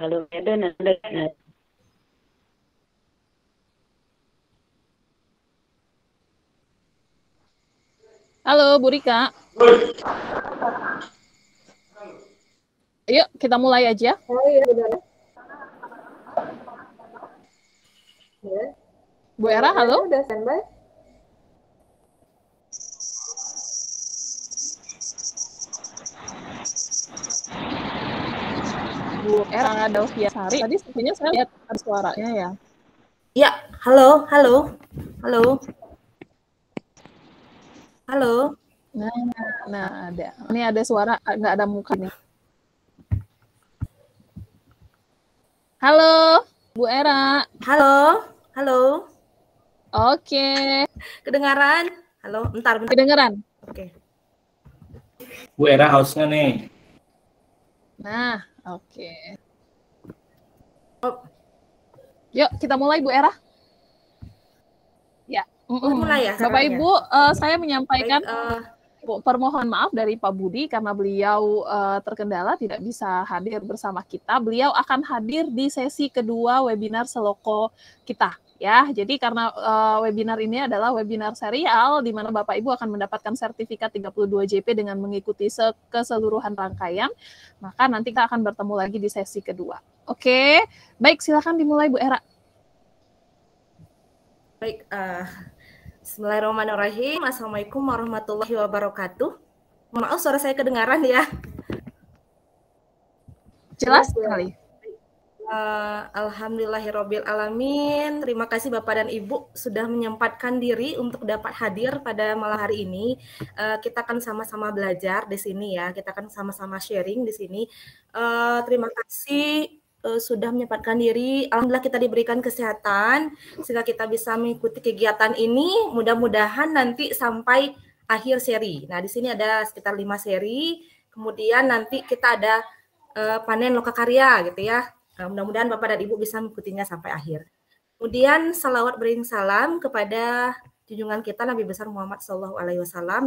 Kalau Medan ada kan? Halo, Bu Rika. Yuk, kita mulai aja. Oh iya, benar. Ya. Bu Era, halo. Udah standby? Bu Era Daufiasari. Tadi sepertinya saya lihat ada suaranya ya. Ya, halo, halo, halo. Halo. Nah, ada. Ini ada suara, nggak ada muka nih. Halo, Bu Era. Halo, halo. Oke. Kedengaran? Halo, bentar. Kedengeran. Oke. Bu Era house-nya nih. Nah, oke. Oh. Yuk, kita mulai Bu Era. Ya. Mulai ya. Bapak Ibu, saya menyampaikan permohonan maaf dari Pak Budi karena beliau terkendala tidak bisa hadir bersama kita. Beliau akan hadir di sesi kedua webinar Seloko kita. Ya, jadi karena webinar ini adalah webinar serial di mana Bapak Ibu akan mendapatkan sertifikat 32 JP dengan mengikuti keseluruhan rangkaian, maka nanti kita akan bertemu lagi di sesi kedua. Oke, baik, silakan dimulai Bu Era. Baik, Bismillahirrahmanirrahim. Assalamualaikum warahmatullahi wabarakatuh. Maaf, suara saya kedengaran ya? Jelas sekali. Alhamdulillahirabbil alamin. Terima kasih Bapak dan Ibu sudah menyempatkan diri untuk dapat hadir pada malam hari ini. Kita akan sama-sama belajar di sini ya. Kita akan sama-sama sharing di sini. Terima kasih sudah menyempatkan diri. Alhamdulillah kita diberikan kesehatan sehingga kita bisa mengikuti kegiatan ini. Mudah-mudahan nanti sampai akhir seri. Nah, di sini ada sekitar 5 seri. Kemudian nanti kita ada panen lokakarya gitu ya. Mudah-mudahan Bapak dan Ibu bisa mengikutinya sampai akhir. Kemudian salawat beriring salam kepada junjungan kita Nabi besar Muhammad SAW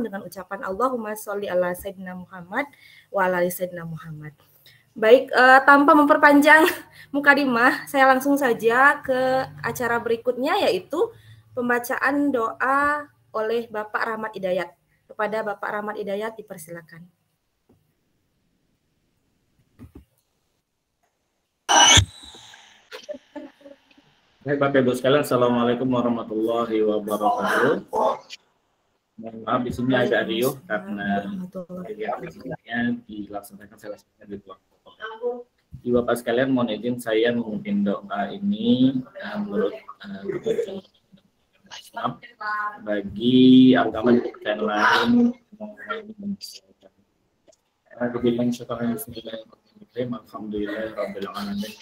dengan ucapan Allahumma sholli ala Sayyidina Muhammad wa ala Sayyidina Muhammad. Baik, tanpa memperpanjang mukadimah, saya langsung saja ke acara berikutnya yaitu pembacaan doa oleh Bapak Rahmat Hidayat. Kepada Bapak Rahmat Hidayat dipersilakan. Baik Bapak Ibu sekalian, Assalamualaikum warahmatullahi wabarakatuh. Mohon maaf di sini agak riuh karena kegiatannya dilaksanakan di luar. Ibu Bapak sekalian, mohon izin saya memimpin doa ini menurut Islam bagi agama dan kepercayaan lain. Alhamdulillah rabbil alamin.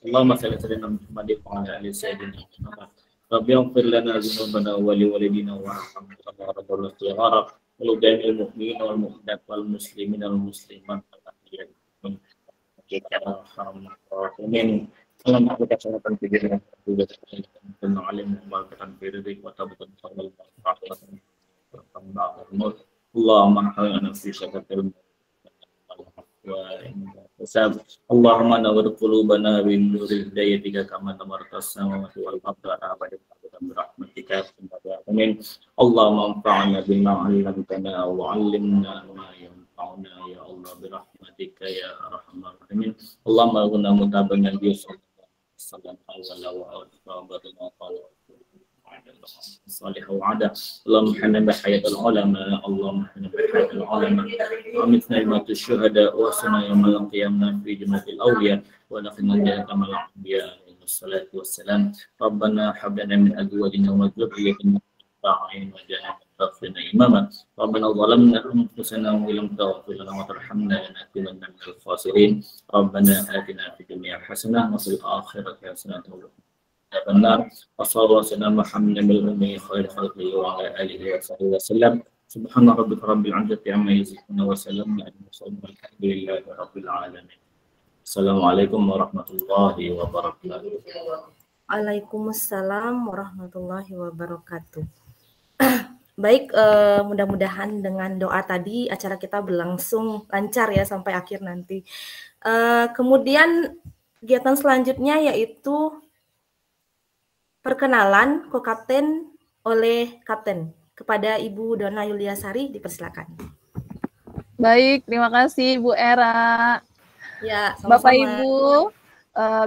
Allahumma salli ala Muhammad wa ala ali sayyidina Muhammad. Rabbi ighfir lana dhunubana wa li walidina warhamna kama rabbayana shighara wa li jami'il mu'minina wal mu'minat wal muslimina wal muslimat wal ahya'i minhum. Allahumma kita salatan pikiran juga dan alim membacakan firman wa tabutan sallallahu alaihi wasallam. Allahumma hawina fi syakatil Allahumma nawwir qulubana bin nuril hidayatika kama nawartas samawati wal arda abada birahmatika amin. Allahumma anfa'na bima 'allamtana wa 'allimna ma yanfa'una ya Allah birahmatika ya arhamar rahimin. Allahumma ghunna mutabayan bi sallallahu alaihi wa sallam صالح وعدا اللهم حنا بحياة العلماء اللهم حنا بحياة العلماء ومثل نعمة الشهداء وسنا يوم القيامة في جنة الأولياء ودخلنا الجنة مع الأنبياء عليهم الصلاة والسلام ربنا هب لنا من أزواجنا وذريتنا قرة أعين واجعلنا للمتقين إماما ربنا ظلمنا أنفسنا وإن لم تغفر لنا وترحمنا لنكونن من الخاسرين ربنا آتنا في الدنيا حسنة وفي الآخرة حسنة benar wassallallahu ala Muhammadin al-ummi khair khalqi wa ala alihi wa sahbihi wasallam subhana rabbika rabbil izzati amma yasifun wa salamun ala al-mursalin walhamdulillahi rabbil alamin. Assalamualaikum warahmatullahi wabarakatuh. Waalaikumsalam warahmatullahi wabarakatuh. Baik, mudah-mudahan dengan doa tadi acara kita berlangsung lancar ya sampai akhir nanti. Kemudian kegiatan selanjutnya yaitu perkenalan co-kapten oleh kapten. Kepada Ibu Dona Yuliasari, dipersilakan. Baik, terima kasih Bu Era. Ya, sama-sama. Bapak Ibu,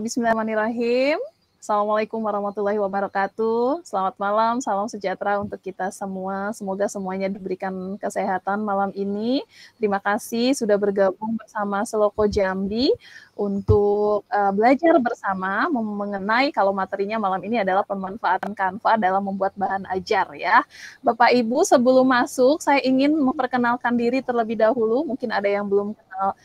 bismillahirrahmanirrahim. Assalamualaikum warahmatullahi wabarakatuh. Selamat malam, salam sejahtera untuk kita semua. Semoga semuanya diberikan kesehatan malam ini. Terima kasih sudah bergabung bersama Seloko Jambi untuk belajar bersama mengenai kalau materinya malam ini adalah pemanfaatan Canva dalam membuat bahan ajar ya. Bapak Ibu, sebelum masuk saya ingin memperkenalkan diri terlebih dahulu. Mungkin ada yang belum kenal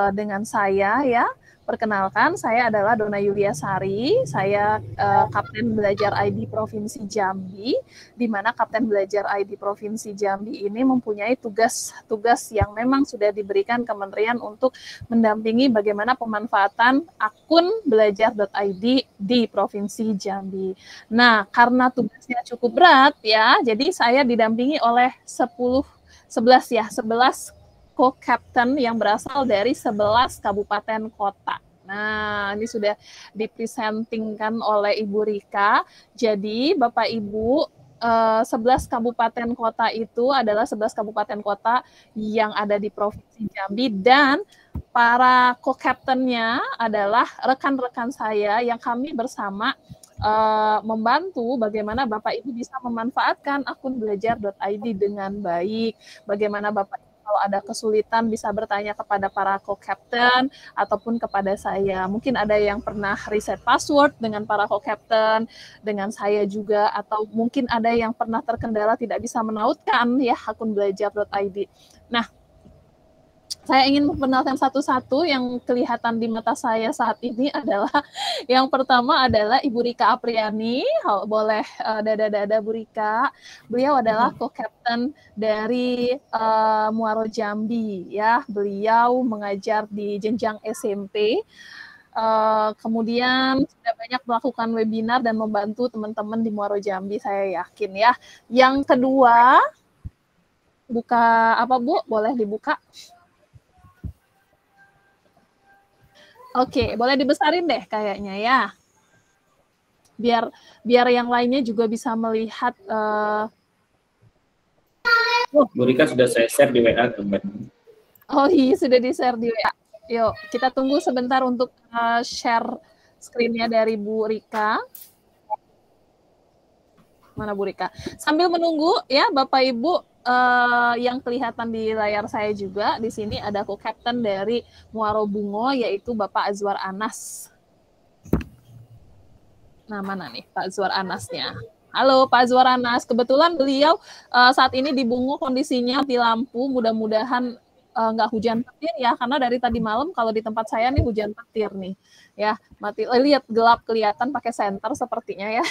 dengan saya ya. Perkenalkan, saya adalah Dona Yuliasari, saya Kapten Belajar ID Provinsi Jambi, di mana Kapten Belajar ID Provinsi Jambi ini mempunyai tugas-tugas yang memang sudah diberikan Kementerian untuk mendampingi bagaimana pemanfaatan akun belajar.id di Provinsi Jambi. Nah, karena tugasnya cukup berat ya, jadi saya didampingi oleh 11 co-captain yang berasal dari 11 kabupaten kota. Nah, ini sudah dipresentingkan oleh Ibu Rika. Jadi, Bapak Ibu, 11 kabupaten kota itu adalah 11 kabupaten kota yang ada di Provinsi Jambi dan para co-captain-nya adalah rekan-rekan saya yang kami bersama membantu bagaimana Bapak Ibu bisa memanfaatkan akun belajar.id dengan baik, bagaimana Bapak Ibu kalau ada kesulitan bisa bertanya kepada para co-captain ataupun kepada saya. Mungkin ada yang pernah reset password dengan para co-captain, dengan saya juga, atau mungkin ada yang pernah terkendala tidak bisa menautkan ya akun belajar.id. Nah, saya ingin memperkenalkan satu-satu yang kelihatan di mata saya saat ini adalah yang pertama adalah Ibu Rika Apriani. Boleh dada-dada Bu Rika. Beliau adalah co-captain dari Muaro Jambi ya. Beliau mengajar di jenjang SMP. Kemudian sudah banyak melakukan webinar dan membantu teman-teman di Muaro Jambi, saya yakin ya. Yang kedua, buka apa Bu? Boleh dibuka? Oke, boleh dibesarin deh kayaknya ya. Biar yang lainnya juga bisa melihat. Bu Rika sudah saya share di WA kembali. Oh iya, sudah di-share di WA. Yuk, kita tunggu sebentar untuk share screen-nya dari Bu Rika. Mana Bu Rika? Sambil menunggu ya Bapak Ibu, yang kelihatan di layar saya juga di sini ada co-captain dari Muaro Bungo yaitu Bapak Azwar Anas. Nah, mana nih Pak Azwar Anasnya? Halo Pak Azwar Anas, kebetulan beliau saat ini di Bungo kondisinya mati lampu, mudah-mudahan nggak hujan petir ya, karena dari tadi malam kalau di tempat saya nih hujan petir nih ya, mati lihat gelap kelihatan pakai senter sepertinya ya.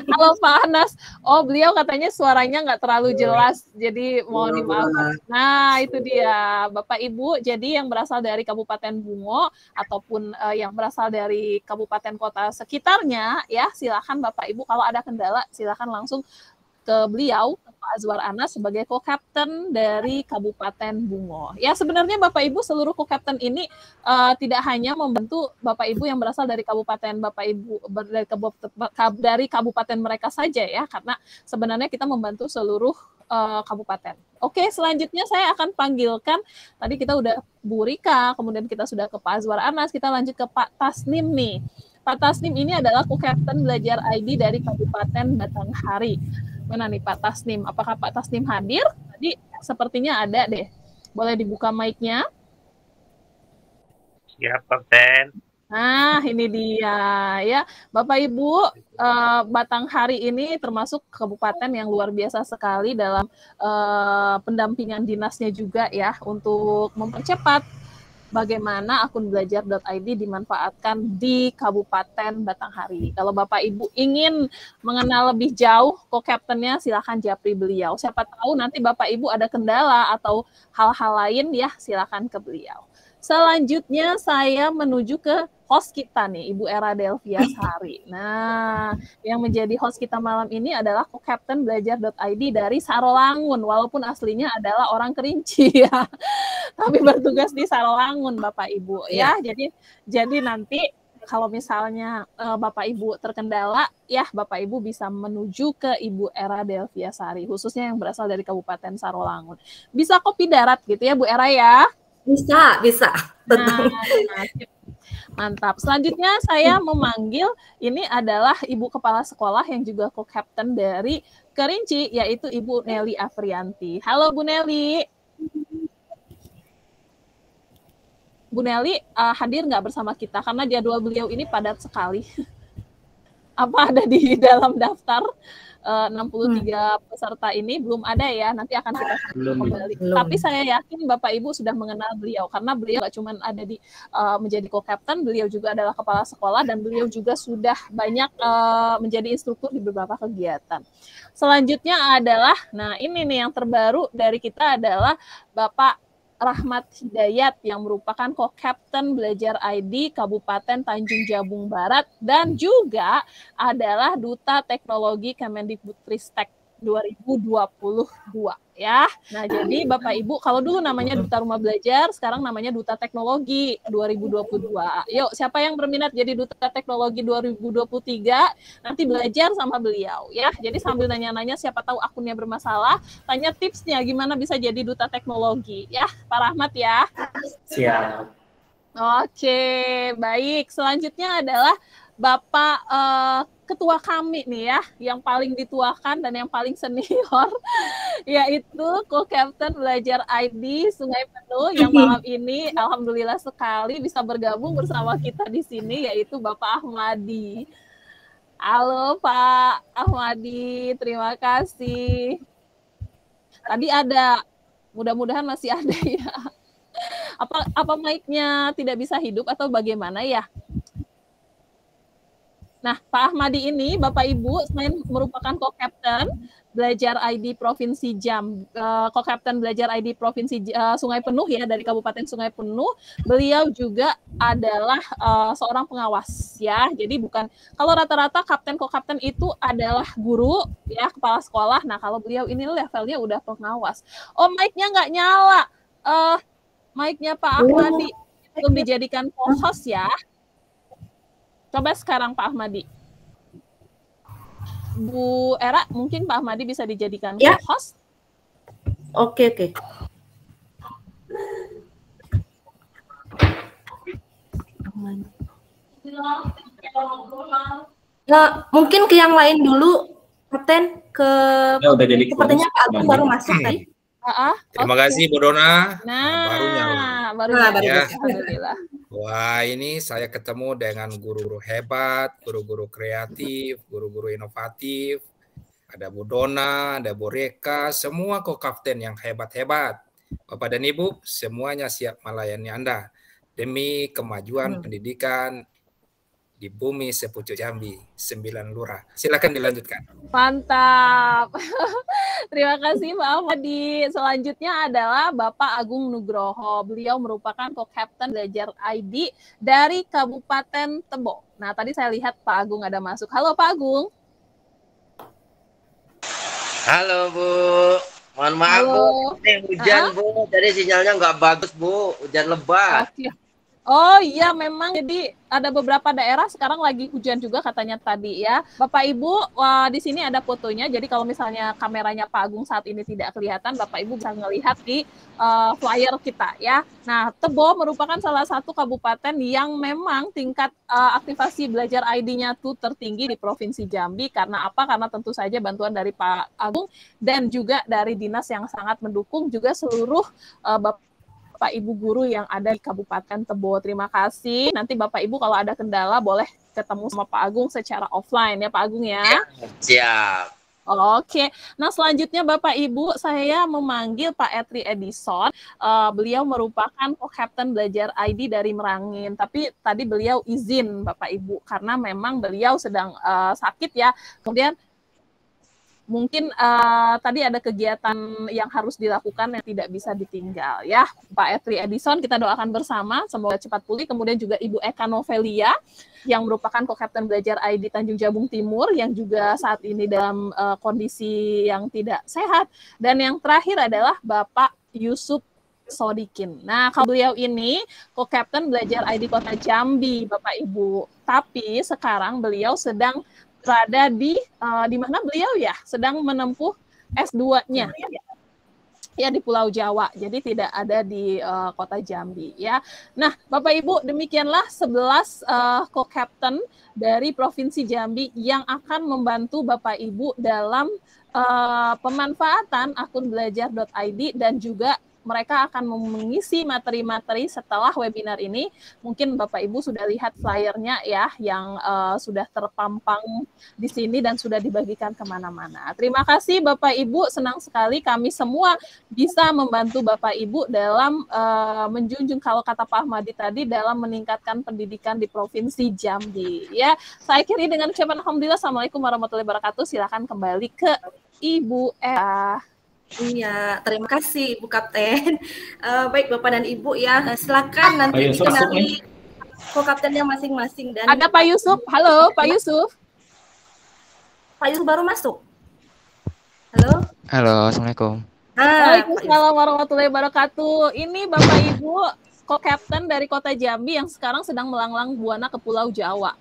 Halo Pak Anas, oh beliau katanya suaranya nggak terlalu jelas, jadi mohon dimaafkan. Nah itu dia Bapak Ibu, jadi yang berasal dari Kabupaten Bungo ataupun yang berasal dari kabupaten kota sekitarnya ya, silakan Bapak Ibu kalau ada kendala silakan langsung ke beliau, Pak Azwar Anas sebagai co-captain dari Kabupaten Bungo. Ya sebenarnya Bapak Ibu seluruh co-captain ini tidak hanya membantu Bapak Ibu yang berasal dari kabupaten Bapak Ibu dari kabupaten mereka saja ya, karena sebenarnya kita membantu seluruh kabupaten. Oke, selanjutnya saya akan panggilkan, tadi kita udah Bu Rika, kemudian kita sudah ke Pak Azwar Anas, kita lanjut ke Pak Tasnim nih. Pak Tasnim ini adalah co-captain belajar ID dari Kabupaten Batanghari. Mana nih Pak Tasnim? Apakah Pak Tasnim hadir? Tadi sepertinya ada deh. Boleh dibuka mic-nya? Siap, Kapten. Nah, ini dia ya. Bapak Ibu, Batanghari ini termasuk kabupaten yang luar biasa sekali dalam pendampingan dinasnya juga ya untuk mempercepat bagaimana akun belajar.id dimanfaatkan di Kabupaten Batanghari. Kalau Bapak Ibu ingin mengenal lebih jauh co-captain-nya, silakan japri beliau. Siapa tahu nanti Bapak Ibu ada kendala atau hal-hal lain ya, silakan ke beliau. Selanjutnya saya menuju ke host kita nih, Ibu Era Delviasari. Nah, yang menjadi host kita malam ini adalah co-captain belajar.id dari Sarolangun, walaupun aslinya adalah orang Kerinci ya. Tapi bertugas di Sarolangun, Bapak Ibu ya. Jadi nanti kalau misalnya Bapak Ibu terkendala, ya Bapak Ibu bisa menuju ke Ibu Era Delviasari, khususnya yang berasal dari Kabupaten Sarolangun. Bisa kopi darat gitu ya Bu Era ya? Bisa. Nah, mantap. Selanjutnya saya memanggil, ini adalah Ibu Kepala Sekolah yang juga co-captain dari Kerinci, yaitu Ibu Nelly Afrianti. Halo Bu Nelly. Bu Nelly hadir nggak bersama kita? Karena jadwal beliau ini padat sekali. Apa ada di dalam daftar 63 peserta ini? Belum ada ya, nanti akan kita kembali. Tapi saya yakin Bapak Ibu sudah mengenal beliau, karena beliau nggak cuma ada di menjadi co-captain, beliau juga adalah kepala sekolah, dan beliau juga sudah banyak menjadi instruktur di beberapa kegiatan. Selanjutnya adalah, nah ini nih yang terbaru dari kita adalah Bapak Rahmat Hidayat yang merupakan co-captain Belajar ID Kabupaten Tanjung Jabung Barat dan juga adalah Duta Teknologi Kemendikbudristek 2022 ya. Nah, jadi Bapak Ibu, kalau dulu namanya Duta Rumah Belajar, sekarang namanya Duta Teknologi 2022. Yuk, siapa yang berminat jadi Duta Teknologi 2023, nanti belajar sama beliau ya. Jadi sambil nanya-nanya, siapa tahu akunnya bermasalah, tanya tipsnya gimana bisa jadi Duta Teknologi ya, Pak Rahmat ya. Siap. Oke, baik. Selanjutnya adalah Bapak ketua kami nih ya, yang paling dituakan dan yang paling senior, yaitu co-captain Belajar ID Sungai Penuh yang malam ini alhamdulillah sekali bisa bergabung bersama kita di sini, yaitu Bapak Ahmadi. Halo Pak Ahmadi, terima kasih. Tadi ada, mudah-mudahan masih ada ya. Apa mic-nya tidak bisa hidup atau bagaimana ya? Nah, Pak Ahmadi ini, Bapak Ibu, selain merupakan co-captain Belajar ID Provinsi co-captain Belajar ID Provinsi Sungai Penuh ya, dari Kabupaten Sungai Penuh, beliau juga adalah seorang pengawas ya. Jadi bukan, kalau rata-rata kapten co-captain itu adalah guru ya, kepala sekolah. Nah, kalau beliau ini levelnya udah pengawas. Oh, mic-nya nggak nyala. Mic-nya Pak Ahmadi belum dijadikan co-host ya. Coba sekarang Pak Ahmadi. Bu Era, mungkin Pak Ahmadi bisa dijadikan co-host? Oke. Nah, mungkin ke yang lain dulu, Kapten. Udah jadi sepertinya Pak Agung baru masuk tadi. Terima kasih Bu Dona. Baru ya. Alhamdulillah. Wah, ini saya ketemu dengan guru-guru hebat, guru-guru kreatif, guru-guru inovatif. Ada Bu Dona, ada Bu Reka, semua co-captain yang hebat-hebat. Bapak dan Ibu, semuanya siap melayani Anda demi kemajuan pendidikan di bumi sepucuk Jambi, 9 lurah. Silakan dilanjutkan. Mantap. Terima kasih Pak Ahmadi. Selanjutnya adalah Bapak Agung Nugroho. Beliau merupakan co-captain Belajar ID dari Kabupaten Tebo. Nah, tadi saya lihat Pak Agung ada masuk. Halo Pak Agung. Halo Bu. Mohon maaf Bu, ini hujan Bu, jadi sinyalnya nggak bagus Bu, hujan lebat. Oh iya, memang jadi ada beberapa daerah sekarang lagi hujan juga katanya tadi ya. Bapak Ibu, di sini ada fotonya. Jadi kalau misalnya kameranya Pak Agung saat ini tidak kelihatan, Bapak Ibu bisa melihat di flyer kita ya. Nah, Tebo merupakan salah satu kabupaten yang memang tingkat aktivasi Belajar ID-nya tuh tertinggi di Provinsi Jambi. Karena apa? Karena tentu saja bantuan dari Pak Agung dan juga dari dinas yang sangat mendukung, juga seluruh Bapak Ibu guru yang ada di Kabupaten Tebo. Terima kasih. Nanti Bapak Ibu kalau ada kendala boleh ketemu sama Pak Agung secara offline ya Pak Agung ya. Siap. Oke. Nah, selanjutnya Bapak Ibu, saya memanggil Pak Etri Edison. Beliau merupakan co-captain Belajar ID dari Merangin. Tapi tadi beliau izin Bapak Ibu karena memang beliau sedang sakit ya. Kemudian mungkin tadi ada kegiatan yang harus dilakukan yang tidak bisa ditinggal ya. Pak Etri Edison kita doakan bersama semoga cepat pulih. Kemudian juga Ibu Eka Novelia yang merupakan co-captain belajar ID Tanjung Jabung Timur yang juga saat ini dalam kondisi yang tidak sehat. Dan yang terakhir adalah Bapak Yusuf Sodikin. Nah, kalau beliau ini co-captain belajar ID Kota Jambi, Bapak Ibu. Tapi sekarang beliau sedang berada di mana beliau ya sedang menempuh S2-nya ya di Pulau Jawa. Jadi tidak ada di Kota Jambi ya. Nah, Bapak Ibu, demikianlah 11 co-captain dari Provinsi Jambi yang akan membantu Bapak Ibu dalam pemanfaatan akun belajar.id dan juga mereka akan mengisi materi-materi setelah webinar ini. Mungkin Bapak Ibu sudah lihat flyernya ya, yang sudah terpampang di sini dan sudah dibagikan kemana-mana. Terima kasih Bapak Ibu, senang sekali kami semua bisa membantu Bapak Ibu dalam menjunjung kalau kata Pak Ahmadi tadi dalam meningkatkan pendidikan di Provinsi Jambi. Ya, saya akhiri dengan ucapan alhamdulillah. Assalamualaikum warahmatullahi wabarakatuh. Silakan kembali ke Ibu Ea. Iya, terima kasih Ibu Kapten. Baik Bapak dan Ibu ya, silakan nanti dikenali co-kaptennya masing-masing. Dan ada Pak Yusuf. Halo Pak Yusuf. Pak Yusuf baru masuk. Halo. Halo, assalamualaikum. Waalaikumsalam warahmatullahi wabarakatuh. Ini Bapak Ibu co-captain dari Kota Jambi yang sekarang sedang melanglang buana ke Pulau Jawa.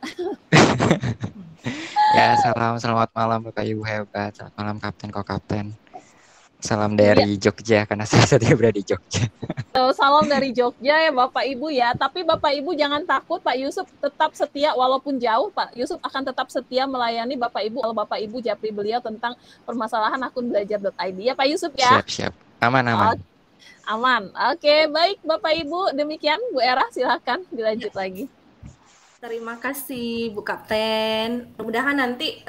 Ya, selamat malam Bapak Ibu hebat. Selamat malam Kapten, co-kapten. Salam dari Jogja, karena saya saat ini berada di Jogja. Salam dari Jogja ya Bapak Ibu ya. Tapi Bapak Ibu jangan takut, Pak Yusuf tetap setia walaupun jauh. Pak Yusuf akan tetap setia melayani Bapak Ibu kalau Bapak Ibu japri beliau tentang permasalahan akun belajar.id ya Pak Yusuf ya. Siap. Aman. Aman. Oke, baik Bapak Ibu. Demikian Bu Era, silakan dilanjut lagi. Terima kasih Bu Kapten. Mudah-mudahan nanti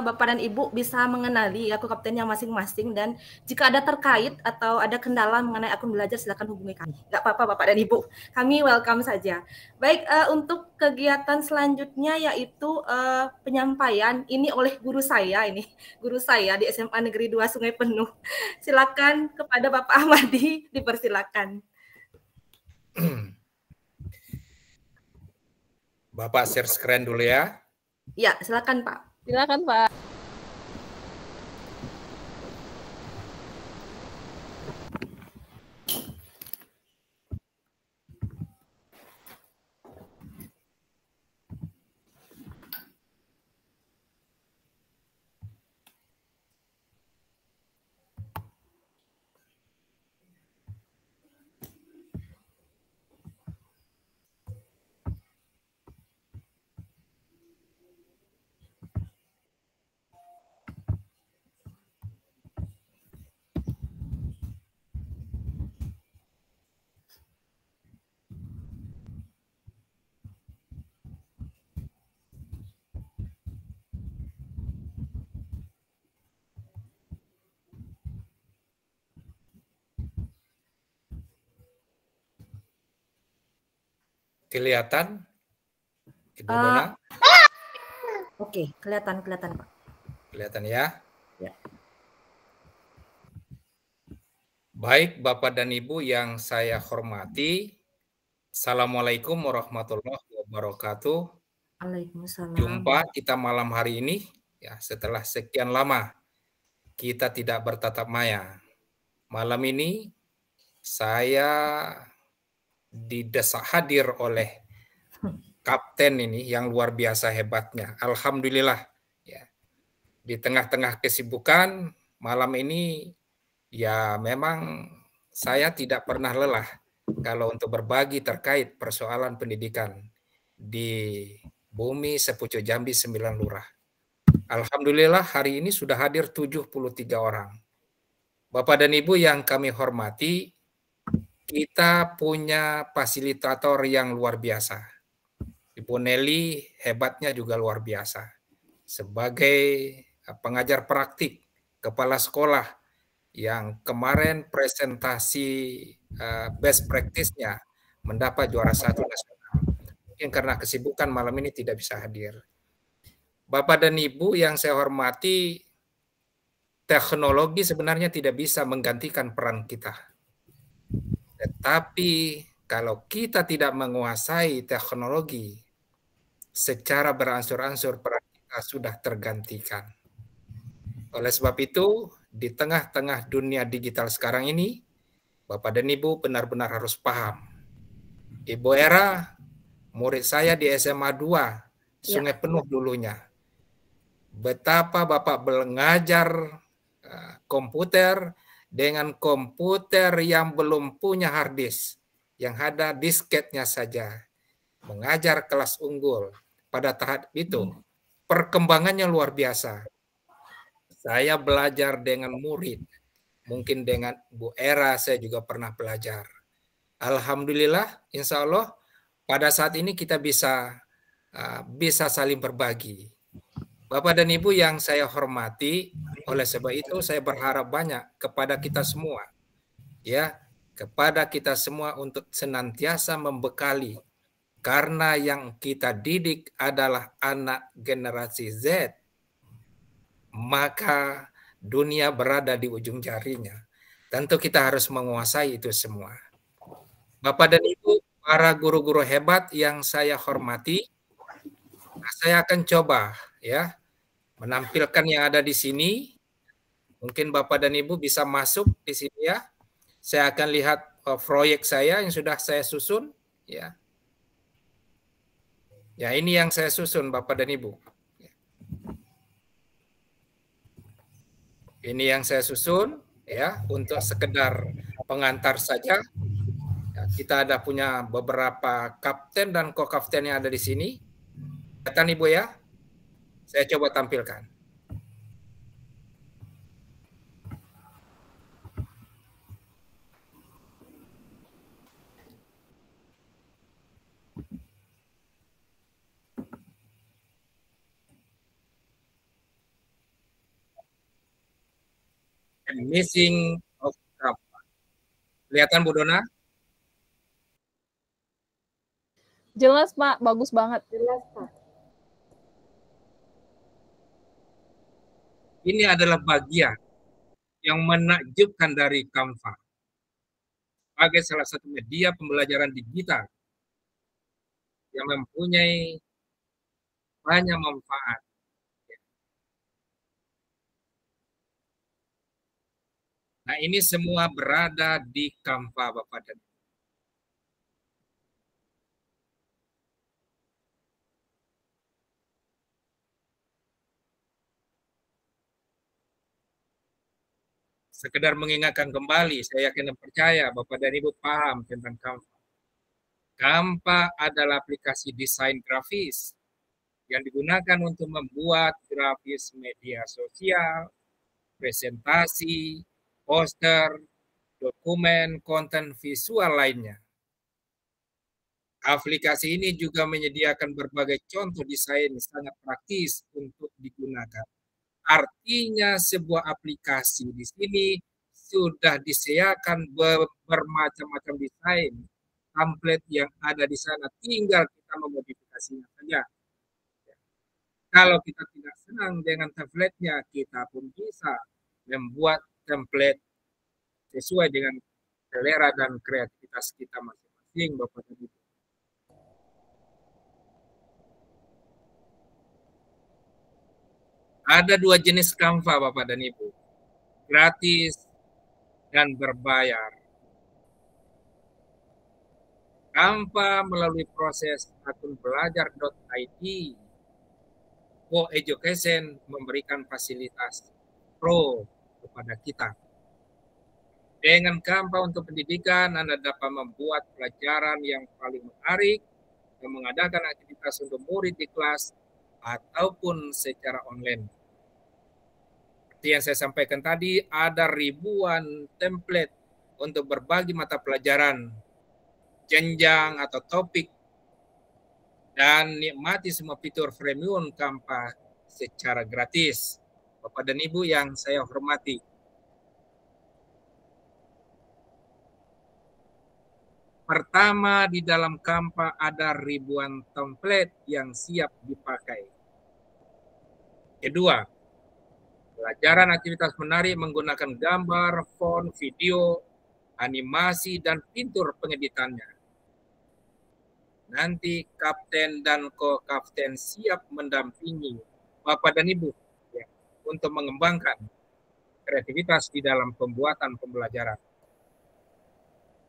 Bapak dan Ibu bisa mengenali akun kaptennya masing-masing, dan jika ada terkait atau ada kendala mengenai akun belajar silakan hubungi kami. Nggak apa-apa Bapak dan Ibu, kami welcome saja. Baik, untuk kegiatan selanjutnya yaitu penyampaian ini oleh guru saya di SMA Negeri 2 Sungai Penuh. Silakan kepada Bapak Ahmadi, dipersilakan. Bapak share screen dulu ya. Ya, silakan Pak. Silakan Pak. Kelihatan? Ibu Dona? Oke, kelihatan Pak. Kelihatan ya? Ya. Baik Bapak dan Ibu yang saya hormati, Assalamualaikum warahmatullahi wabarakatuh. Waalaikumsalam. Jumpa kita malam hari ini, ya setelah sekian lama kita tidak bertatap maya. Malam ini saya didesak hadir oleh kapten ini yang luar biasa hebatnya. Alhamdulillah ya. Di tengah-tengah kesibukan malam ini ya memang saya tidak pernah lelah kalau untuk berbagi terkait persoalan pendidikan di bumi sepucuk Jambi 9 lurah. Alhamdulillah hari ini sudah hadir 73 orang. Bapak dan Ibu yang kami hormati, kita punya fasilitator yang luar biasa. Ibu Nelly hebatnya juga luar biasa. Sebagai pengajar praktik, kepala sekolah yang kemarin presentasi best practice-nya mendapat juara 1 nasional. Mungkin karena kesibukan malam ini tidak bisa hadir. Bapak dan Ibu yang saya hormati, teknologi sebenarnya tidak bisa menggantikan peran kita. Tetapi kalau kita tidak menguasai teknologi, secara berangsur-angsur peran kita sudah tergantikan. Oleh sebab itu, di tengah-tengah dunia digital sekarang ini, Bapak dan Ibu benar-benar harus paham. Ibu Era, murid saya di SMA 2, Sungai Penuh dulunya. Betapa Bapak mengajar komputer dengan komputer yang belum punya hard disk, yang ada disketnya saja. Mengajar kelas unggul. Pada tahap itu, perkembangannya luar biasa. Saya belajar dengan murid. Mungkin dengan Bu Era saya juga pernah belajar. Alhamdulillah, insya Allah, pada saat ini kita bisa saling berbagi. Bapak dan Ibu yang saya hormati, oleh sebab itu saya berharap banyak kepada kita semua, ya, kepada kita semua untuk senantiasa membekali, karena yang kita didik adalah anak generasi Z, maka dunia berada di ujung jarinya. Tentu kita harus menguasai itu semua. Bapak dan Ibu, para guru-guru hebat yang saya hormati, saya akan coba ya menampilkan yang ada di sini. Mungkin Bapak dan Ibu bisa masuk di sini ya. Saya akan lihat proyek saya yang sudah saya susun ya. Ya, ini yang saya susun Bapak dan Ibu. Ini yang saya susun ya, untuk sekedar pengantar saja. Ya, kita ada punya beberapa kapten dan co-kapten yang ada di sini. Kelihatan Ibu ya? Saya coba tampilkan. Missing of Canva. Kelihatan Bu Dona? Jelas Pak, bagus banget. Jelas Pak. Ini adalah bagian yang menakjubkan dari Canva sebagai salah satu media pembelajaran digital yang mempunyai banyak manfaat. Nah, ini semua berada di Canva Bapak dan Ibu. Sekedar mengingatkan kembali, saya yakin dan percaya Bapak dan Ibu paham tentang Canva. Canva adalah aplikasi desain grafis yang digunakan untuk membuat grafis media sosial, presentasi, poster, dokumen, konten visual lainnya. Aplikasi ini juga menyediakan berbagai contoh desain sangat praktis untuk digunakan. Artinya sebuah aplikasi di sini sudah disediakan bermacam-macam desain, template yang ada di sana, tinggal kita memodifikasinya saja. Kalau kita tidak senang dengan template-nya, kita pun bisa membuat template sesuai dengan selera dan kreativitas kita masing-masing, Bapak dan Ibu. Ada dua jenis Canva, Bapak dan Ibu. Gratis dan berbayar. Canva melalui proses akun belajar.id, Go Education memberikan fasilitas pro kepada kita. Dengan Canva untuk pendidikan, Anda dapat membuat pelajaran yang paling menarik, yang mengadakan aktivitas untuk murid di kelas, ataupun secara online. Seperti yang saya sampaikan tadi, ada ribuan template untuk berbagi mata pelajaran, jenjang atau topik, dan nikmati semua fitur premium Canva secara gratis. Bapak dan Ibu yang saya hormati, pertama, di dalam Canva ada ribuan template yang siap dipakai. Kedua, Pelajaran aktivitas menari menggunakan gambar, font, video, animasi, dan fitur pengeditannya. Nanti kapten dan ko-kapten siap mendampingi Bapak dan Ibu ya, untuk mengembangkan kreativitas di dalam pembuatan pembelajaran.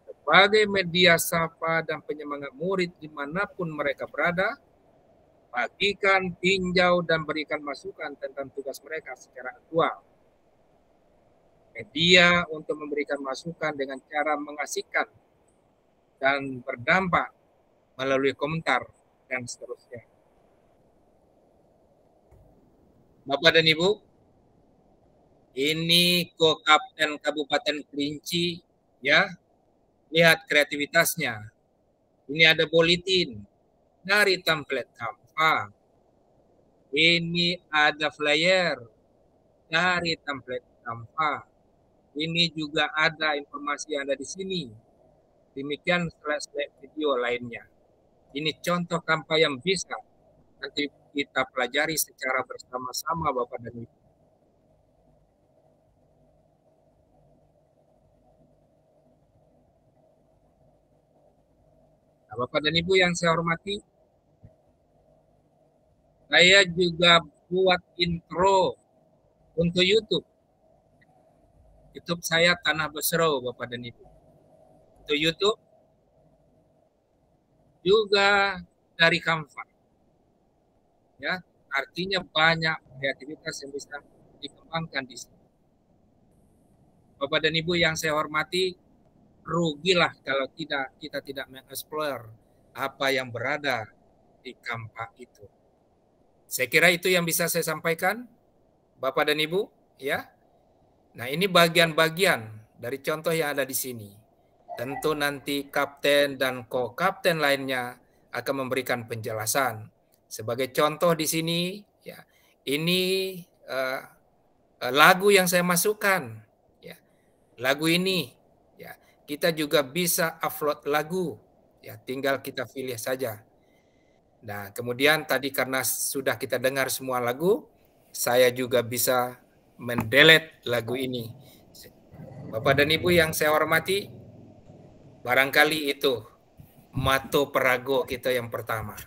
Sebagai media sapa dan penyemangat murid dimanapun mereka berada, bagikan, tinjau, dan berikan masukan tentang tugas mereka secara aktual. Media untuk memberikan masukan dengan cara mengasihkan dan berdampak melalui komentar dan seterusnya. Bapak dan Ibu, ini ko-kapten Kabupaten Kerinci, ya, lihat kreativitasnya. Ini ada bulletin dari template Canva. Ini ada flyer dari template Canva. Ini juga ada informasi yang ada di sini. Demikian slide-slide video lainnya. Ini contoh Canva yang bisa nanti kita pelajari secara bersama-sama Bapak dan Ibu. Nah, Bapak dan Ibu yang saya hormati, saya juga buat intro untuk YouTube. YouTube saya Tanah Besro, Bapak dan Ibu. Untuk YouTube juga dari Canva. Ya, artinya banyak kreativitas yang bisa dikembangkan di sini. Bapak dan Ibu yang saya hormati, rugilah kalau kita tidak mengeksplor apa yang berada di Canva itu. Saya kira itu yang bisa saya sampaikan, Bapak dan Ibu, ya. Nah, ini bagian-bagian dari contoh yang ada di sini. Tentu nanti kapten dan ko-kapten lainnya akan memberikan penjelasan. Sebagai contoh di sini, ya, ini lagu yang saya masukkan, ya. Lagu ini, ya, kita juga bisa upload lagu, ya, tinggal kita pilih saja. Nah, kemudian tadi karena sudah kita dengar semua lagu, saya juga bisa mendelete lagu ini. Bapak dan Ibu yang saya hormati, barangkali itu motto perago kita yang pertama.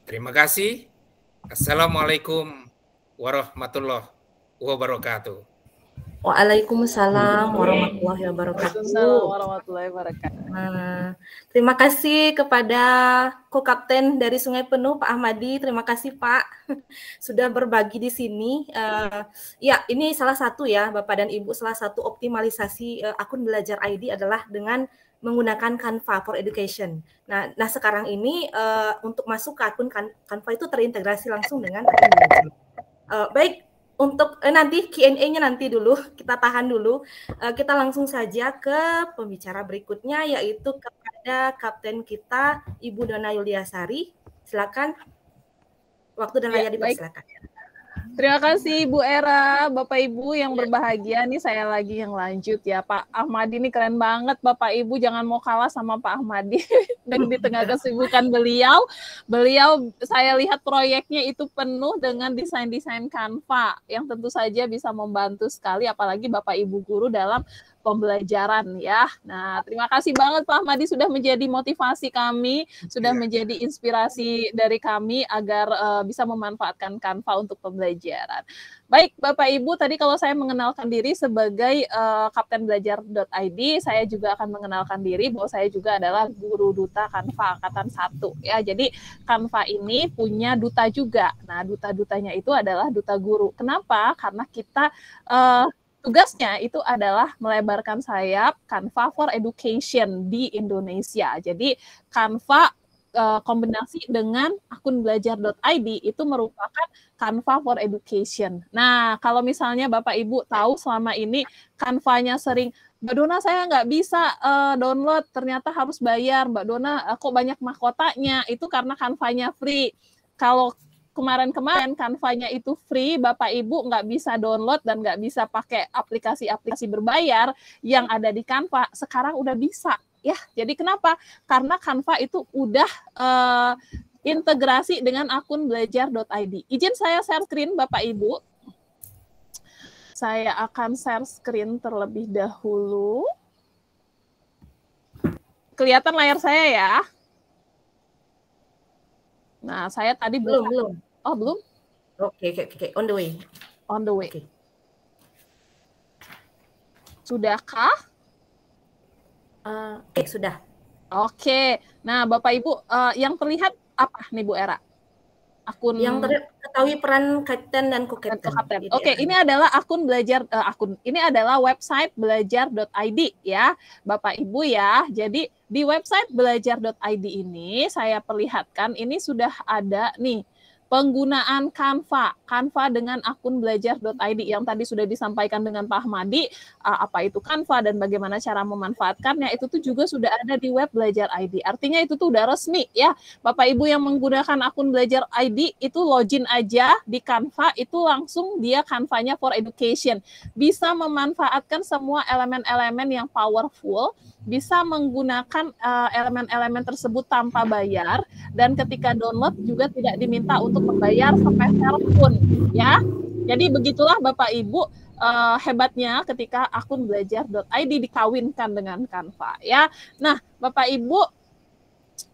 Terima kasih. Assalamualaikum warahmatullahi wabarakatuh. Waalaikumsalam warahmatullahi wabarakatuh. Warahmatullahi wabarakatuh. Nah, terima kasih kepada ko-kapten dari Sungai Penuh, Pak Ahmadi. Terima kasih Pak sudah berbagi di sini. Ya, ini salah satu ya Bapak dan Ibu, salah satu optimalisasi akun belajar ID adalah dengan menggunakan Canva for Education. Nah sekarang ini untuk masuk ke akun Canva itu terintegrasi langsung dengan akun belajar. Baik. Untuk nanti Q&A-nya nanti dulu, kita tahan dulu. Kita langsung saja ke pembicara berikutnya, yaitu kepada kapten kita, Ibu Dona Yuliasari. Silakan, waktu dan layar dipersilakan. Terima kasih Bu Era, Bapak Ibu yang berbahagia. Nih saya lagi yang lanjut ya, Pak Ahmadi ini keren banget Bapak Ibu, jangan mau kalah sama Pak Ahmadi. Dan di tengah kesibukan beliau saya lihat proyeknya itu penuh dengan desain-desain Canva yang tentu saja bisa membantu sekali, apalagi Bapak Ibu guru dalam pembelajaran ya. Nah, terima kasih banget Pak Ahmadi sudah menjadi motivasi kami, sudah menjadi inspirasi dari kami agar bisa memanfaatkan Canva untuk pembelajaran. Baik, Bapak Ibu, tadi kalau saya mengenalkan diri sebagai kaptenbelajar.id, saya juga akan mengenalkan diri bahwa saya juga adalah guru duta Canva angkatan 1 ya. Jadi Canva ini punya duta juga. Nah, duta-dutanya itu adalah duta guru. Kenapa? Karena kita tugasnya itu adalah melebarkan sayap Canva for Education di Indonesia. Jadi Canva kombinasi dengan akun belajar.id itu merupakan Canva for Education. Nah, kalau misalnya Bapak Ibu tahu selama ini Canva-nya sering, Mbak Dona saya nggak bisa download, ternyata harus bayar. Mbak Dona kok banyak mahkotanya, itu karena Canva-nya free. Kalau kemarin-kemarin Canva-nya itu free, Bapak Ibu nggak bisa download dan nggak bisa pakai aplikasi-aplikasi berbayar yang ada di Canva, sekarang udah bisa. Ya, jadi kenapa? Karena Canva itu udah integrasi dengan akun belajar.id. Izin saya share screen Bapak Ibu. Saya akan share screen terlebih dahulu. Kelihatan layar saya ya? Nah, saya tadi belum. Oh, belum? Oke, on the way. On the way. Okay. Sudahkah? Oke, sudah. Oke. Nah, Bapak Ibu, yang terlihat apa nih Bu Era? Akun yang ketahui peran kapten dan co-kapten. Oke, ini adalah akun belajar ini adalah website belajar.id ya, Bapak Ibu ya. Jadi di website belajar.id ini saya perlihatkan ini sudah ada nih penggunaan Canva dengan akun belajar.id yang tadi sudah disampaikan dengan Pak Ahmadi, apa itu Canva dan bagaimana cara memanfaatkannya, itu tuh juga sudah ada di web Belajar ID. Artinya itu tuh udah resmi ya. Bapak Ibu yang menggunakan akun Belajar ID itu login aja di Canva, itu langsung dia Canva-nya for education. Bisa memanfaatkan semua elemen-elemen yang powerful, bisa menggunakan elemen-elemen tersebut tanpa bayar, dan ketika download juga tidak diminta untuk membayar sepeser pun ya. Jadi begitulah Bapak Ibu hebatnya ketika akun belajar.id dikawinkan dengan Canva ya. Nah, Bapak Ibu,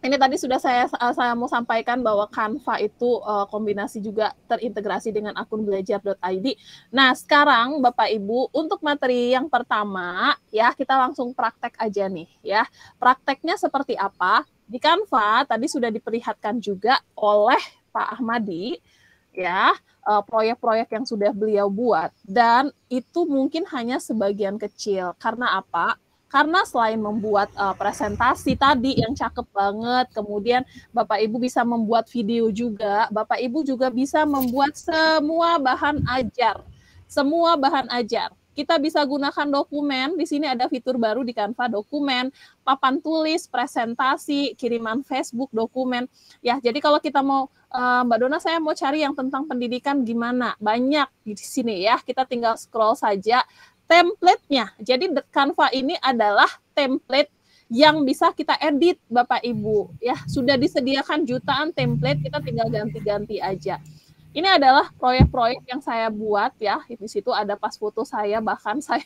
ini tadi sudah saya mau sampaikan bahwa Canva itu kombinasi juga terintegrasi dengan akun belajar.id. Nah, sekarang Bapak Ibu, untuk materi yang pertama ya, kita langsung praktek aja nih ya. Prakteknya seperti apa? Di Canva tadi sudah diperlihatkan juga oleh Pak Ahmadi ya, proyek-proyek yang sudah beliau buat, dan itu mungkin hanya sebagian kecil. Karena apa? Karena selain membuat presentasi tadi yang cakep banget, kemudian Bapak Ibu bisa membuat video juga, Bapak Ibu juga bisa membuat semua bahan ajar. Semua bahan ajar. Kita bisa gunakan dokumen, di sini ada fitur baru di Canva, dokumen, papan tulis, presentasi, kiriman Facebook, dokumen. Ya, jadi kalau kita mau, Mbak Dona, saya mau cari yang tentang pendidikan gimana? Banyak di sini ya, kita tinggal scroll saja. Template-nya, jadi Canva ini adalah template yang bisa kita edit, Bapak Ibu. Ya, sudah disediakan jutaan template, kita tinggal ganti-ganti aja. Ini adalah proyek-proyek yang saya buat ya. Di situ ada pas foto saya, bahkan saya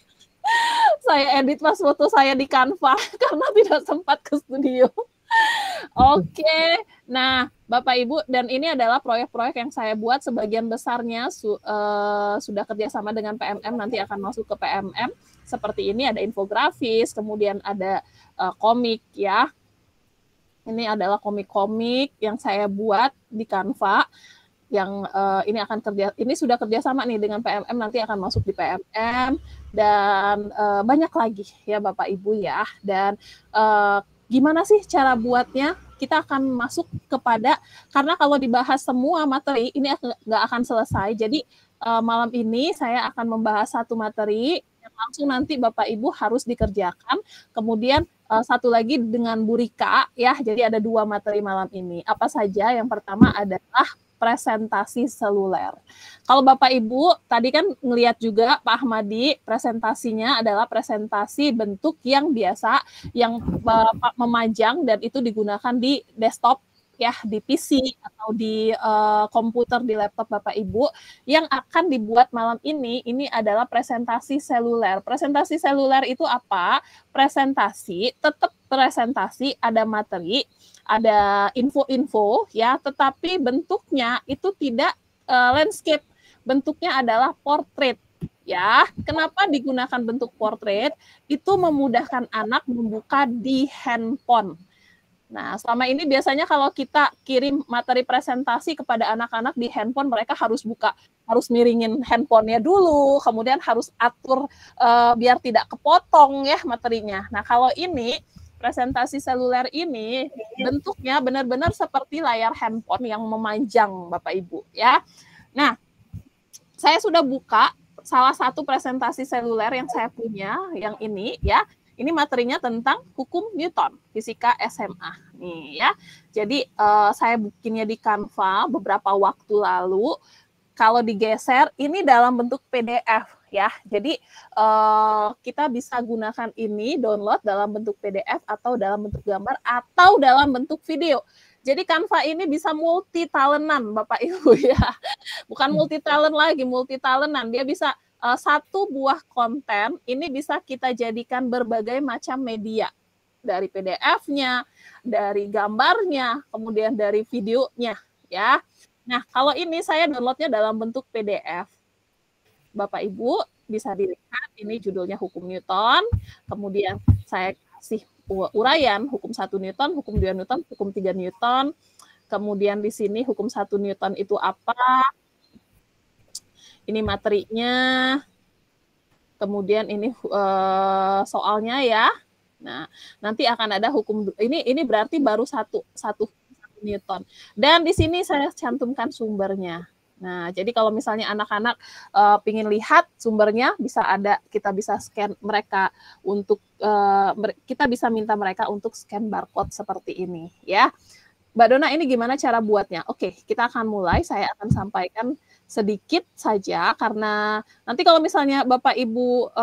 edit pas foto saya di Canva karena tidak sempat ke studio. Oke, nah Bapak Ibu, dan ini adalah proyek-proyek yang saya buat, sebagian besarnya sudah kerjasama dengan PMM, nanti akan masuk ke PMM. Seperti ini ada infografis, kemudian ada komik ya. Ini adalah komik-komik yang saya buat di Canva. Yang ini sudah kerjasama nih dengan PMM, nanti akan masuk di PMM, dan banyak lagi ya Bapak Ibu ya. Dan gimana sih cara buatnya? Kita akan masuk kepada, karena kalau dibahas semua materi ini nggak akan selesai. Jadi malam ini saya akan membahas satu materi yang langsung nanti Bapak Ibu harus dikerjakan. Kemudian satu lagi dengan Bu Rika ya. Jadi ada 2 materi malam ini. Apa saja? Yang pertama adalah presentasi seluler. Kalau Bapak Ibu tadi kan ngelihat juga Pak Ahmadi, presentasinya adalah presentasi bentuk yang biasa, yang memanjang, dan itu digunakan di desktop ya, di PC atau di komputer, di laptop Bapak Ibu. Yang akan dibuat malam ini adalah presentasi seluler. Presentasi seluler itu apa? Presentasi, tetap presentasi, ada materi, ada info-info ya, tetapi bentuknya itu tidak landscape, bentuknya adalah portrait ya. Kenapa digunakan bentuk portrait? Itu memudahkan anak membuka di handphone. Nah, selama ini biasanya kalau kita kirim materi presentasi kepada anak-anak di handphone, mereka harus miringin handphonenya dulu, kemudian harus atur biar tidak kepotong ya materinya. Nah, kalau ini presentasi seluler ini bentuknya benar-benar seperti layar handphone yang memanjang Bapak Ibu ya. Nah, saya sudah buka salah satu presentasi seluler yang saya punya, yang ini ya. Ini materinya tentang hukum Newton, fisika SMA nih ya. Jadi saya bikinnya di Canva beberapa waktu lalu. Kalau digeser ini dalam bentuk PDF ya. Jadi kita bisa gunakan ini, download dalam bentuk PDF atau dalam bentuk gambar atau dalam bentuk video. Jadi Canva ini bisa multi talentan Bapak Ibu ya. Bukan multi talent lagi, multi talentan. Dia bisa satu buah konten ini bisa kita jadikan berbagai macam media. Dari PDF-nya, dari gambarnya, kemudian dari videonya, ya. Nah, kalau ini saya downloadnya dalam bentuk PDF. Bapak Ibu bisa dilihat, ini judulnya Hukum Newton, kemudian saya kasih uraian hukum 1 Newton, hukum 2 Newton, hukum 3 Newton, kemudian di sini hukum 1 Newton itu apa, ini materinya, kemudian ini soalnya ya. Nah, nanti akan ada hukum ini berarti baru satu Newton. Dan di sini saya cantumkan sumbernya. Nah, jadi kalau misalnya anak-anak ingin lihat sumbernya, kita bisa scan mereka untuk kita bisa minta mereka untuk scan barcode seperti ini, ya. Mbak Dona, ini gimana cara buatnya? Oke, kita akan mulai. Saya akan sampaikan sedikit saja karena nanti kalau misalnya Bapak Ibu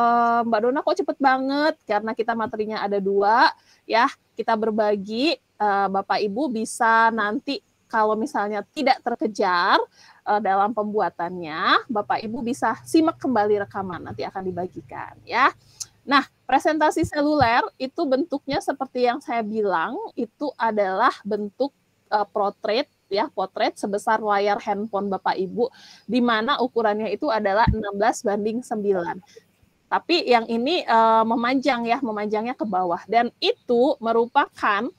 Mbak Dona kok cepet banget karena kita materinya ada 2 ya, kita berbagi, Bapak Ibu bisa nanti kalau misalnya tidak terkejar dalam pembuatannya, Bapak Ibu bisa simak kembali rekaman, nanti akan dibagikan ya. Nah, presentasi seluler itu bentuknya seperti yang saya bilang, itu adalah bentuk portrait ya, potret sebesar layar handphone Bapak Ibu, di mana ukurannya itu adalah 16:9. Tapi yang ini memanjangnya ke bawah, dan itu merupakan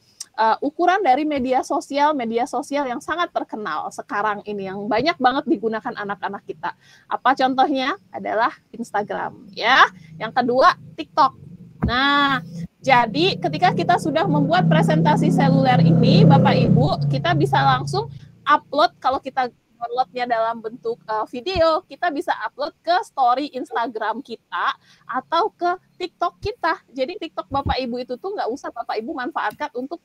ukuran dari media sosial yang sangat terkenal sekarang ini, yang banyak banget digunakan anak-anak kita. Apa contohnya? Adalah Instagram ya. Yang kedua, TikTok. Nah, jadi ketika kita sudah membuat presentasi seluler ini, Bapak Ibu, kita bisa langsung upload. Kalau kita downloadnya dalam bentuk video, kita bisa upload ke story Instagram kita atau ke TikTok kita. Jadi TikTok Bapak Ibu itu tuh nggak usah Bapak Ibu manfaatkan untuk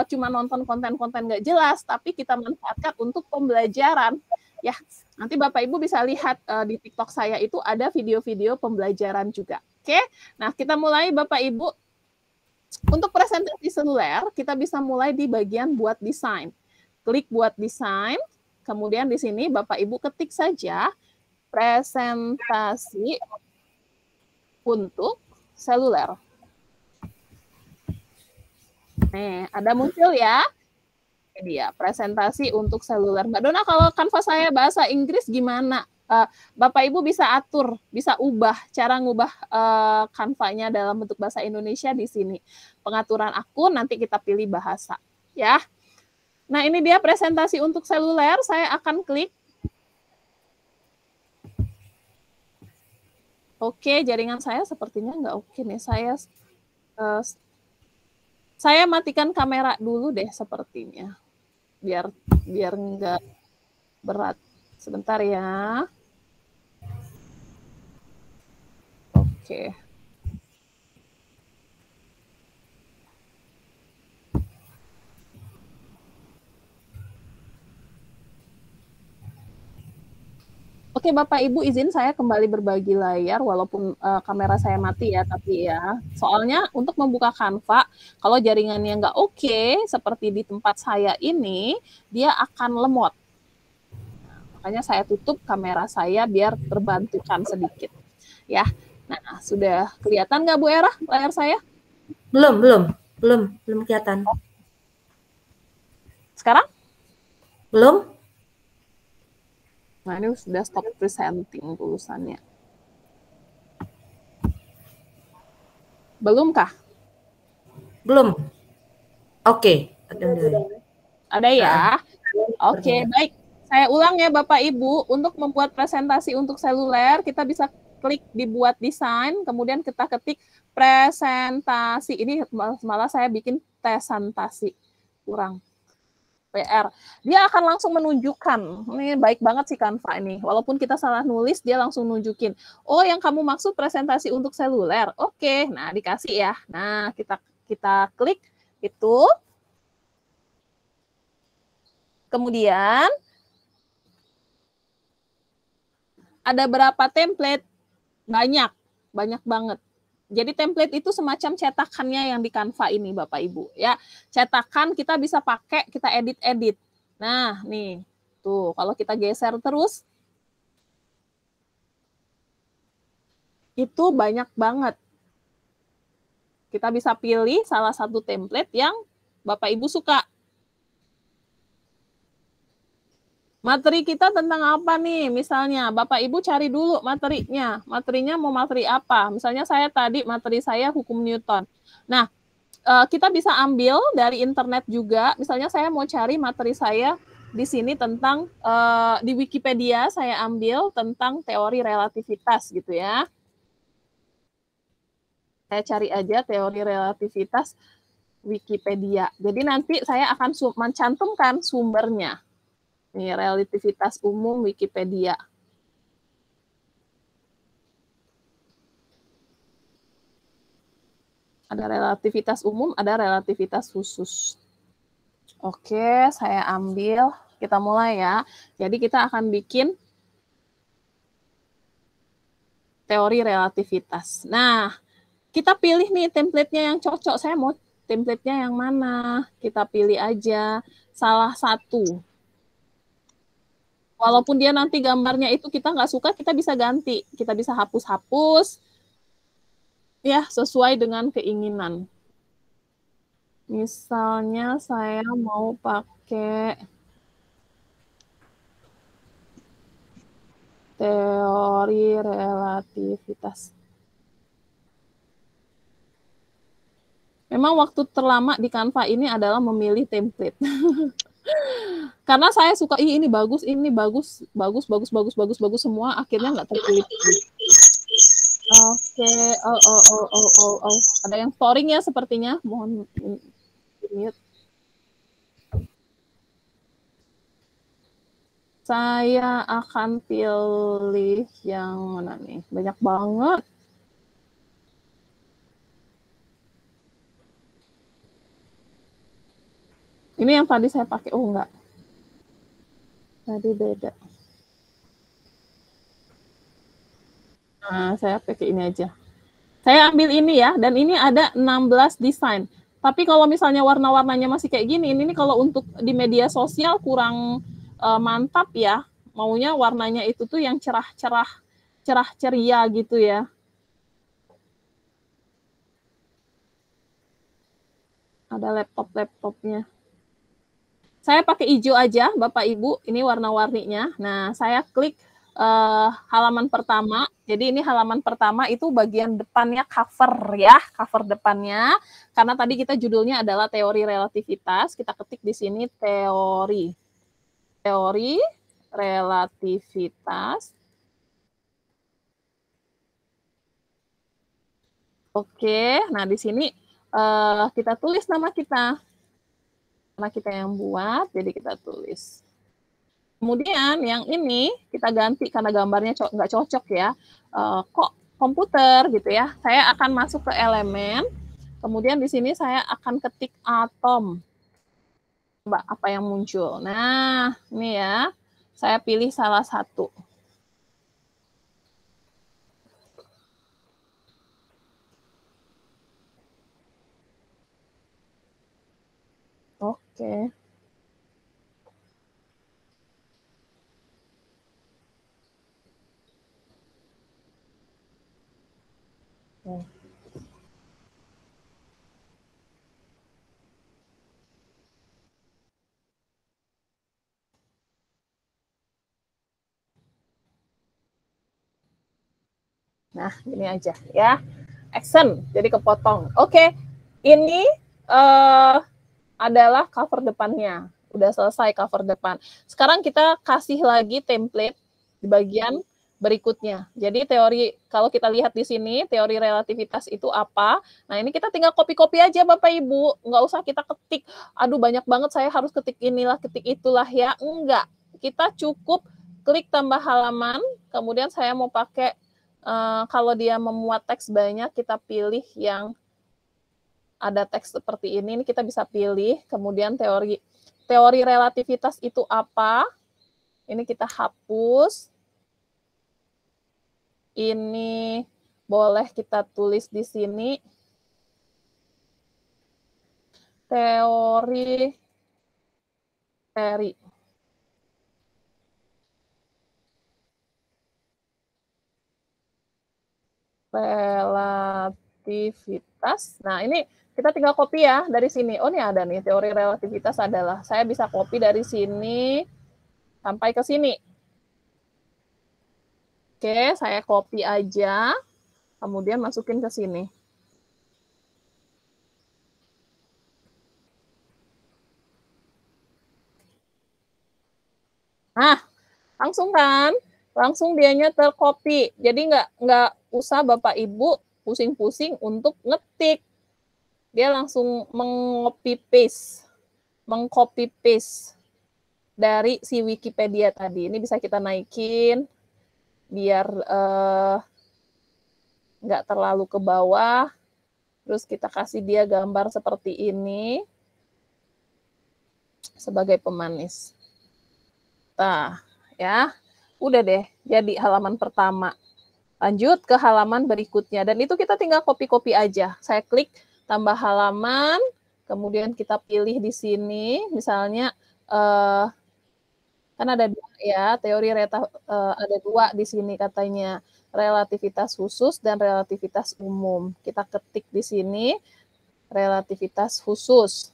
cuma nonton konten-konten nggak jelas, tapi kita manfaatkan untuk pembelajaran. Ya, nanti Bapak Ibu bisa lihat di TikTok saya itu ada video-video pembelajaran juga. Oke, nah kita mulai Bapak Ibu. Untuk presentasi seluler, kita bisa mulai di bagian buat desain. Klik buat desain, kemudian di sini Bapak Ibu ketik saja presentasi untuk seluler. Nih, ada muncul ya. Ini dia, presentasi untuk seluler. Mbak Dona, kalau Canva saya bahasa Inggris gimana? Bapak Ibu bisa atur, bisa ubah cara ngubah Canva-nya dalam bentuk bahasa Indonesia di sini. Pengaturan akun, nanti kita pilih bahasa, ya. Nah, ini dia presentasi untuk seluler. Saya akan klik. Oke, jaringan saya sepertinya nggak oke nih. Saya matikan kamera dulu deh sepertinya. Biar nggak berat. Sebentar ya. Oke. Oke, Bapak Ibu, izin saya kembali berbagi layar walaupun kamera saya mati ya, tapi ya. Soalnya untuk membuka Canva, kalau jaringannya nggak oke, seperti di tempat saya ini, dia akan lemot. Makanya saya tutup kamera saya biar terbantukan sedikit. Ya, nah sudah kelihatan nggak Bu Era layar saya? Belum kelihatan. Sekarang? Belum. Nah, ini sudah stop presenting tulisannya. Belum kah? Belum. Oke. Ada ya? Oke, baik. Saya ulang ya Bapak Ibu, untuk membuat presentasi untuk seluler, kita bisa klik di buat desain, kemudian kita ketik presentasi. Ini malah saya bikin presentasi. Kurang. PR. Dia akan langsung menunjukkan. Ini baik banget sih Canva ini. Walaupun kita salah nulis, dia langsung nunjukin. Oh, yang kamu maksud presentasi untuk seluler. Oke, nah dikasih ya. Nah, kita klik itu. Kemudian ada berapa template? Banyak banget. Jadi template itu semacam cetakannya yang di Canva ini Bapak Ibu ya. Cetakan kita bisa pakai, kita edit-edit. Nah, nih. Tuh, kalau kita geser terus Itu banyak banget. Kita bisa pilih salah satu template yang Bapak Ibu suka. Materi kita tentang apa nih? Misalnya, Bapak Ibu cari dulu materinya. Materinya mau materi apa? Misalnya saya tadi, materi saya hukum Newton. Nah, kita bisa ambil dari internet juga. Misalnya saya mau cari materi saya di sini tentang, di Wikipedia saya ambil tentang teori relativitas gitu ya. Saya cari aja teori relativitas Wikipedia. Jadi nanti saya akan mencantumkan sumbernya. Ini relativitas umum Wikipedia. Ada relativitas umum, ada relativitas khusus. Oke, saya ambil. Kita mulai ya. Jadi kita akan bikin teori relativitas. Nah, kita pilih nih template-nya yang cocok. Saya mau template-nya yang mana? Kita pilih aja salah satu. Walaupun dia nanti gambarnya itu kita nggak suka, kita bisa ganti. Kita bisa hapus-hapus, ya sesuai dengan keinginan. Misalnya saya mau pakai teori relativitas. Memang waktu terlama di Canva ini adalah memilih template. Karena saya suka, ini bagus, bagus semua, akhirnya nggak terpilih. Oke, ada yang storing ya sepertinya, mohon mute. Saya akan pilih yang mana nih, banyak banget. Ini yang tadi saya pakai, oh enggak. Tadi beda. Nah, saya pakai ini aja. Saya ambil ini ya, dan ini ada 16 desain. Tapi kalau misalnya warna-warnanya masih kayak gini, ini kalau untuk di media sosial kurang mantap ya. Maunya warnanya itu tuh yang cerah ceria gitu ya. Ada laptopnya. Saya pakai hijau aja, Bapak Ibu. Ini warna-warninya. Nah, saya klik halaman pertama. Jadi ini halaman pertama itu bagian depannya cover ya, cover depannya. Karena tadi kita judulnya adalah teori relativitas. Kita ketik di sini teori relativitas. Oke, nah di sini kita tulis nama kita. Karena kita yang buat, jadi kita tulis. Kemudian yang ini kita ganti karena gambarnya nggak cocok ya. Kok komputer gitu ya. Saya akan masuk ke elemen. Kemudian di sini saya akan ketik atom. Coba apa yang muncul. Nah, ini ya. Saya pilih salah satu. Oke. Nah, ini aja ya. Action, jadi kepotong. Oke, ini adalah cover depannya. Udah selesai cover depan. Sekarang kita kasih lagi template di bagian berikutnya. Jadi teori, kalau kita lihat di sini, teori relativitas itu apa? Nah, ini kita tinggal copy-copy aja Bapak Ibu. Nggak usah kita ketik, aduh banyak banget saya harus ketik inilah, ketik itulah ya. Enggak. Kita cukup klik tambah halaman, kemudian saya mau pakai, kalau dia memuat teks banyak, kita pilih yang ada teks seperti ini kita bisa pilih. Kemudian teori relativitas itu apa? Ini kita hapus. Ini boleh kita tulis di sini. Teori. relativitas. Nah, ini kita tinggal copy ya dari sini. Oh, ini ada nih, teori relativitas adalah. Saya bisa copy dari sini sampai ke sini. Oke, saya copy aja, kemudian masukin ke sini. Nah, langsung kan? Langsung dianya tercopy. Jadi nggak usah Bapak Ibu pusing-pusing untuk ngetik. Dia langsung meng-copy paste dari si Wikipedia tadi. Ini bisa kita naikin biar nggak terlalu ke bawah. Terus kita kasih dia gambar seperti ini sebagai pemanis. Nah, ya, udah deh, jadi halaman pertama. Lanjut ke halaman berikutnya, dan itu kita tinggal copy-copy aja. Saya klik tambah halaman, kemudian kita pilih di sini, misalnya kan ada dua ya, teori ada dua di sini katanya, relativitas khusus dan relativitas umum. Kita ketik di sini relativitas khusus.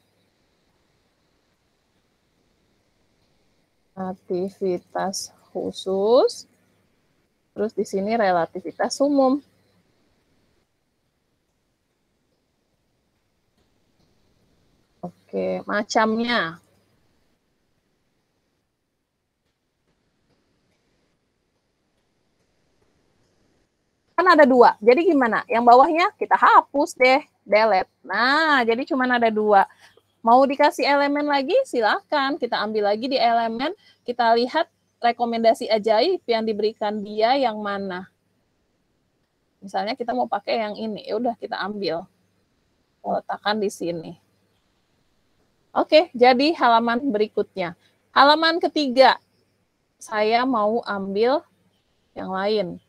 Relativitas khusus, terus di sini relativitas umum. Oke, macamnya. Kan ada dua, jadi gimana? Yang bawahnya kita hapus deh, delete. Nah, jadi cuma ada dua. Mau dikasih elemen lagi, silakan. Kita ambil lagi di elemen, kita lihat rekomendasi ajaib yang diberikan dia yang mana. Misalnya kita mau pakai yang ini, ya udah kita ambil. Letakkan di sini. Oke, jadi halaman berikutnya. Halaman ketiga, saya mau ambil yang lain.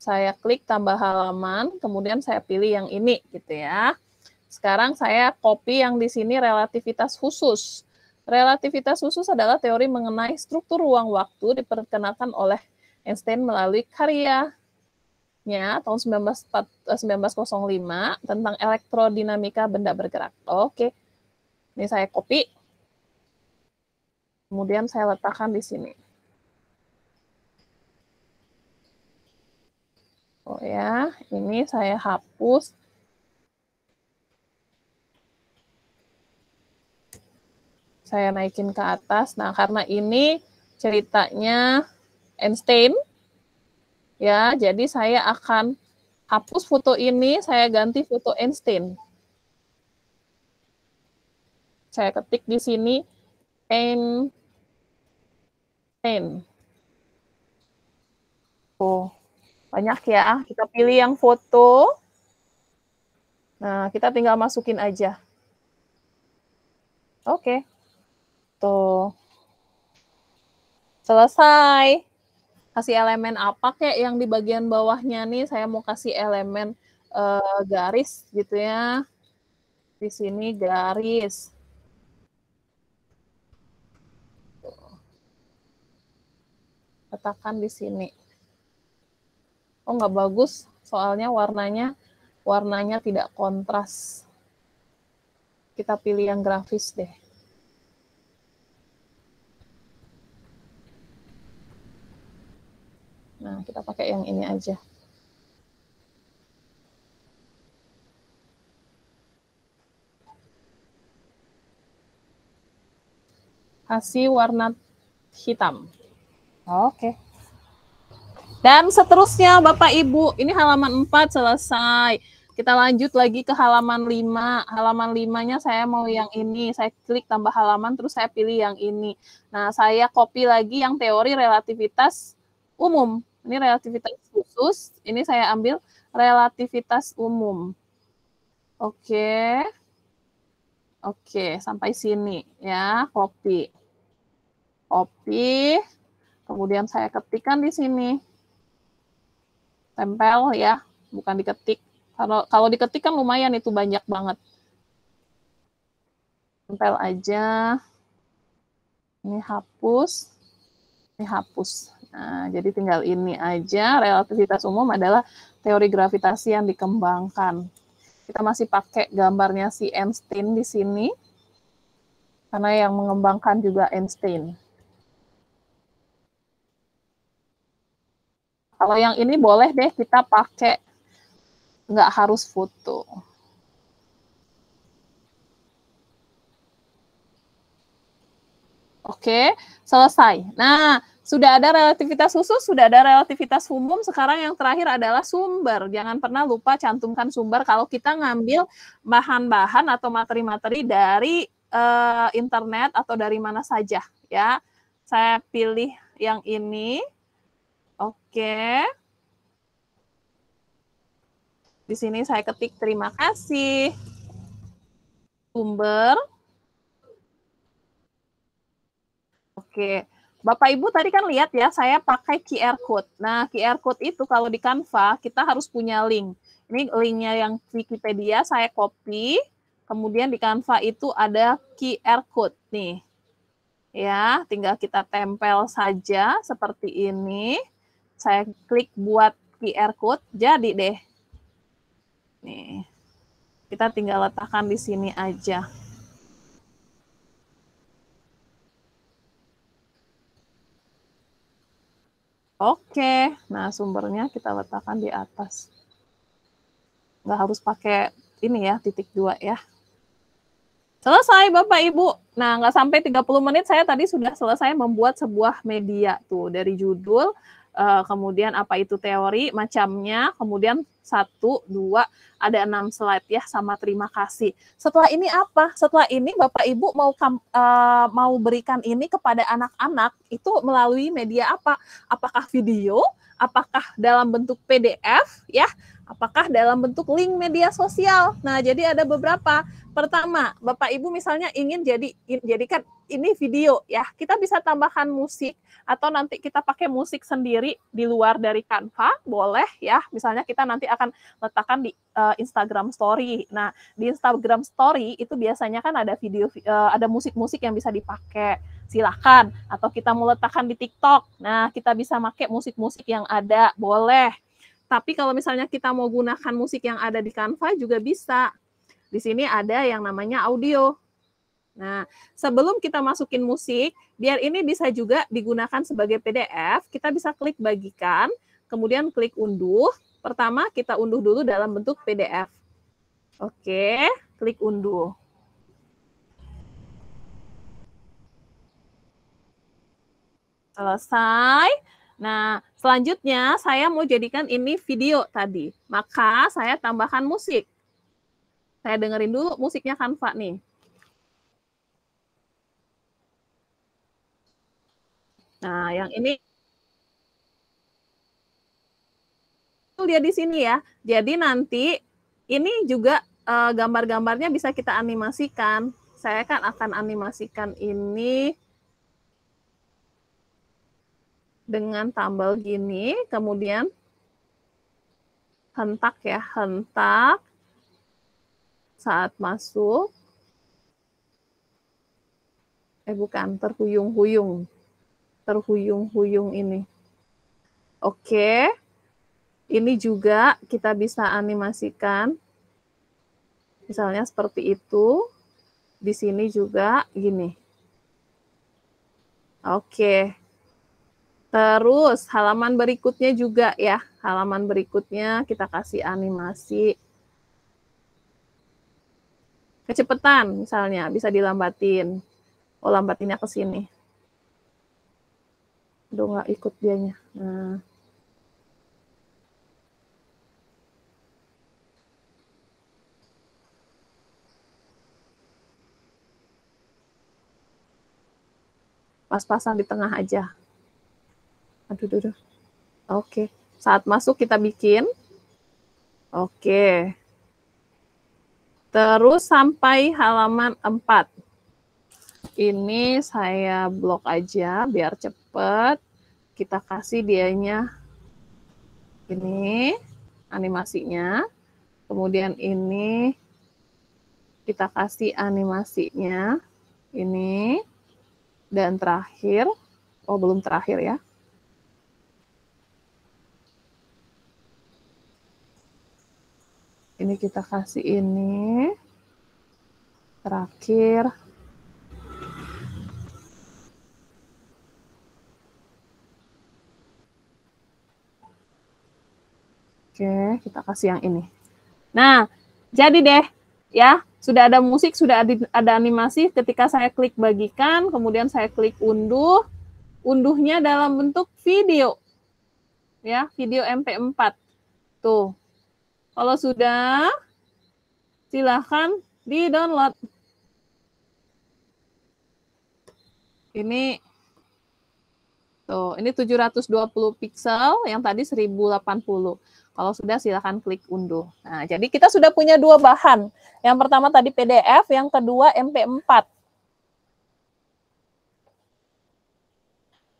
Saya klik tambah halaman, kemudian saya pilih yang ini gitu ya. Sekarang saya copy yang di sini relativitas khusus. Relativitas khusus adalah teori mengenai struktur ruang waktu diperkenalkan oleh Einstein melalui karyanya tahun 1905 tentang elektrodinamika benda bergerak. Oke, ini saya copy. Kemudian saya letakkan di sini. Oh ya, ini saya hapus. Saya naikin ke atas. Nah, karena ini ceritanya Einstein, ya, jadi saya akan hapus foto ini, saya ganti foto Einstein. Saya ketik di sini Einstein. Oh, banyak ya. Kita pilih yang foto. Nah, kita tinggal masukin aja. Oke. Tuh. Selesai. Kasih elemen apa kayak yang di bagian bawahnya nih, saya mau kasih elemen garis gitu ya. Di sini garis. Letakkan di sini. Oh, nggak bagus, soalnya warnanya tidak kontras. Kita pilih yang grafis deh. Nah, kita pakai yang ini aja. Kasih warna hitam. Oke. Dan seterusnya Bapak Ibu, ini halaman 4 selesai. Kita lanjut lagi ke halaman 5. Halaman 5-nya saya mau yang ini. Saya klik tambah halaman, terus saya pilih yang ini. Nah, saya copy lagi yang teori relativitas umum. Ini relativitas khusus. Ini saya ambil relativitas umum. Oke. Oke, sampai sini ya, copy. Copy. Kemudian saya ketikkan di sini. Tempel ya, bukan diketik. Kalau diketik kan lumayan itu banyak banget. Tempel aja. Ini hapus. Ini hapus Nah, jadi tinggal ini aja. Relativitas umum adalah teori gravitasi yang dikembangkan. Kita masih pakai gambarnya si Einstein di sini, karena yang mengembangkan juga Einstein. Kalau yang ini boleh deh kita pakai, nggak harus foto. Oke, selesai. Nah, sudah ada relativitas khusus, sudah ada relativitas umum. Sekarang yang terakhir adalah sumber. Jangan pernah lupa cantumkan sumber kalau kita ngambil bahan-bahan atau materi-materi dari internet atau dari mana saja. Ya, saya pilih yang ini. Oke. Di sini saya ketik terima kasih. Sumber. Oke. Bapak Ibu tadi kan lihat ya, saya pakai QR Code. Nah, QR Code itu kalau di Canva, kita harus punya link. Ini linknya yang Wikipedia, saya copy. Kemudian di Canva itu ada QR Code nih. Ya, tinggal kita tempel saja seperti ini. Saya klik buat QR Code, jadi deh. Nih, kita tinggal letakkan di sini aja. Oke, nah sumbernya kita letakkan di atas. Nggak harus pakai ini ya, titik 2 ya. Selesai Bapak Ibu. Nah, nggak sampai 30 menit saya tadi sudah selesai membuat sebuah media tuh. Dari judul, kemudian apa itu teori, macamnya, kemudian 1, 2, ada 6 slide ya, sama terima kasih. Setelah ini apa? Setelah ini Bapak Ibu mau berikan ini kepada anak-anak, itu melalui media apa? Apakah video? Apakah dalam bentuk PDF? Ya, apakah dalam bentuk link media sosial? Nah, jadi ada beberapa. Pertama, Bapak Ibu misalnya ingin jadikan ini video ya, kita bisa tambahkan musik atau nanti kita pakai musik sendiri di luar dari Canva, boleh ya. Misalnya kita nanti akan letakkan di Instagram Story. Nah, di Instagram Story itu biasanya kan ada video, ada musik-musik yang bisa dipakai. Silakan. Atau kita mau letakkan di TikTok. Nah, kita bisa pakai musik-musik yang ada, boleh. Tapi kalau misalnya kita mau gunakan musik yang ada di Canva juga bisa. Di sini ada yang namanya audio. Nah, sebelum kita masukin musik, biar ini bisa juga digunakan sebagai PDF, kita bisa klik bagikan, kemudian klik unduh. Pertama, kita unduh dulu dalam bentuk PDF. Oke, klik unduh. Selesai. Nah, selanjutnya saya mau jadikan ini video tadi. Maka saya tambahkan musik. Saya dengerin dulu musiknya Canva nih. Nah, yang ini lihat di sini ya. Jadi nanti ini juga gambar-gambarnya bisa kita animasikan. Saya kan akan animasikan ini dengan tombol gini, kemudian hentak ya, hentak saat masuk. Bukan, terhuyung-huyung. Terhuyung-huyung ini. Oke. Ini juga kita bisa animasikan. Misalnya seperti itu. Di sini juga gini. Oke. Terus halaman berikutnya juga ya. Halaman berikutnya kita kasih animasi. Kecepatan misalnya bisa dilambatin. Oh, lambatinnya ke sini. Udah nggak ikut dianya. Nah. Pas-pasan di tengah aja. Aduh. Oke. Saat masuk kita bikin. Oke. Terus sampai halaman 4. Ini saya blok aja biar cepet. Kita kasih dianya ini animasinya. Kemudian ini kita kasih animasinya ini. Dan terakhir, oh belum terakhir ya. Ini kita kasih ini. Terakhir. Oke, kita kasih yang ini. Nah, jadi deh, ya, sudah ada musik, sudah ada animasi. Ketika saya klik bagikan, kemudian saya klik unduh, unduhnya dalam bentuk video, ya, video MP4. Tuh, kalau sudah, silahkan di-download. Ini, tuh, ini 720 pixel, yang tadi 1080. Kalau sudah, silakan klik unduh. Nah, jadi kita sudah punya dua bahan. Yang pertama tadi PDF, yang kedua MP4.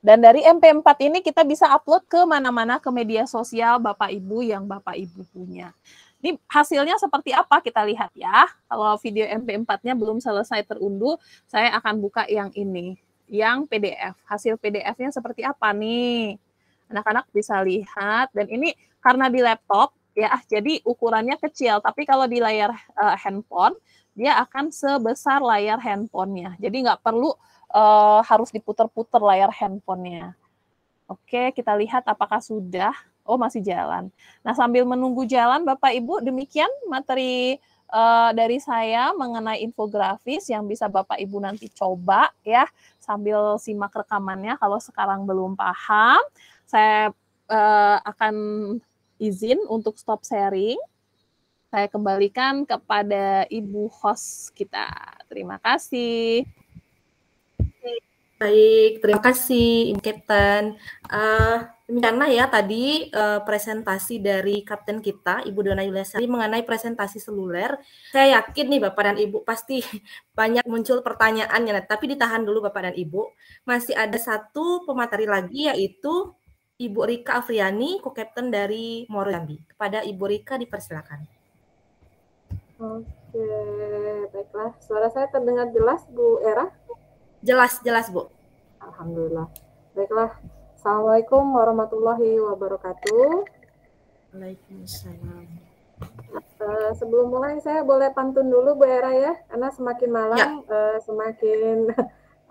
Dan dari MP4 ini kita bisa upload ke mana-mana, ke media sosial Bapak Ibu yang Bapak Ibu punya. Ini hasilnya seperti apa kita lihat ya. Kalau video MP4-nya belum selesai terunduh, saya akan buka yang ini, yang PDF. Hasil PDF-nya seperti apa nih? Anak-anak bisa lihat, dan ini karena di laptop, ya, jadi ukurannya kecil. Tapi kalau di layar handphone, dia akan sebesar layar handphonenya. Jadi nggak perlu harus diputer-puter layar handphonenya. Oke, kita lihat apakah sudah. Oh, masih jalan. Nah, sambil menunggu jalan, Bapak Ibu, demikian materi dari saya mengenai infografis yang bisa Bapak Ibu nanti coba ya, sambil simak rekamannya. Kalau sekarang belum paham, saya akan izin untuk stop sharing. Saya kembalikan kepada Ibu host kita. Terima kasih. Baik, terima kasih Ibu Kapten. Demikianlah ya tadi presentasi dari Kapten kita, Ibu Dona Yuliasari, mengenai presentasi seluler. Saya yakin nih Bapak dan Ibu pasti banyak muncul pertanyaannya, tapi ditahan dulu Bapak dan Ibu. Masih ada satu pemateri lagi, yaitu Ibu Rika Afriani, Co-Kapten dari Muaro Jambi. Kepada Ibu Rika dipersilakan. Oke, baiklah. Suara saya terdengar jelas, Bu Era? Jelas, Bu. Alhamdulillah. Baiklah. Assalamualaikum warahmatullahi wabarakatuh. Waalaikumsalam. Sebelum mulai, saya boleh pantun dulu, Bu Era ya? Karena semakin malam, semakin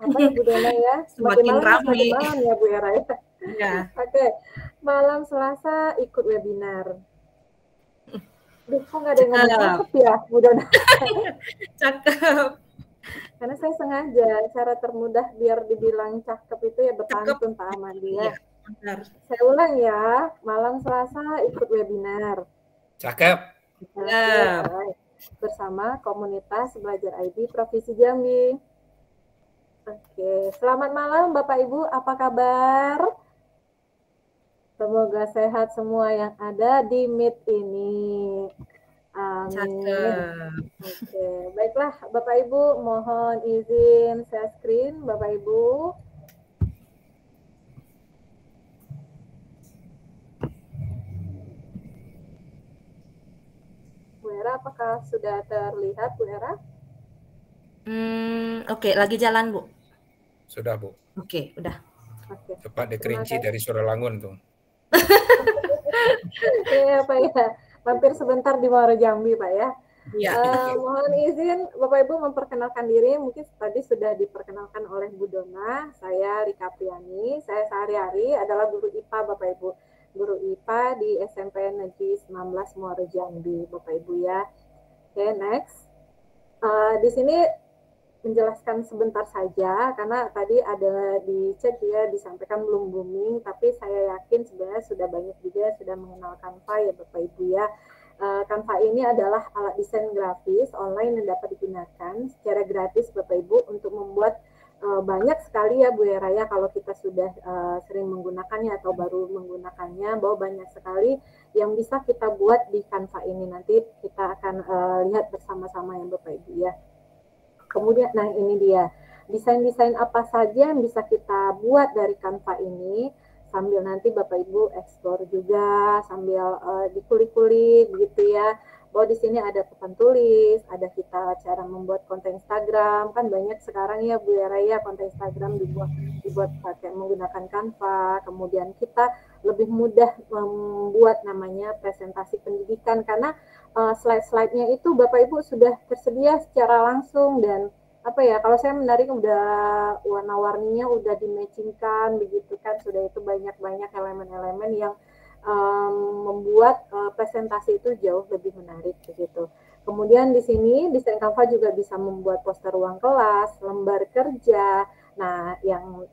apa ya, Bu Dona ya? Semakin ramai. Malam ya, Bu Era ya? Ya. Oke. Malam Selasa ikut webinar. Duh, kok nggak ada yang ngomong cakep ya, Bu Dona? Cakep. Karena saya sengaja cara termudah biar dibilang cakep itu ya berpantun Pak Amandi ya. Benar. Saya ulang ya, malam Selasa ikut webinar. Cakep. Ya, bersama komunitas Belajar ID Provinsi Jambi. Oke, selamat malam Bapak Ibu, apa kabar? Semoga sehat semua yang ada di Meet ini. Amin. Oke, baiklah Bapak Ibu, mohon izin share screen Bapak Ibu. Bu Era, apakah sudah terlihat Bu Era? Oke, lagi jalan Bu. Sudah Bu. Oke, udah. Oke. Cepat dikerinci dari Suralangun tuh. Iya Pak ya. Mampir sebentar di Muaro Jambi, Pak ya. Iya. Mohon izin Bapak Ibu memperkenalkan diri. Mungkin tadi sudah diperkenalkan oleh Bu Dona. Saya Rika Priani. Saya sehari-hari adalah guru IPA Bapak Ibu. Guru IPA di SMP Negeri 19 Muaro Jambi, Bapak Ibu ya. Oke, next. Di sini menjelaskan sebentar saja karena tadi ada di chat ya disampaikan belum booming, tapi saya yakin sebenarnya sudah banyak juga sudah mengenal Canva ya Bapak Ibu ya. Canva ini adalah alat desain grafis online yang dapat digunakan secara gratis Bapak Ibu untuk membuat banyak sekali ya Bu Era ya, kalau kita sudah sering menggunakannya atau baru menggunakannya, bahwa banyak sekali yang bisa kita buat di Canva ini. Nanti kita akan lihat bersama-sama ya Bapak Ibu ya. Kemudian, nah ini dia, desain-desain apa saja yang bisa kita buat dari Canva ini, sambil nanti Bapak Ibu explore juga, sambil dikulik-kulik gitu ya, bahwa di sini ada papan tulis, ada kita cara membuat konten Instagram, kan banyak sekarang ya Bu Raya konten Instagram dibuat pakai menggunakan Canva. Kemudian kita lebih mudah membuat namanya presentasi pendidikan karena slide-slide-nya itu Bapak Ibu sudah tersedia secara langsung, dan apa ya, kalau saya menarik udah warna-warninya udah dimatchingkan begitu kan, sudah itu banyak-banyak elemen-elemen yang membuat presentasi itu jauh lebih menarik begitu. Kemudian di sini desain Canva juga bisa membuat poster ruang kelas, lembar kerja. Nah, yang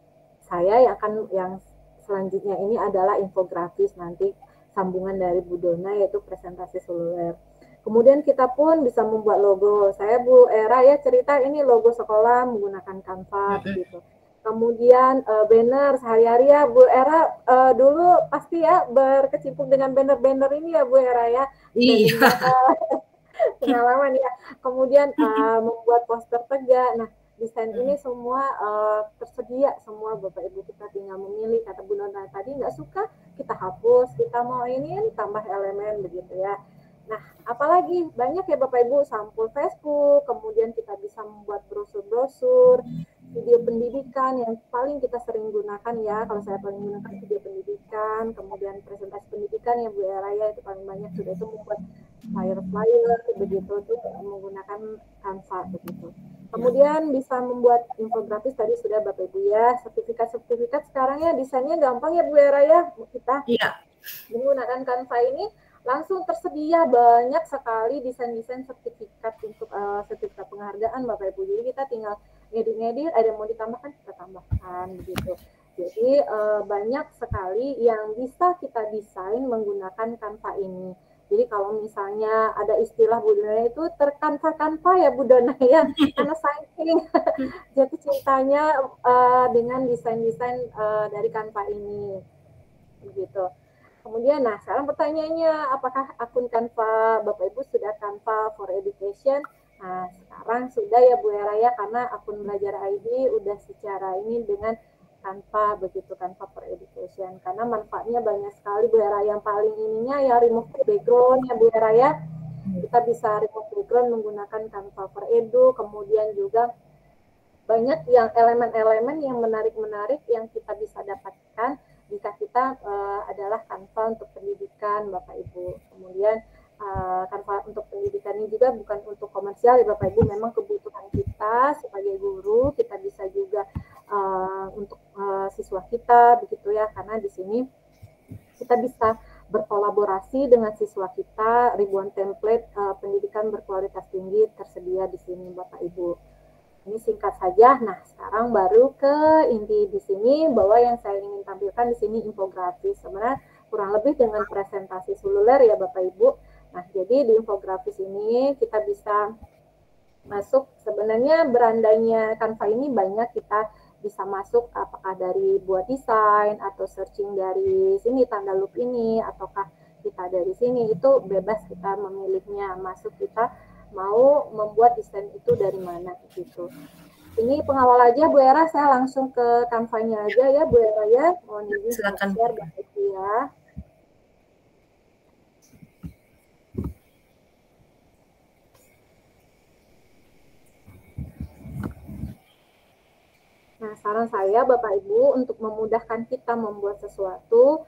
selanjutnya ini adalah infografis, nanti sambungan dari Bu Dona yaitu presentasi seluler. Kemudian kita pun bisa membuat logo. Saya Bu Era ya cerita ini logo sekolah menggunakan Canva gitu. Kemudian banner sehari-hari ya Bu Era dulu pasti ya berkecimpung dengan banner-banner ini ya Bu Era ya. Iya. Pengalaman ya. Kemudian membuat poster tegak. Nah, desain ini semua tersedia semua Bapak Ibu, kita tinggal memilih. Kata Bu Nona tadi nggak suka kita hapus, kita mau ini tambah elemen begitu ya. Nah, apalagi banyak ya Bapak Ibu, sampul Facebook, kemudian kita bisa membuat brosur-brosur, video pendidikan yang paling kita sering gunakan ya, kalau saya paling gunakan video pendidikan, kemudian presentasi pendidikan ya Bu Raya itu paling banyak, sudah itu membuat flyer-flyer begitu itu menggunakan Canva begitu. Kemudian bisa membuat infografis tadi sudah Bapak Ibu ya, sertifikat sekarang ya desainnya gampang ya Bu Raya, kita menggunakan Canva ini langsung tersedia banyak sekali desain-desain sertifikat untuk sertifikat penghargaan Bapak Ibu. Jadi kita tinggal ngedit-ngedit, ada yang mau ditambahkan kita tambahkan begitu. Jadi banyak sekali yang bisa kita desain menggunakan Canva ini. Jadi kalau misalnya ada istilah Bu Dona itu terkanva-kanva ya Bu Dona ya, karena saking jatuh cintanya dengan desain-desain dari Canva ini begitu. Kemudian, nah sekarang pertanyaannya, apakah akun Canva Bapak Ibu sudah Canva for Education? Nah sekarang sudah ya Bu Raya, karena akun Belajar ID udah secara ini dengan Canva begitu, Canva for Education. Karena manfaatnya banyak sekali Bu Raya. Yang paling ininya ya remove background ya Bu Raya. Kita bisa remove background menggunakan Canva for Edu. Kemudian juga banyak yang elemen-elemen yang menarik-menarik yang kita bisa dapatkan jika kita adalah Canva untuk pendidikan Bapak Ibu. Kemudian Canva untuk pendidikan ini juga bukan untuk komersial ya Bapak Ibu, memang kebutuhan kita sebagai guru, kita bisa juga untuk siswa kita begitu ya, karena di sini kita bisa berkolaborasi dengan siswa kita, ribuan template pendidikan berkualitas tinggi tersedia di sini Bapak Ibu. Ini singkat saja. Nah, sekarang baru ke inti di sini, bahwa yang saya ingin tampilkan di sini infografis. Sebenarnya kurang lebih dengan presentasi seluler ya Bapak Ibu. Nah, jadi di infografis ini kita bisa masuk, sebenarnya berandanya Canva ini banyak kita bisa masuk, apakah dari buat desain atau searching dari sini tanda loop ini, ataukah kita dari sini, itu bebas kita memilihnya. Masuk kita mau membuat desain itu dari mana gitu. Ini pengawal aja Bu Era, saya langsung ke Canva-nya aja ya Bu Era ya. Mohon izin silakan share Bapak Ibu ya. Nah, saran saya Bapak Ibu untuk memudahkan kita membuat sesuatu,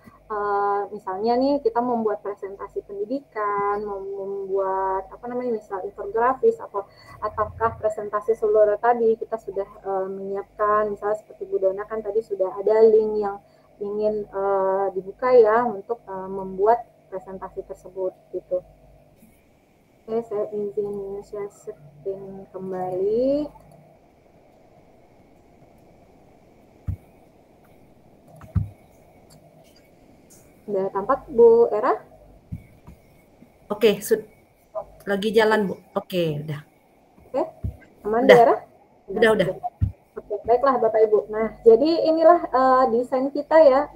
misalnya nih kita membuat presentasi pendidikan, membuat misal infografis ataukah presentasi seluler tadi, kita sudah menyiapkan, misalnya seperti Bu Dona kan tadi sudah ada link yang ingin dibuka ya untuk membuat presentasi tersebut gitu. Oke, saya izin share screen kembali. Udah tampak Bu Era? Oke, lagi jalan Bu. Oke, udah. Oke, aman Bu Era? Udah. Oke, baiklah Bapak Ibu. Nah, jadi inilah desain kita ya,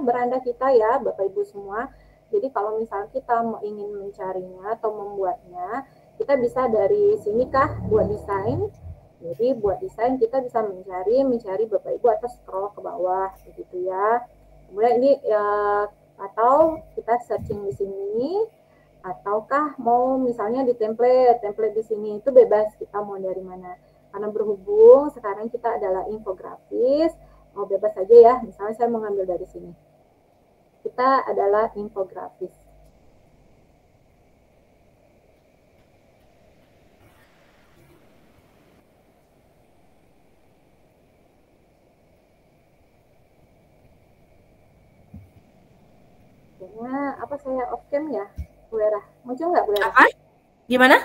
beranda kita ya Bapak Ibu semua. Jadi kalau misalnya kita ingin mencarinya atau membuatnya, kita bisa dari sini kah buat desain. Jadi buat desain kita bisa mencari Bapak Ibu atau scroll ke bawah begitu ya. Kemudian ini atau kita searching di sini, ataukah mau misalnya di template di sini, itu bebas kita mau dari mana. Karena berhubung sekarang kita adalah infografis, mau bebas saja ya, misalnya saya mau ngambil dari sini. Kita adalah infografis. Kayaknya apa saya off cam ya, Bu Era? Muncul nggak Bu Era? Apa? Gimana?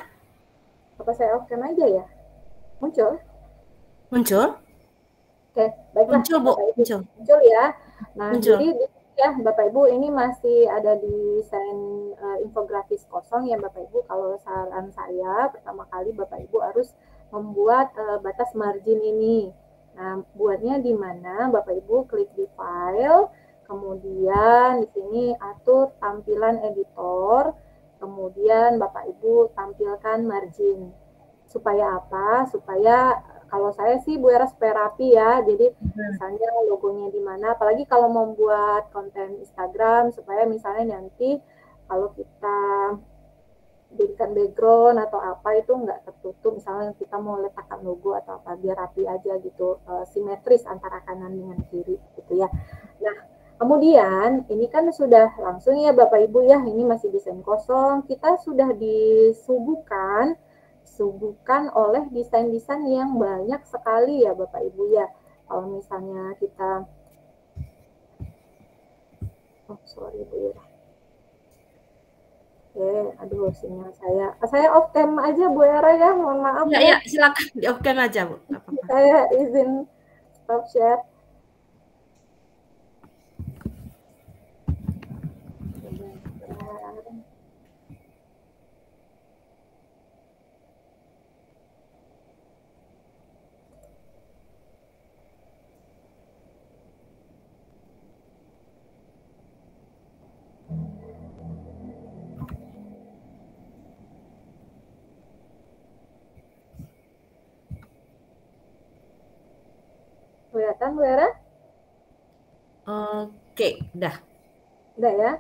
Apa saya off cam aja ya? Muncul? Muncul? Oke, baiklah. Muncul, Bu. Muncul ya. Nah, muncul. Jadi ya Bapak Ibu, ini masih ada di desain infografis kosong ya Bapak Ibu. Kalau saran saya, pertama kali Bapak Ibu harus membuat batas margin ini. Nah, buatnya di mana? Bapak Ibu klik di file, kemudian di sini atur tampilan editor, kemudian Bapak Ibu tampilkan margin. Supaya apa? Supaya kalau saya sih Bu Era supaya rapi ya, jadi misalnya logonya di mana, apalagi kalau membuat konten Instagram, supaya misalnya nanti kalau kita jadikan background atau apa itu nggak tertutup, misalnya kita mau letakkan logo atau apa, biar rapi aja gitu, simetris antara kanan dengan kiri gitu ya. Nah, kemudian ini kan sudah langsung ya Bapak Ibu ya, ini masih desain kosong, kita sudah disuguhkan oleh desain-desain yang banyak sekali ya Bapak Ibu ya. Kalau misalnya kita, sorry Bu ya. Oke, aduh sinyal saya off cam aja Bu Era ya, mohon maaf ya. Ya, silakan di off cam aja Bu. Saya izin stop share. Kelihatan Bu Era? Oke, udah. Udah ya.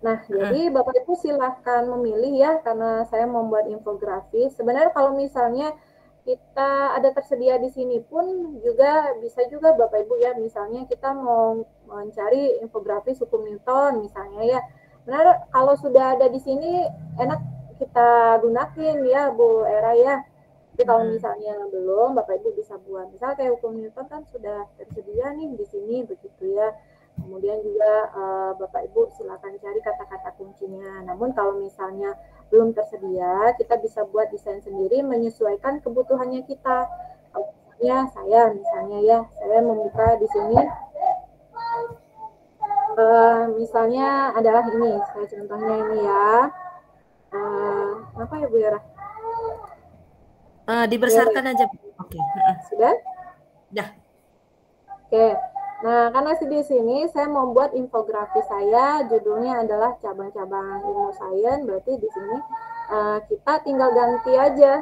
Nah, jadi Bapak Ibu silahkan memilih ya, karena saya membuat infografis. Sebenarnya kalau misalnya kita ada tersedia di sini pun juga bisa juga Bapak Ibu ya, misalnya kita mau mencari infografis hukum Newton misalnya ya. Benar, kalau sudah ada di sini enak kita gunakan ya Bu Era ya. Tapi kalau misalnya belum, Bapak Ibu bisa buat. Misalnya kayak hukum Newton kan sudah tersedia nih di sini begitu ya. Kemudian juga Bapak Ibu silakan cari kata-kata kuncinya. Namun kalau misalnya belum tersedia, kita bisa buat desain sendiri menyesuaikan kebutuhannya kita. Misalnya saya membuka di sini. Misalnya adalah ini, saya contohnya ini ya. Apa ya Bu Era? Dibesarkan aja. Oke. Sudah? Dah. Oke. Nah, karena di sini saya membuat infografis saya, judulnya adalah cabang-cabang ilmu sains, berarti di sini kita tinggal ganti aja,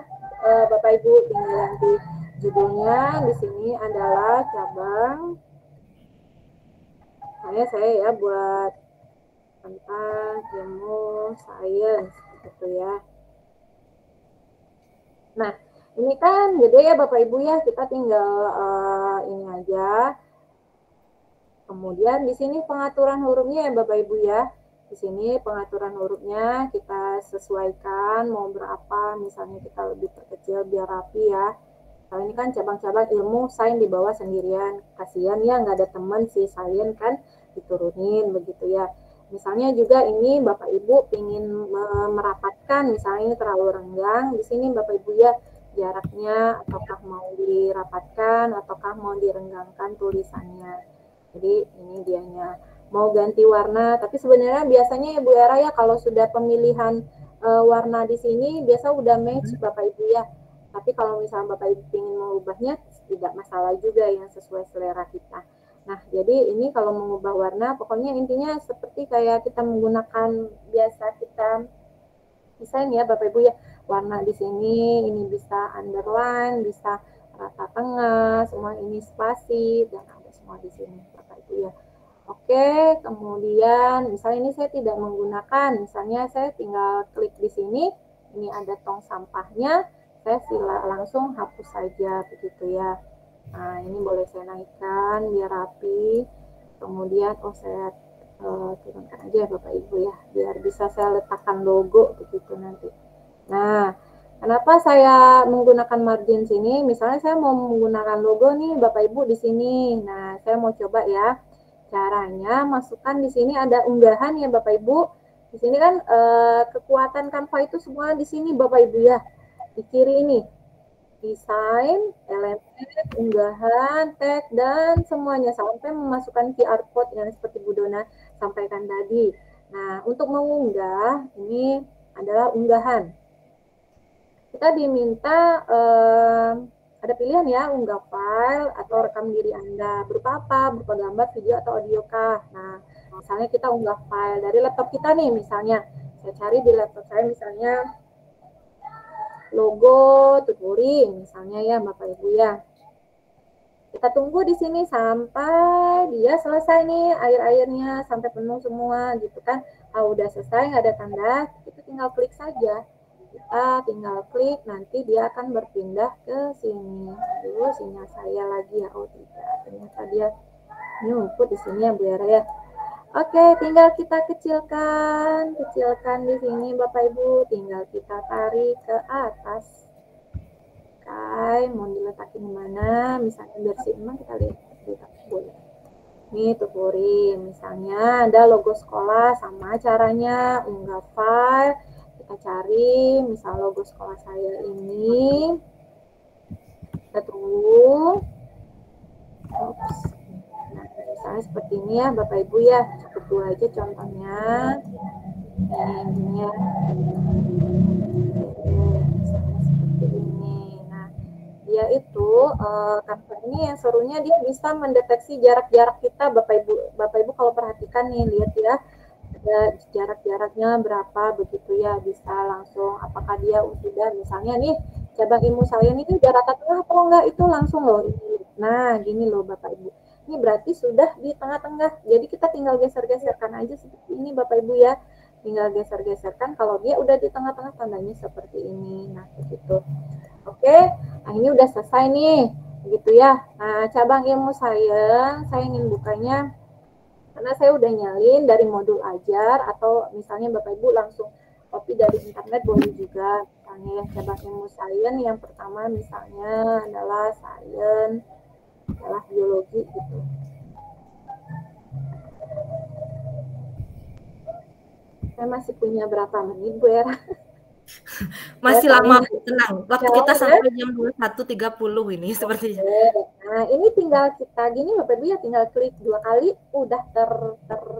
Bapak Ibu, tinggal ganti judulnya. Di sini adalah cabang, saya ya buat tentang ilmu sains, gitu ya. Nah, ini kan gede ya Bapak Ibu ya, kita tinggal ini aja. Kemudian di sini pengaturan hurufnya ya Bapak Ibu ya. Di sini pengaturan hurufnya kita sesuaikan mau berapa, misalnya kita lebih perkecil biar rapi ya. Kalau ini kan cabang-cabang ilmu sains di bawah sendirian. Kasihan ya nggak ada teman si sains kan, diturunin begitu ya. Misalnya juga ini Bapak Ibu ingin merapatkan, misalnya ini terlalu renggang, di sini Bapak Ibu ya jaraknya ataukah mau dirapatkan ataukah mau direnggangkan tulisannya. Jadi ini dianya mau ganti warna, tapi sebenarnya biasanya ya Bu Era ya kalau sudah pemilihan warna di sini biasa udah match Bapak Ibu ya. Tapi kalau misalnya Bapak Ibu ingin mengubahnya tidak masalah juga yang sesuai selera kita. Nah, jadi ini kalau mengubah warna pokoknya intinya seperti kayak kita menggunakan biasa kita desain ya Bapak Ibu ya. Warna di sini ini bisa underline, bisa rata tengah, semua ini spasi dan ada semua di sini Bapak Ibu ya. Oke, kemudian misalnya ini saya tidak menggunakan, misalnya saya tinggal klik di sini, ini ada tong sampahnya, saya langsung hapus saja begitu ya. Nah, ini boleh saya naikkan biar rapi. Kemudian, saya turunkan aja ya Bapak Ibu ya, biar bisa saya letakkan logo begitu nanti. Nah, kenapa saya menggunakan margin sini? Misalnya saya mau menggunakan logo nih Bapak Ibu di sini. Nah, saya mau coba ya. Caranya masukkan di sini ada unggahan ya Bapak Ibu. Di sini kan kekuatan Canva itu semua di sini Bapak Ibu ya. Di kiri ini. Desain, elemen, unggahan, tag, dan semuanya sampai memasukkan QR code yang seperti Bu Dona sampaikan tadi. Nah, untuk mengunggah ini adalah unggahan. Kita diminta ada pilihan ya, unggah file atau rekam diri Anda. Berupa apa? Berupa gambar, video, atau audio kah? Nah, misalnya kita unggah file dari laptop kita nih, misalnya. Saya cari di laptop saya misalnya logo tuturing, misalnya ya Bapak Ibu ya. Kita tunggu di sini sampai dia selesai nih air-airnya, sampai penuh semua gitu kan. Kalau udah selesai, nggak ada tanda, itu tinggal klik saja. Kita tinggal klik, nanti dia akan berpindah ke sini. Aduh, sinyal saya lagi ya. Oh tidak, ternyata dia nyumput di sini ya Bu Era ya. Oke, tinggal kita kecilkan di sini Bapak Ibu, tinggal kita tarik ke atas. Oke, mau diletakin di mana? Misalnya biar memang kita lihat boleh. Ini tuturin, misalnya ada logo sekolah, sama caranya unggah file. Kita cari, misal logo sekolah saya ini. Kita tunggu. Oops. Nah, misalnya seperti ini ya Bapak Ibu ya, cukup dua aja contohnya. Ini ya. Misalnya seperti ini. Nah, dia itu Canva ini yang serunya dia bisa mendeteksi jarak-jarak kita Bapak Ibu kalau perhatikan nih, lihat ya. Ada jarak-jaraknya berapa begitu ya, bisa langsung apakah dia sudah misalnya nih cabang ilmu saya ini udah rata tengah atau enggak, itu langsung loh. Nah, gini loh Bapak Ibu. Ini berarti sudah di tengah-tengah. Jadi kita tinggal geser-geserkan aja seperti ini Bapak Ibu ya. Tinggal geser-geserkan, kalau dia udah di tengah-tengah tandanya seperti ini. Nah, begitu. Oke, nah ini udah selesai nih. Begitu ya. Nah, cabang ilmu saya ingin bukanya karena saya udah nyalin dari modul ajar, atau misalnya Bapak Ibu langsung copy dari internet boleh juga. Misalnya yang cabang ilmu sains yang pertama misalnya adalah sains, adalah biologi gitu. Saya masih punya berapa menit Bu Era? Masih lama, tenang. Waktu kita sampai jam 21.30 ini sepertinya. Nah, ini tinggal kita gini Bapak Ibu ya, tinggal klik 2 kali udah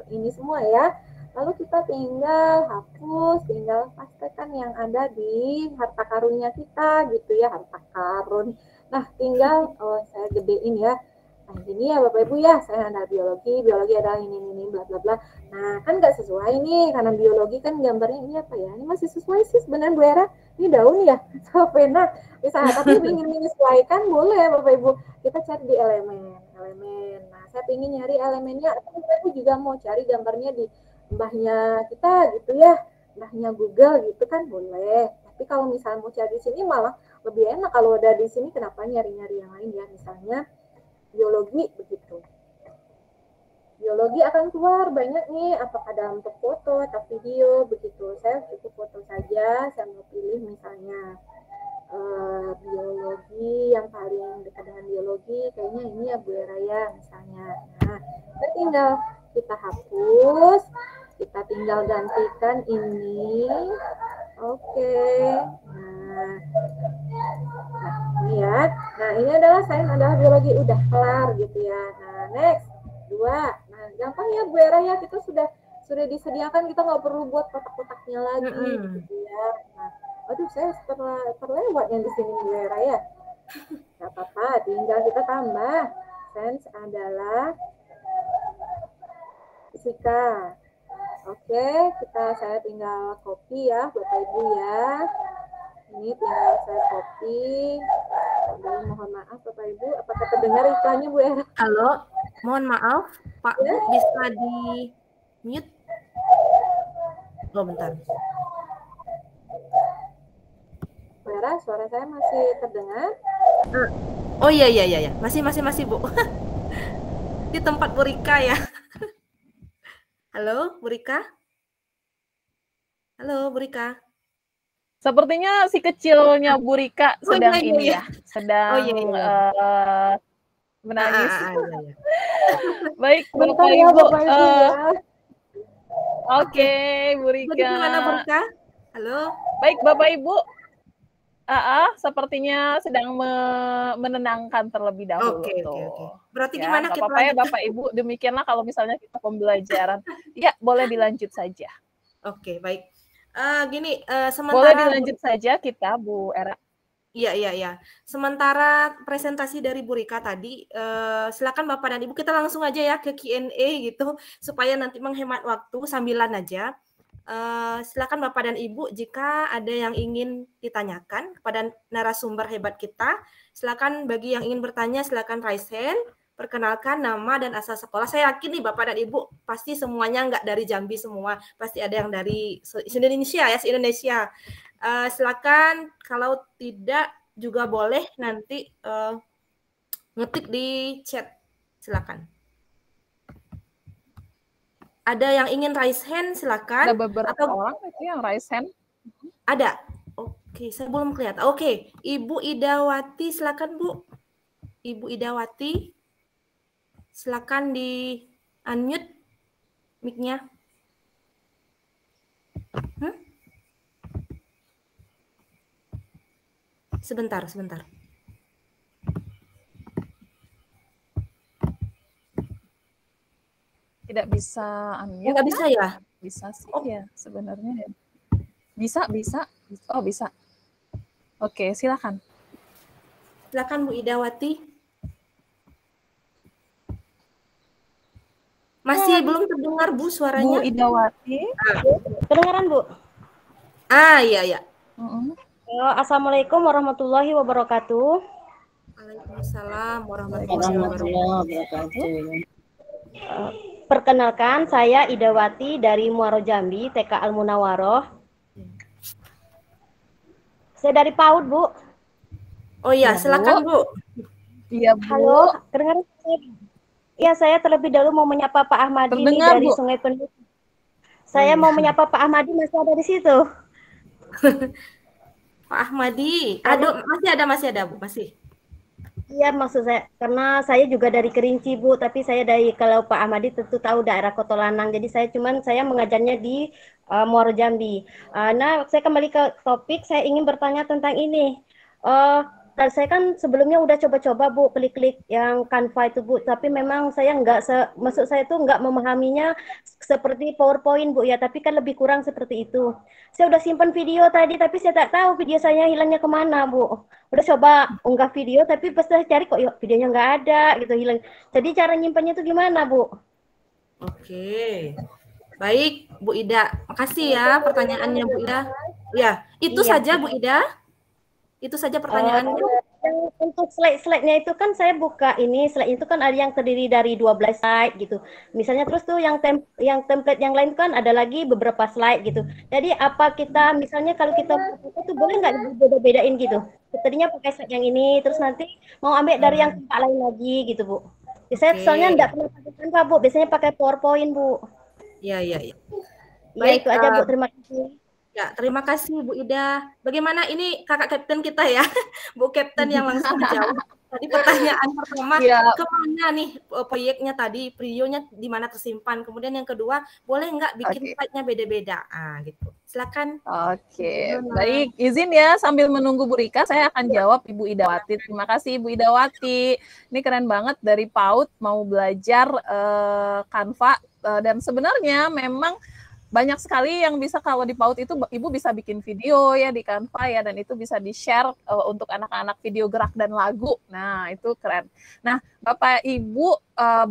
ini semua ya. Lalu kita tinggal hapus, tinggal pastikan yang ada di harta karunnya kita gitu ya, harta karun. Nah, tinggal saya gedein ya. Nah, gini ya Bapak Ibu ya, saya ada biologi adalah ini bla bla bla. Nah, kan nggak sesuai nih, karena biologi kan gambarnya ini apa ya? Ini masih sesuai sih sebenarnya Bu Era. Ini daun ya, atau pena. Misalnya, tapi ingin menyesuaikan boleh Bapak Ibu. Kita cari di elemen. Nah, saya ingin nyari elemennya, atau Bapak Ibu juga mau cari gambarnya di mbahnya kita gitu ya. Mbahnya Google gitu kan boleh. Tapi kalau misalnya mau cari di sini malah lebih enak kalau ada di sini, kenapa nyari-nyari yang lain ya. Misalnya biologi begitu. Biologi akan keluar banyak nih, apakah dalam bentuk foto atau video begitu. Saya cukup foto saja, saya mau pilih misalnya biologi yang paling dekat dengan biologi, kayaknya ini ya Bu Era ya misalnya. Nah, kita hapus, kita tinggal gantikan ini. Oke. Nah, ini ya. Nah, ini adalah sains adalah biologi, udah kelar gitu ya. Nah, next 2. Nah, gampang ya Bu Era ya, kita sudah disediakan, kita nggak perlu buat kotak-kotaknya lagi gitu ya. Nah, aduh saya terlewat yang di sini Bu Era ya. Nggak apa-apa, tinggal kita tambah. Sains adalah fisika. Oke, saya tinggal copy ya Bapak Ibu ya. Ini tinggal saya copy. Mohon maaf Bapak Ibu, apakah terdengar iklannya Bu Era? Halo, mohon maaf. Pak Bu bisa di mute? Oh, bentar. Vera, suara saya masih terdengar? Oh iya. Masih Bu. Di tempat Bu Rika ya. Halo, Bu Rika? Halo, Bu Rika. Sepertinya si kecilnya Bu Rika sedang sedang menangis. Iya. Baik, Bapak Ibu. Oke, Bu Rika. Gimana Bu Rika? Halo. Baik, Bapak Ibu. Sepertinya sedang menenangkan terlebih dahulu. Oke. Berarti ya, gimana kita apa-apa ya Bapak Ibu, demikianlah kalau misalnya kita pembelajaran. Ya, boleh dilanjut saja. Oke, baik. Sementara boleh dilanjut saja kita, Bu Era. Iya. Sementara presentasi dari Bu Rika tadi, silakan Bapak dan Ibu kita langsung aja ya ke Q&A gitu, supaya nanti menghemat waktu sambilan aja. Silakan Bapak dan Ibu jika ada yang ingin ditanyakan kepada narasumber hebat kita, silakan bagi yang ingin bertanya silakan raise hand, perkenalkan nama dan asal sekolah. Saya yakin nih Bapak dan Ibu pasti semuanya nggak dari Jambi semua, pasti ada yang dari Indonesia. Silakan kalau tidak juga boleh nanti ngetik di chat, silakan. Ada yang ingin raise hand, silakan. Ada beberapa orang itu yang raise hand. Ada. Oke, saya belum kelihatan. Oke, Ibu Idawati, silakan Bu. Ibu Idawati, silakan di unmute mic-nya. Sebentar. Tidak bisa unmute. Nggak bisa ya? Bisa sih ya sebenarnya. Bisa. Oh, bisa. Oke, silakan. Silakan Bu Idawati. Masih belum terdengar Bu suaranya. Bu Idawati. Kedengaran Bu? Iya. Assalamualaikum warahmatullahi wabarakatuh. Waalaikumsalam warahmatullahi wabarakatuh. Perkenalkan, saya Idawati dari Muaro Jambi, TK Al Munawaroh. Saya dari PAUD, Bu. Oh iya, silakan Bu. Iya, Bu. Halo, kedengaran saya? Iya, saya terlebih dahulu mau menyapa Pak Ahmadi dari Bu. Sungai Penuh. Saya mau menyapa Pak Ahmadi, masih ada di situ. Pak Ahmadi, masih ada Bu, masih. Iya, maksud saya karena saya juga dari Kerinci Bu, tapi saya kalau Pak Ahmadi tentu tahu daerah Kotolanang, jadi saya mengajarnya di Muaro Jambi. Nah, saya kembali ke topik, saya ingin bertanya tentang ini. Saya kan sebelumnya udah coba-coba Bu klik-klik yang Canva itu Bu, tapi memang saya maksud saya itu nggak memahaminya seperti PowerPoint Bu ya, tapi kan lebih kurang seperti itu. Saya udah simpan video tadi, tapi saya tak tahu video saya hilangnya kemana Bu. Udah coba unggah video, tapi pas saya cari kok videonya nggak ada gitu, hilang. Jadi cara nyimpannya itu gimana Bu? Oke, baik Bu Ida, makasih ya pertanyaannya Bu Ida. Ya, itu saja Bu Ida. Itu saja pertanyaannya. Untuk slide-nya itu kan saya buka ini, slide itu kan ada yang terdiri dari 12 slide gitu. Misalnya terus tuh yang template yang lain kan ada lagi beberapa slide gitu. Jadi apa kita misalnya kalau kita itu boleh nggak beda-bedain gitu? Tadinya pakai slide yang ini, terus nanti mau ambil dari yang tempat lain lagi gitu Bu. Saya soalnya nggak pernah pakai Canva Bu, biasanya pakai PowerPoint Bu. Iya. Baik, itu aja Bu, terima kasih. Ya, terima kasih Bu Ida. Bagaimana ini kakak kapten kita ya, Bu Kapten yang langsung jawab. Tadi pertanyaan pertama, kemana nih proyeknya tadi, prionya di mana tersimpan. Kemudian yang kedua, boleh nggak bikin slide-nya beda-beda? Gitu. Silakan. Oke, baik. Izin ya, sambil menunggu Bu Rika, saya akan jawab Ibu Idawati. Terima kasih Ibu Idawati. Ini keren banget dari PAUD mau belajar Canva. Dan sebenarnya memang banyak sekali yang bisa, kalau di PAUD itu Ibu bisa bikin video ya di Canva ya, dan itu bisa di-share untuk anak-anak video gerak dan lagu. Nah, itu keren. Nah, Bapak Ibu,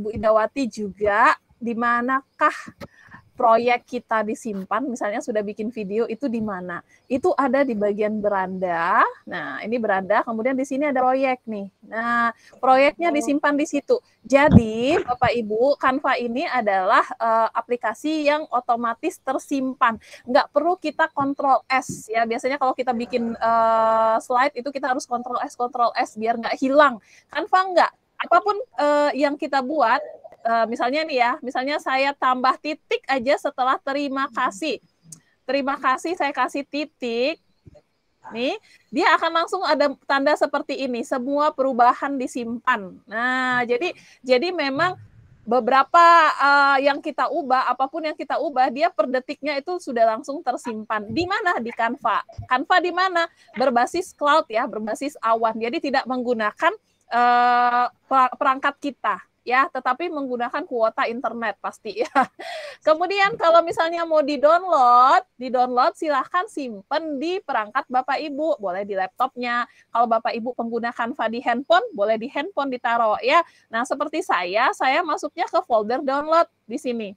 Bu Idawati juga, di manakah proyek kita disimpan, misalnya sudah bikin video itu di mana? Itu ada di bagian beranda. Nah, ini beranda, kemudian di sini ada proyek nih. Nah, proyeknya disimpan di situ. Jadi, Bapak Ibu, Canva ini adalah aplikasi yang otomatis tersimpan. Nggak perlu kita Ctrl S ya. Biasanya kalau kita bikin slide itu kita harus Ctrl S biar nggak hilang. Canva nggak. Apapun yang kita buat, misalnya nih ya, misalnya saya tambah titik aja setelah terima kasih. Terima kasih, saya kasih titik. Nih, dia akan langsung ada tanda seperti ini. Semua perubahan disimpan. Nah, jadi memang beberapa yang kita ubah, apapun yang kita ubah, dia per detiknya itu sudah langsung tersimpan. Di mana? Di Canva. Canva di mana? Berbasis cloud ya, berbasis awan. Jadi tidak menggunakan perangkat kita. Ya, tetapi menggunakan kuota internet pasti ya. Kemudian kalau misalnya mau di-download silahkan simpen di perangkat Bapak Ibu, boleh di laptopnya. Kalau Bapak Ibu pengguna Canva di handphone, boleh di handphone ditaruh ya. Nah, seperti saya masuknya ke folder download di sini.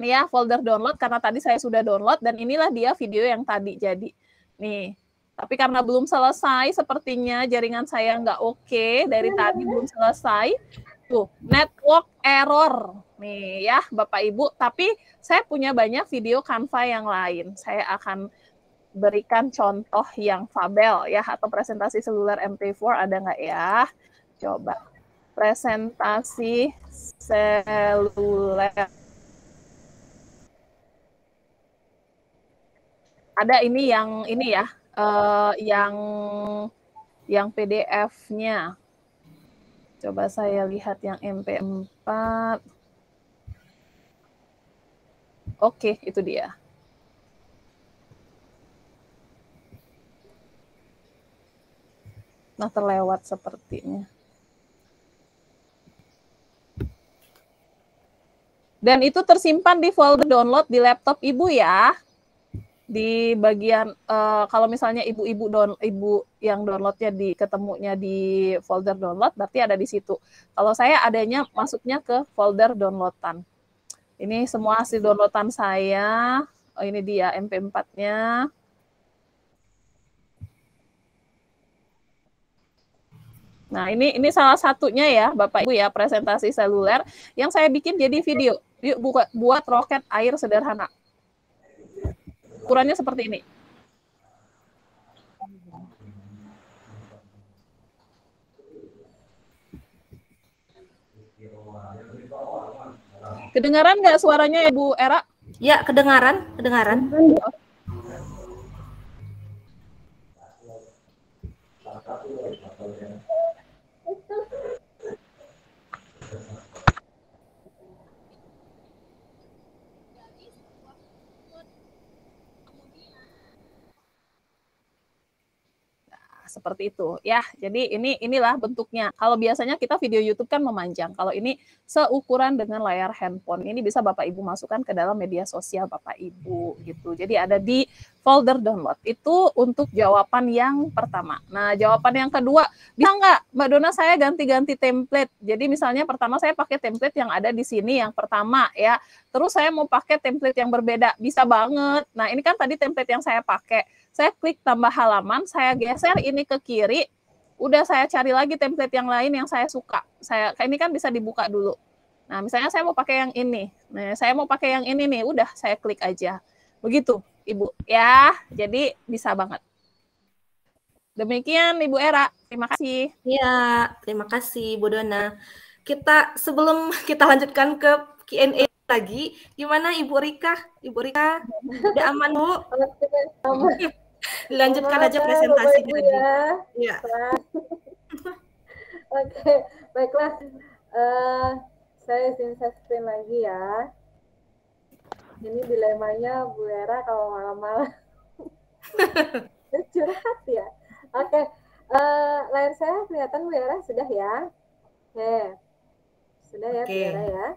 Nih ya, folder download karena tadi saya sudah download dan inilah dia video yang tadi jadi. Nih. Tapi karena belum selesai, sepertinya jaringan saya nggak oke, dari tadi belum selesai. Tuh, network error. Nih ya, Bapak Ibu. Tapi saya punya banyak video Canva yang lain. Saya akan berikan contoh yang Fabel ya, atau presentasi seluler MP4 ada nggak ya? Coba. Presentasi seluler. Ada ini ya, yang PDF-nya. Coba saya lihat yang MP4. Oke, itu dia. Nah, terlewat sepertinya. Dan itu tersimpan di folder download di laptop Ibu ya. Di bagian kalau misalnya ibu yang downloadnya ketemunya di folder download, berarti ada di situ. Kalau saya adanya masuknya ke folder downloadan. Ini semua hasil downloadan saya. Oh, ini dia MP4-nya. Nah, ini salah satunya ya, Bapak Ibu ya, presentasi seluler yang saya bikin jadi video. Yuk buat roket air sederhana. Ukurannya seperti ini. Kedengaran nggak suaranya Ibu Era? Ya, kedengaran. Seperti itu ya. Jadi inilah bentuknya. Kalau biasanya kita video YouTube kan memanjang. Kalau ini seukuran dengan layar handphone. Ini bisa Bapak Ibu masukkan ke dalam media sosial Bapak Ibu gitu. Jadi ada di folder download. Itu untuk jawaban yang pertama. Nah, jawaban yang kedua, bisa nggak Mbak Dona saya ganti-ganti template? Jadi misalnya pertama saya pakai template yang ada di sini yang pertama ya. Terus saya mau pakai template yang berbeda. Bisa banget. Nah, ini kan tadi template yang saya pakai. Saya klik tambah halaman, saya geser ini ke kiri, udah saya cari lagi template yang lain yang saya suka. Ini kan bisa dibuka dulu. Nah, misalnya saya mau pakai yang ini. Nah, saya mau pakai yang ini nih, udah saya klik aja. Begitu, Ibu. Ya, jadi bisa banget. Demikian, Ibu Era. Terima kasih. Ya, terima kasih, Bu Dona. Sebelum kita lanjutkan ke Q&A lagi, gimana Ibu Rika? Ibu Rika, udah aman, Bu? Dilanjutkan aja presentasinya. Ya. Oke, baiklah. Saya share screen lagi ya. Ini dilemanya Bu Era kalau malam-malam. Curhat ya. Oke, layar saya kelihatan Bu Era sudah ya? Oke, sudah ya Bu Era ya.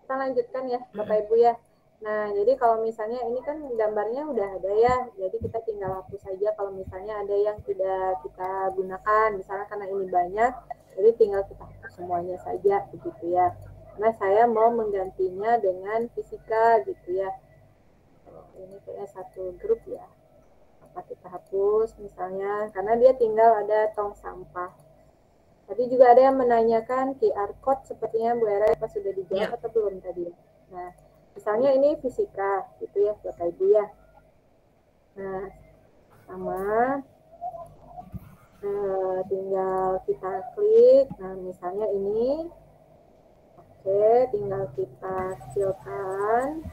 Kita lanjutkan ya Bapak Ibu ya. Nah, jadi kalau misalnya ini kan gambarnya udah ada ya, jadi kita tinggal hapus saja kalau misalnya ada yang tidak kita gunakan, misalnya karena ini banyak, jadi tinggal kita hapus semuanya saja, begitu ya. Karena saya mau menggantinya dengan fisika gitu ya. Ini kayaknya satu grup ya. Apa kita hapus misalnya, karena dia tinggal ada tong sampah. Tadi juga ada yang menanyakan QR code, sepertinya Bu Era apa sudah dijawab atau belum tadi? Nah, misalnya ini fisika gitu ya Bapak Ibu ya. Nah, sama tinggal kita klik. Nah, misalnya ini. Oke, tinggal kita kecilkan.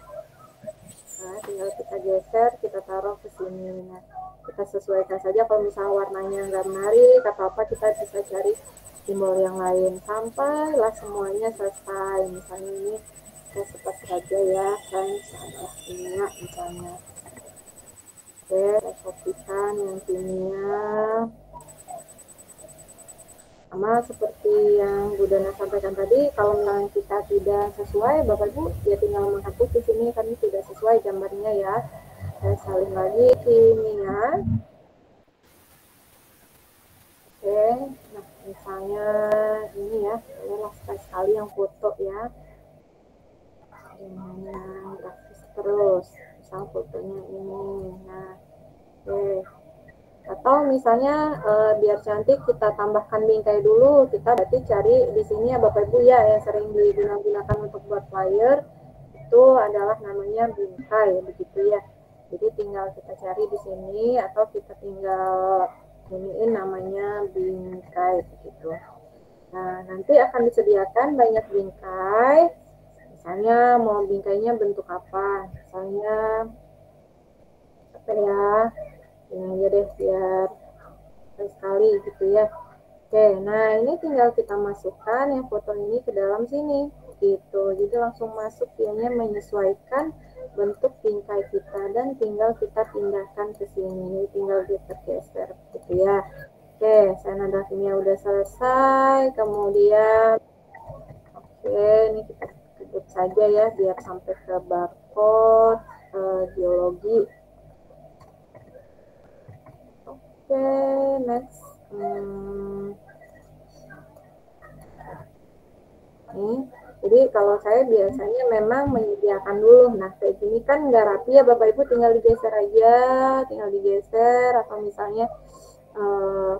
Nah, tinggal kita geser, kita taruh ke sini. Nah, kita sesuaikan saja kalau misalnya warnanya nggak menarik atau apa, kita bisa cari simbol yang lain sampailah semuanya selesai. Misalnya ini saya cepat saja ya, saya salah kimia misalnya. Oke, saya kopikan yang kimia. Sama seperti yang Bu Dona sampaikan tadi, kalau misalnya kita tidak sesuai, Bapak Ibu ya tinggal menghapus di sini karena tidak sesuai gambarnya ya. Saya salin lagi kimia. Oke, nah misalnya ini ya, bolehlah sekali yang foto ya. Ini yang grafis terus, misal fotonya ini. Nah, oke. Atau misalnya biar cantik kita tambahkan bingkai dulu, kita berarti cari di sini ya Bapak Ibu ya, yang sering digunakan untuk buat flyer itu adalah namanya bingkai begitu ya. Jadi tinggal kita cari di sini atau kita tinggal iniin namanya bingkai begitu. Nah, nanti akan disediakan banyak bingkai. Misalnya mau bingkainya bentuk apa? Misalnya apa ya? Ini aja deh biar sekali gitu ya. Oke, nah ini tinggal kita masukkan yang foto ini ke dalam sini gitu. Jadi langsung masuk, dianya menyesuaikan bentuk bingkai kita dan tinggal kita pindahkan ke sini. Tinggal kita geser gitu ya. Oke, saya nada kimia udah selesai. Kemudian oke, ini kita sebut saja ya biar sampai ke barcode geologi. Oke, next. Nih, jadi kalau saya biasanya memang menyediakan dulu. Nah, kayak gini kan nggak rapi ya Bapak Ibu, tinggal digeser aja, tinggal digeser. Atau misalnya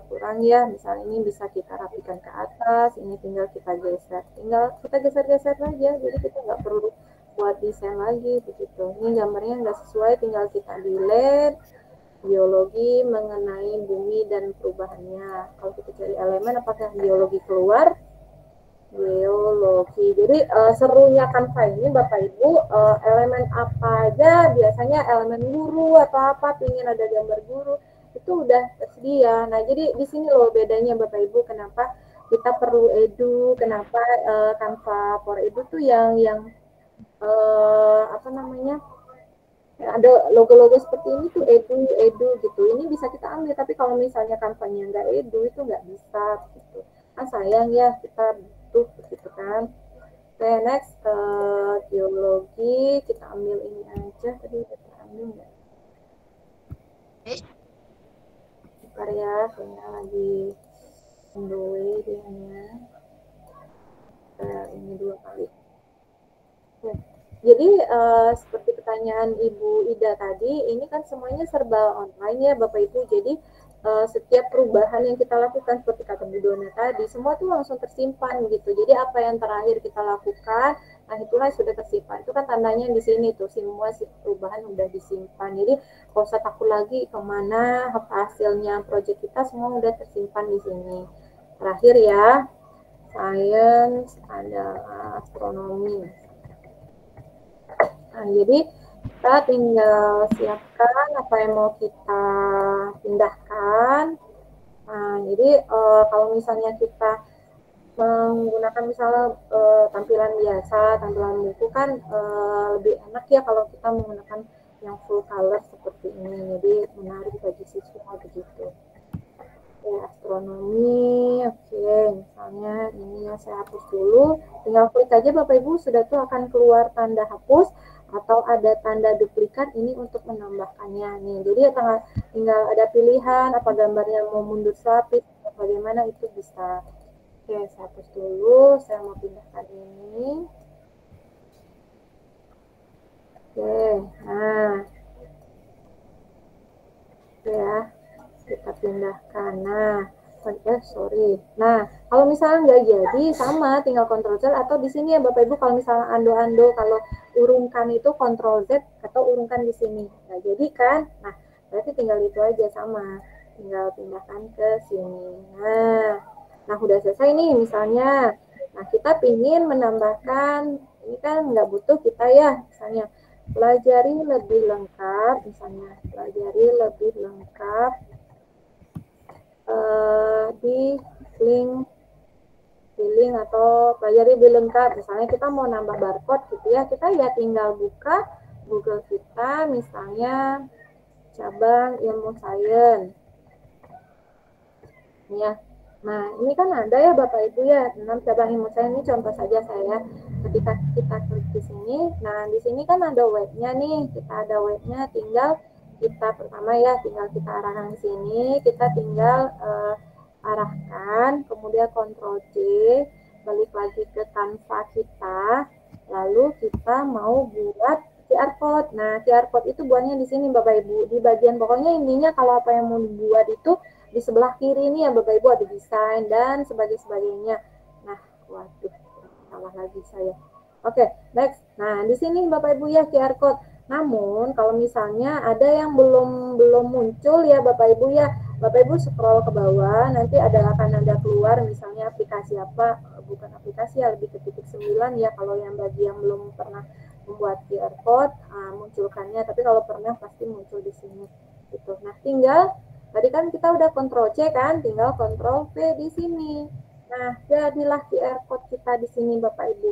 kurang ya, misalnya ini bisa kita rapikan ke atas, ini tinggal kita geser. Tinggal kita geser-geser saja, jadi kita nggak perlu buat desain lagi begitu. Ini gambarnya nggak sesuai, tinggal kita delete. Biologi mengenai bumi dan perubahannya. Kalau kita cari elemen, apakah biologi keluar? Biologi. Jadi serunya Canva ini Bapak Ibu, elemen apa aja, biasanya elemen guru atau apa, ingin ada gambar guru, itu udah tersedia. Nah, jadi di sini loh bedanya Bapak Ibu, kenapa kita perlu edu, kenapa Canva for Edu tuh yang apa namanya, ada logo-logo seperti ini tuh edu gitu. Ini bisa kita ambil, tapi kalau misalnya kampanye nggak edu itu nggak bisa gitu. Kan sayang ya, kita butuh gitu kan. Oke, next geologi, kita ambil ini aja. Tadi kita ambil nggak? Bentar ya, kayaknya lagi underway dia. Ini 2 kali. Oke. Jadi seperti pertanyaan Ibu Ida tadi, ini kan semuanya serba online ya Bapak Ibu. Jadi setiap perubahan yang kita lakukan seperti kata Bu Dona tadi, semua tuh langsung tersimpan gitu. Jadi apa yang terakhir kita lakukan, nah itulah sudah tersimpan. Itu kan tandanya di sini tuh, semua perubahan udah disimpan. Jadi kalau usah takut lagi kemana hasilnya proyek kita, semua udah tersimpan di sini. Terakhir ya, science adalah astronomi. Nah, jadi kita tinggal siapkan apa yang mau kita pindahkan. Nah, jadi kalau misalnya kita menggunakan misalnya tampilan biasa, tampilan buku kan lebih enak ya kalau kita menggunakan yang full color seperti ini. Jadi menarik bagi siswa begitu. Ya, astronomi, oke, misalnya ini yang saya hapus dulu, tinggal klik aja Bapak Ibu, sudah tuh akan keluar tanda hapus atau ada tanda duplikat ini untuk menambahkannya nih. Jadi tinggal ada pilihan apa gambarnya mau mundur selapis, bagaimana itu bisa. Oke, Oke, saya hapus dulu. Saya mau pindahkan ini. Oke, nah. Oke ya, kita pindahkan. Nah, sorry. Nah, kalau misalnya nggak jadi, sama, tinggal Ctrl Z atau di sini ya Bapak Ibu, kalau misalnya ando-ando, kalau urungkan itu Ctrl Z atau urungkan di sini. Nah, jadi kan, nah, berarti tinggal itu aja sama. Tinggal pindahkan ke sini. Nah, udah selesai nih misalnya. Nah, kita ingin menambahkan, ini kan nggak butuh kita ya, misalnya. Pelajari lebih lengkap, misalnya pelajari lebih lengkap di link atau pelajari lebih lengkap. Misalnya kita mau nambah barcode gitu ya, kita ya tinggal buka Google kita, misalnya cabang ilmu sains. Ya. Nah, ini kan ada ya Bapak Ibu ya, 6 cabang ilmu sains. Ini contoh saja saya. Ketika kita klik di sini, nah di sini kan ada webnya nih. Kita ada webnya, tinggal kita pertama ya, tinggal kita arahkan ke sini. Kita tinggal arahkan, kemudian Ctrl C, balik lagi ke Canva kita. Lalu kita mau buat QR code. Nah, QR code itu buatnya di sini Bapak Ibu. Di bagian pokoknya intinya kalau apa yang mau dibuat itu di sebelah kiri ini ya Bapak Ibu ada desain dan sebagainya. Nah, waduh, salah lagi saya. Oke, next. Nah, di sini Bapak Ibu ya QR code. Namun kalau misalnya ada yang belum muncul ya Bapak Ibu ya, Bapak Ibu scroll ke bawah, nanti akan ada keluar misalnya aplikasi apa, bukan aplikasi ya, lebih ke titik 9 ya kalau yang bagi yang belum pernah membuat QR code, munculkannya, tapi kalau pernah pasti muncul di sini. Gitu. Nah, tinggal tadi kan kita udah Ctrl C kan, tinggal Ctrl V di sini. Nah, jadilah QR code kita di sini Bapak Ibu.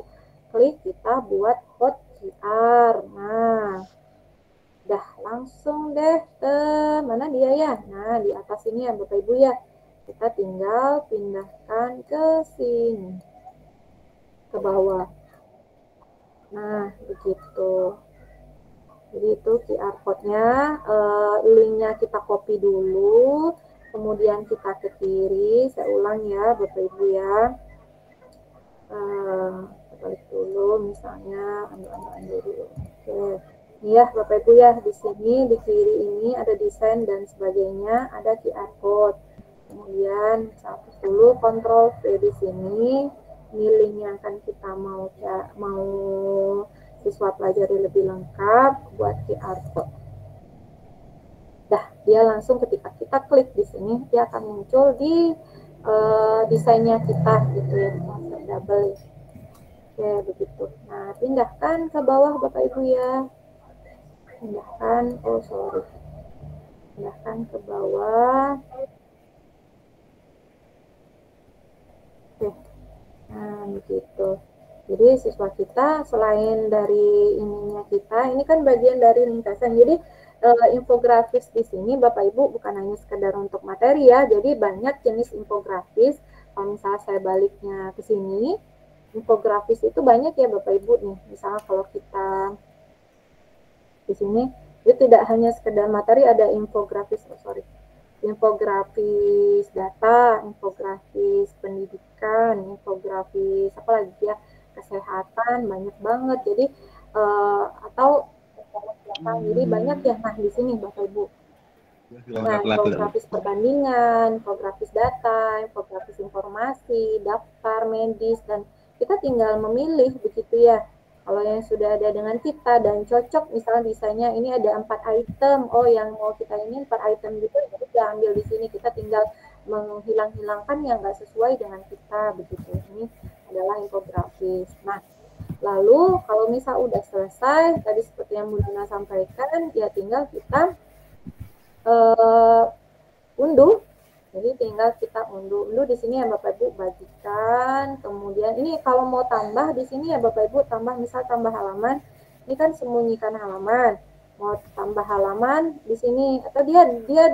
Klik kita buat code QR. Nah, udah langsung deh ke mana dia ya? Nah, di atas ini ya Bapak Ibu ya. Kita tinggal pindahkan ke sini. Ke bawah. Nah, begitu. Jadi itu QR code-nya, linknya kita copy dulu, kemudian kita ke kiri, saya ulang ya Bapak Ibu ya. Balik dulu misalnya, ambil dulu. Oke. Ini ya Bapak Ibu ya, di sini di kiri ini ada desain dan sebagainya, ada QR code. Kemudian hapus dulu Ctrl V di sini. Ini link yang akan kita mau siswa pelajari lebih lengkap buat QR code. Dah, dia langsung ketika kita klik di sini, dia akan muncul di desainnya kita gitu ya, langsung double. Oke, begitu. Nah, pindahkan ke bawah Bapak Ibu ya. Pindahkan, pindahkan ke bawah. Oke. Nah, begitu. Jadi siswa kita selain dari ininya kita, ini kan bagian dari ringkasan. Jadi infografis di sini Bapak Ibu bukan hanya sekedar untuk materi ya. Jadi banyak jenis infografis. Kalau misalnya saya baliknya ke sini, infografis itu banyak ya Bapak Ibu nih. Misalnya kalau kita di sini, itu tidak hanya sekedar materi, ada infografis, infografis data, infografis pendidikan, infografis apa lagi ya, kesehatan, banyak banget. Jadi jadi banyak ya. Nah, di sini Bapak Ibu. Nah, infografis perbandingan, infografis data, infografis informasi, daftar medis, dan kita tinggal memilih begitu ya. Kalau yang sudah ada dengan kita dan cocok, misalnya desainnya ini ada 4 item, yang mau kita ini 4 item gitu, jadi kita ambil di sini, kita tinggal menghilang-hilangkan yang nggak sesuai dengan kita begitu. Ini adalah infografis. Nah, lalu kalau misal udah selesai, tadi seperti yang Bu Dina sampaikan, ya tinggal kita unduh. Jadi tinggal kita unduh di sini ya Bapak Ibu, bagikan. Kemudian ini kalau mau tambah di sini ya Bapak Ibu, misal tambah halaman. Ini kan sembunyikan halaman. Mau tambah halaman di sini, atau dia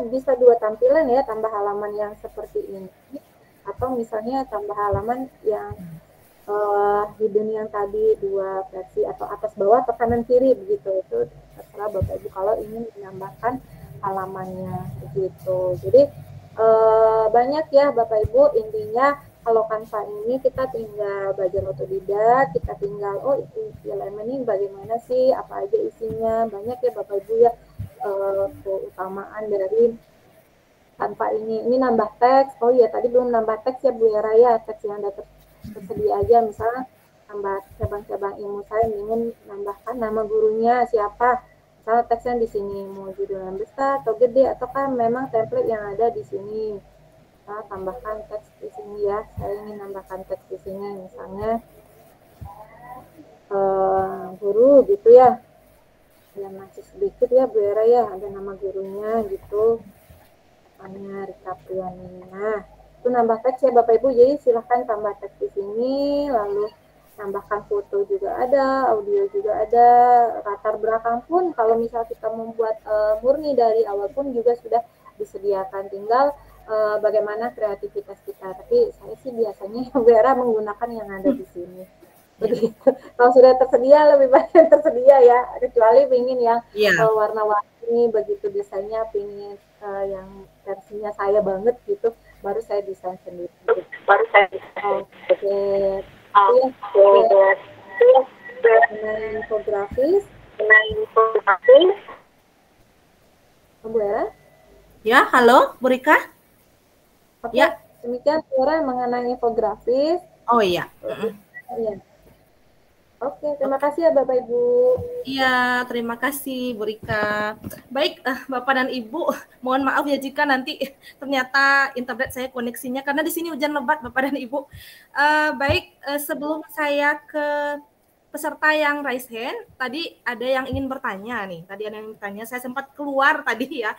bisa 2 tampilan ya, tambah halaman yang seperti ini, atau misalnya tambah halaman yang hidden yang tadi 2 versi, atau atas bawah atau kanan kiri begitu. Itu terserah Bapak Ibu kalau ingin menambahkan halamannya begitu. Jadi banyak ya Bapak Ibu, intinya kalau Canva ini kita tinggal belajar otodidak, kita tinggal isi elemen ini bagaimana sih, apa aja isinya, banyak ya Bapak Ibu ya keutamaan dari Canva ini. Ini nambah teks, oh iya tadi belum nambah teks ya Bu Era ya, teks yang ada tersedia aja, misalnya nambah cabang-cabang ilmu saya ingin nambahkan nama gurunya siapa, misalnya teksnya di sini mau judul yang besar atau gede ataukah memang template yang ada di sini. Saya tambahkan teks di sini ya, saya ingin nambahkan teks di sini misalnya guru gitu ya, yang masih sedikit ya Bu Era ya, ada nama gurunya gitu, namanya Rika Priani. Nah itu nambah teks ya Bapak Ibu, jadi silahkan tambah teks di sini, lalu tambahkan foto juga ada, audio juga ada, latar belakang pun kalau misal kita membuat murni dari awal pun juga sudah disediakan, tinggal bagaimana kreativitas kita. Tapi saya sih biasanya Vera menggunakan yang ada di sini. Begitu. Kalau sudah tersedia lebih baik tersedia ya. Kecuali ingin yang warna-warni begitu desainnya, ingin yang versinya saya banget gitu, baru saya desain sendiri. Infografis. Bu Era? Ya, halo, Bu Rika. Oke, ya. Demikian Vera mengenai infografis. Oh iya. Iya. Oke, terima kasih ya Bapak Ibu. Iya, terima kasih Bu Rika. Baik, Bapak dan Ibu, mohon maaf ya jika nanti ternyata internet saya koneksinya karena di sini hujan lebat Bapak dan Ibu. Baik, sebelum saya ke peserta yang raise hand, tadi ada yang ingin bertanya nih. Tadi ada yang bertanya, saya sempat keluar tadi ya,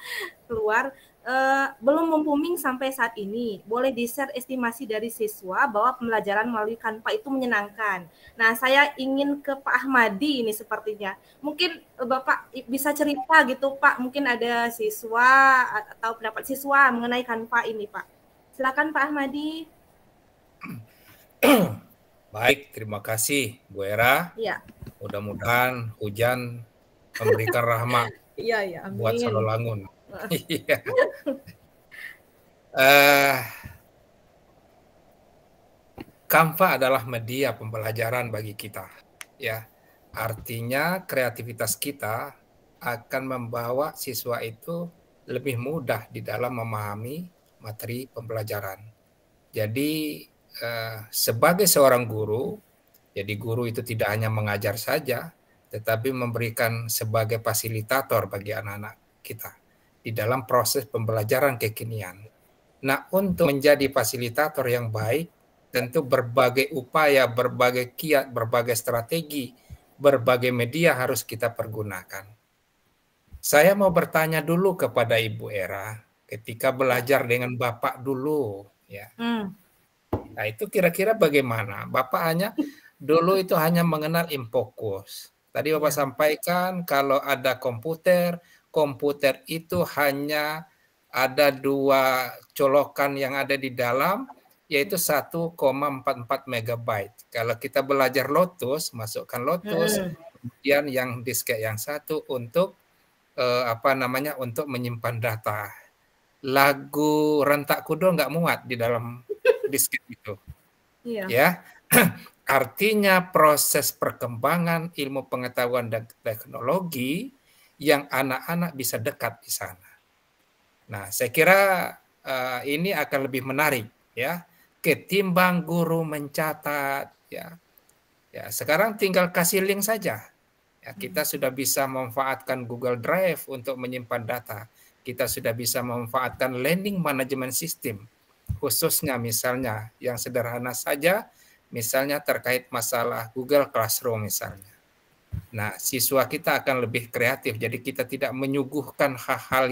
belum membooming sampai saat ini. Boleh di-share estimasi dari siswa bahwa pembelajaran melalui Canva itu menyenangkan. Nah, saya ingin ke Pak Ahmadi ini sepertinya. Mungkin Bapak bisa cerita gitu Pak, mungkin ada siswa atau pendapat siswa mengenai Canva ini Pak. Silakan Pak Ahmadi. Baik, terima kasih Bu Era. Iya. Mudah-mudahan hujan memberikan rahmat buat Sololangun. Canva adalah media pembelajaran bagi kita, ya. Artinya kreativitas kita akan membawa siswa itu lebih mudah di dalam memahami materi pembelajaran. Jadi sebagai seorang guru, jadi guru itu tidak hanya mengajar saja, tetapi memberikan sebagai fasilitator bagi anak-anak kita di dalam proses pembelajaran kekinian. Nah, untuk menjadi fasilitator yang baik, tentu berbagai upaya, berbagai kiat, berbagai strategi, berbagai media harus kita pergunakan. Saya mau bertanya dulu kepada Ibu Era, ketika belajar dengan Bapak dulu, ya. Nah, itu kira-kira bagaimana? Bapak dulu itu hanya mengenal Infocus. Tadi Bapak sampaikan kalau ada komputer itu hanya ada 2 colokan yang ada di dalam, yaitu 1,44 megabyte. Kalau kita belajar Lotus, masukkan Lotus, kemudian yang disket yang satu untuk untuk menyimpan data. Lagu Rentak Kudo nggak muat di dalam disket itu. Ya. Artinya proses perkembangan ilmu pengetahuan dan teknologi yang anak-anak bisa dekat di sana. Nah, saya kira ini akan lebih menarik ya, ketimbang guru mencatat ya. Ya, sekarang tinggal kasih link saja. Ya, kita sudah bisa memanfaatkan Google Drive untuk menyimpan data. Kita sudah bisa memanfaatkan learning management system, khususnya misalnya yang sederhana saja, misalnya terkait masalah Google Classroom misalnya. Nah, siswa kita akan lebih kreatif. Jadi kita tidak menyuguhkan hal-hal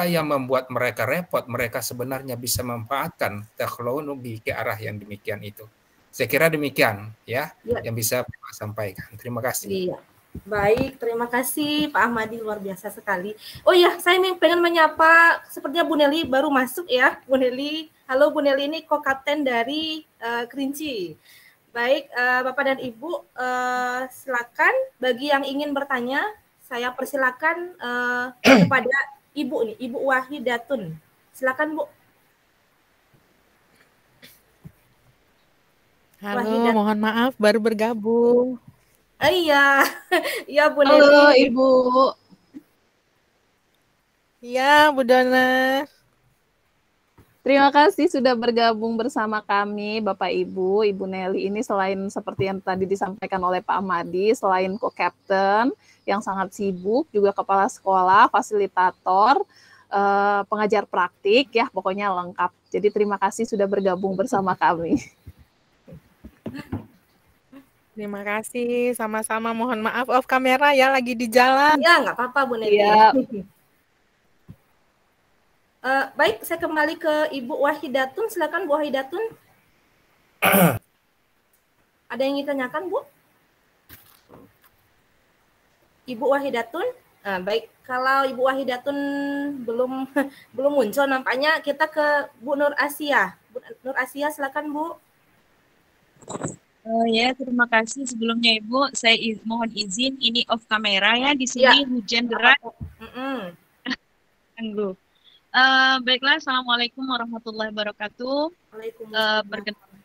yang membuat mereka repot. Mereka sebenarnya bisa memanfaatkan teknologi ke arah yang demikian itu. Saya kira demikian ya yang bisa Bapak sampaikan. Terima kasih. Iya. Baik, terima kasih Pak Ahmadi, luar biasa sekali. Oh iya, saya pengen menyapa, sepertinya Bu Nelly baru masuk ya. Bu Nelly, halo Bu Nelly, ini co-kapten dari Kerinci. Baik, Bapak dan Ibu, silakan bagi yang ingin bertanya, saya persilakan kepada Ibu nih, Ibu Wahidatun. Silakan Bu. Halo, mohon maaf baru bergabung. Iya, iya Bu Neli. Halo Ibu. Iya Bu Dona. Terima kasih sudah bergabung bersama kami, Bapak Ibu. Ibu Nelly ini selain seperti yang tadi disampaikan oleh Pak Ahmadi, selain co-captain yang sangat sibuk, juga kepala sekolah, fasilitator, pengajar praktik, ya pokoknya lengkap. Jadi terima kasih sudah bergabung bersama kami. Terima kasih, sama-sama. Mohon maaf off kamera ya, lagi di jalan. Ya, nggak apa-apa Bu Nelly. Iya. Baik, saya kembali ke Ibu Wahidatun. Silakan Bu Wahidatun. Ada yang ingin tanyakan, Bu? Ibu Wahidatun? Baik, kalau Ibu Wahidatun belum muncul, nampaknya kita ke Bu Nur Asia. Bu Nur Asia, silakan Bu. Ya, terima kasih sebelumnya Ibu. Saya mohon izin ini off kamera ya. Di sini hujan deras. Tunggu. Baiklah, Assalamualaikum warahmatullahi wabarakatuh. Perkenalkan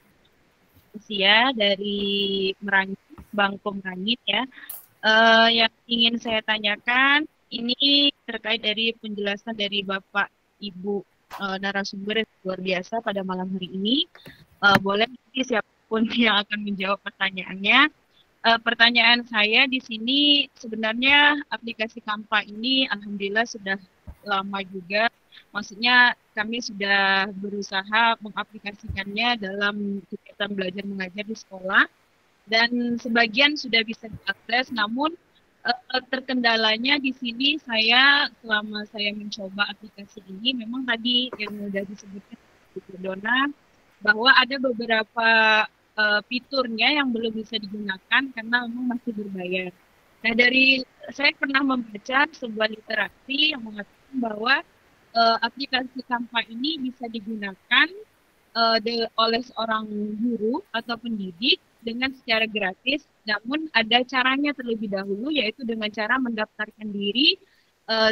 Usia dari Merangit, Bangko Merangit ya. Yang ingin saya tanyakan ini terkait dari penjelasan dari Bapak Ibu narasumber luar biasa pada malam hari ini. Boleh nanti siapapun yang akan menjawab pertanyaannya. Pertanyaan saya di sini sebenarnya aplikasi Canva ini alhamdulillah sudah lama juga. Maksudnya kami sudah berusaha mengaplikasikannya dalam kegiatan belajar mengajar di sekolah dan sebagian sudah bisa diakses, namun terkendalanya di sini saya selama saya mencoba aplikasi ini memang tadi yang sudah disebutkan Bu Dona bahwa ada beberapa fiturnya yang belum bisa digunakan karena memang masih berbayar. Nah, dari saya pernah membaca sebuah literasi yang mengatakan bahwa aplikasi Canva ini bisa digunakan oleh seorang guru atau pendidik dengan secara gratis, namun ada caranya terlebih dahulu, yaitu dengan cara mendaftarkan diri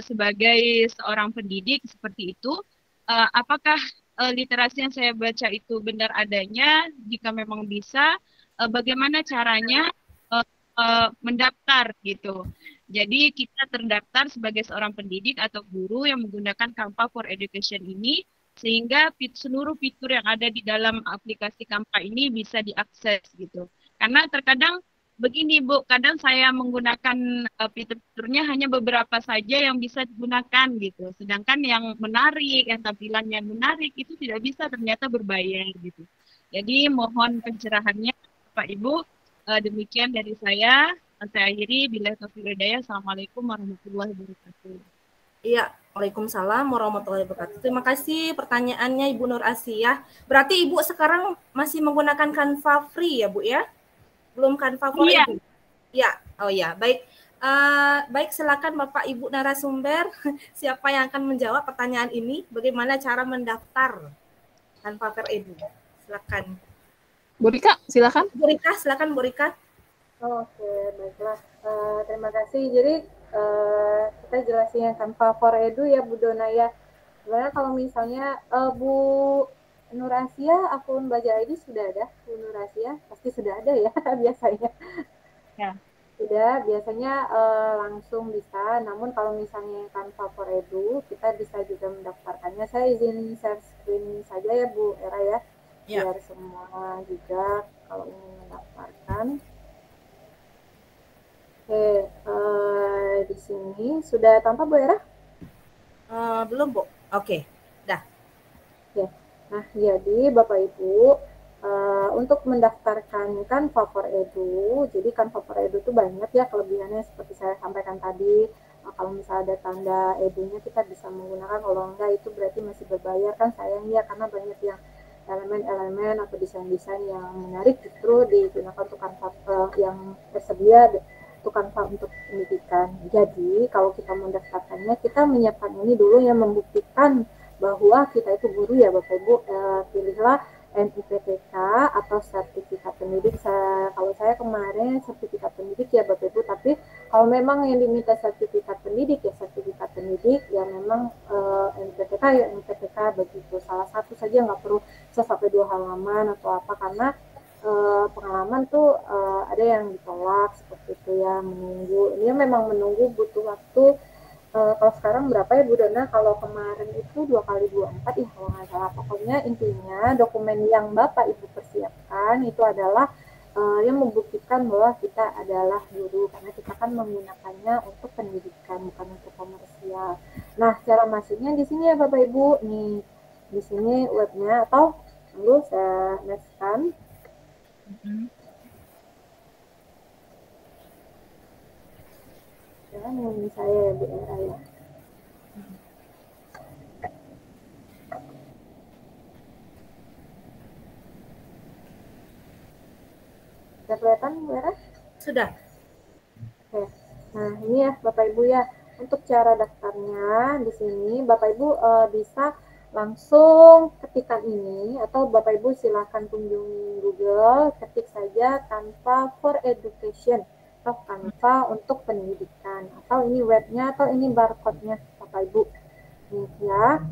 sebagai seorang pendidik seperti itu. Apakah literasi yang saya baca itu benar adanya? Jika memang bisa, bagaimana caranya mendaftar gitu? Jadi kita terdaftar sebagai seorang pendidik atau guru yang menggunakan Canva for Education ini, sehingga seluruh fitur yang ada di dalam aplikasi Canva ini bisa diakses gitu. Karena terkadang begini Bu, kadang saya menggunakan fitur-fiturnya hanya beberapa saja yang bisa digunakan gitu. Sedangkan yang menarik, yang tampilannya menarik itu tidak bisa, ternyata berbayar gitu. Jadi mohon pencerahannya Pak Ibu. Demikian dari saya. Saya akhiri, bila taufiq hidayah. Assalamualaikum warahmatullahi wabarakatuh. Iya, waalaikumsalam warahmatullahi wabarakatuh. Terima kasih pertanyaannya Ibu Nur Asia. Berarti Ibu sekarang masih menggunakan Canva free ya Bu ya? Belum Canva for Edu? Ya, oh ya, baik. Baik, silakan Bapak Ibu narasumber. Siapa yang akan menjawab pertanyaan ini? Bagaimana cara mendaftar Canva for Edu? Silakan. Bu Rika, silakan. Bu Rika, silakan Bu Rika. Oke, baiklah. Terima kasih. Jadi kita jelasin yang Canva for Edu ya Bu Dona ya. Sebenarnya kalau misalnya Bu Nur Asia, akun Belajar ID sudah ada? Bu Nur Asia pasti sudah ada ya biasanya. Ya. Sudah, biasanya langsung bisa. Namun kalau misalnya Canva for Edu, kita bisa juga mendaftarkannya. Saya izin share screen saja ya Bu Era ya. Biar semua juga kalau ingin mendaftarkan. Oke, di sini sudah tampak Bu Era? Belum Bu. Oke, dah. Oke. Nah, jadi Bapak Ibu untuk mendaftarkan Canva for Edu, jadi Canva for Edu itu banyak ya kelebihannya seperti saya sampaikan tadi. Kalau misalnya ada tanda edunya kita bisa menggunakan, kalau enggak itu berarti masih berbayar kan, sayang ya karena banyak yang elemen-elemen atau desain-desain yang menarik justru digunakan untuk Canva yang tersedia untuk Canva untuk pendidikan. Jadi kalau kita mendaftarkannya, kita menyiapkan ini dulu yang membuktikan bahwa kita itu guru ya Bapak Ibu. Pilihlah NIPTK atau sertifikat pendidik. Kalau saya kemarin sertifikat pendidik ya Bapak Ibu, tapi kalau memang yang diminta sertifikat pendidik ya sertifikat pendidik, ya memang NIPTK ya NIPTK begitu. Salah satu saja, nggak perlu 1 sampai 2 halaman atau apa, karena pengalaman tuh ada yang ditolak seperti itu ya, menunggu. Ini memang menunggu butuh waktu. Kalau sekarang berapa ya Bu Dona? Kalau kemarin itu 2 kali 24 ya kalau nggak salah. Pokoknya intinya dokumen yang Bapak Ibu persiapkan itu adalah yang membuktikan bahwa kita adalah guru, karena kita kan menggunakannya untuk pendidikan bukan untuk komersial. Nah, cara masuknya di sini ya Bapak Ibu. Nih, di sini webnya, atau tunggu saya nextkan. Ya, ini saya Bu Era ya. Sudah kelihatan Bu Era? Sudah. Oke. Nah, ini ya Bapak Ibu ya. Untuk cara daftarnya di sini Bapak Ibu bisa langsung ketikkan ini, atau Bapak Ibu silakan kunjungi Google, ketik saja Canva for Education atau Canva untuk pendidikan, atau ini webnya, atau ini barcode-nya Bapak Ibu. Nih ya.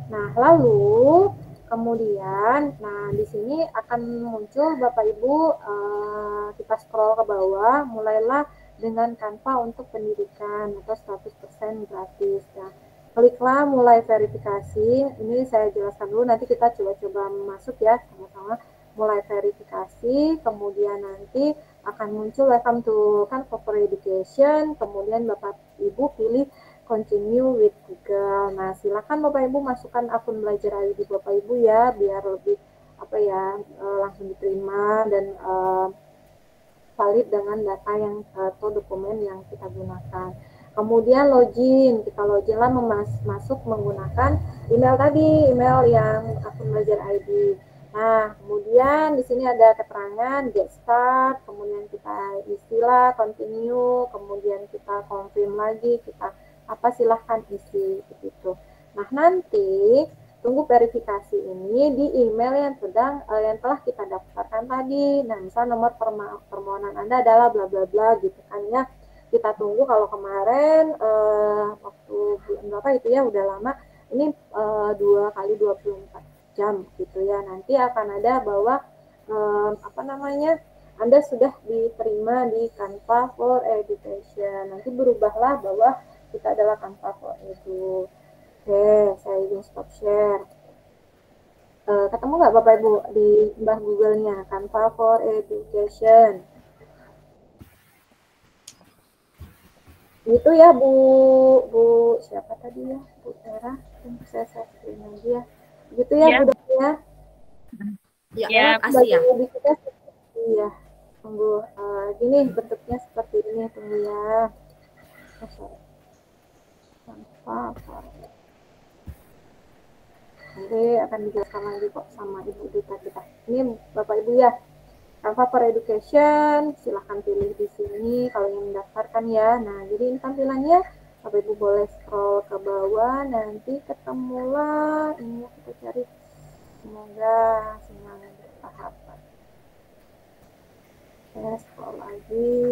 Nah, lalu kemudian, nah di sini akan muncul Bapak Ibu, kita scroll ke bawah, mulailah dengan Canva untuk pendidikan atau 100% gratis ya. Kliklah mulai verifikasi. Ini saya jelaskan dulu, nanti kita coba-coba masuk ya sama-sama. Mulai verifikasi, kemudian nanti akan muncul welcome to Canva for Education, kemudian Bapak Ibu pilih continue with Google. Nah, silakan Bapak Ibu masukkan akun belajar ID Bapak Ibu ya, biar lebih langsung diterima dan valid dengan data yang atau dokumen yang kita gunakan. Kemudian login, kita login lah masuk menggunakan email tadi, email yang akun belajar ID. Nah, kemudian di sini ada keterangan get start, kemudian kita istilah continue, kemudian kita confirm lagi, kita apa silahkan isi begitu. Nah, nanti tunggu verifikasi ini di email yang telah kita daftarkan tadi. Nah, misal nomor permohonan Anda adalah bla bla bla gitu kan ya. Kita tunggu, kalau kemarin waktu bulan berapa itu ya, udah lama, ini 2 kali 24 jam gitu ya. Nanti akan ada bahwa Anda sudah diterima di Canva for Education. Nanti berubahlah bahwa kita adalah Canva for Edu. Oke, saya izin stop share. Ketemu nggak Bapak Ibu di mbah Google-nya Canva for Education? Itu ya Bu siapa tadi ya, Bu Era, saya screen lagi ya. Gitu ya, Bu Dona ya. Ya, Asia. Iya, tunggu. Gini bentuknya seperti ini, tunggu ya. Nanti akan dijelaskan lagi kok sama Ibu Dita kita. Ini Bapak Ibu ya. Canva for Education, silahkan pilih di sini kalau ingin mendaftarkan ya. Nah, jadi ini tampilannya, Bapak Ibu boleh scroll ke bawah, nanti ketemulah ini yang kita cari. Semoga sinyalnya bertahapan. Oke, scroll lagi.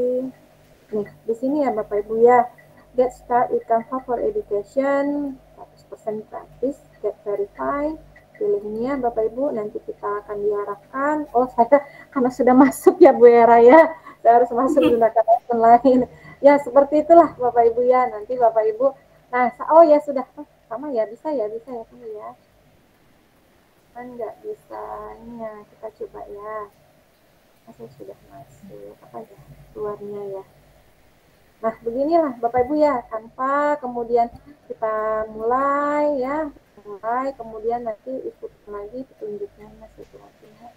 Nih, di sini ya Bapak Ibu ya. Get start with Canva for Education, 100% gratis, get verified. Pilihnya Bapak Ibu, nanti kita akan diarahkan. Oh, saya karena sudah masuk ya Bu Era ya, saya harus masuk menggunakan akun lain. Ya, seperti itulah Bapak Ibu ya. Nanti Bapak Ibu, nah, oh ya sudah, sama ya, bisa ya, tunggu ya. Kan nggak bisanya, kita coba ya. Saya sudah masuk, apa ya, keluarnya ya. Nah, beginilah Bapak Ibu ya, Canva, kemudian kita mulai ya. Kemudian nanti ikut lagi petunjuknya masih lagi ya.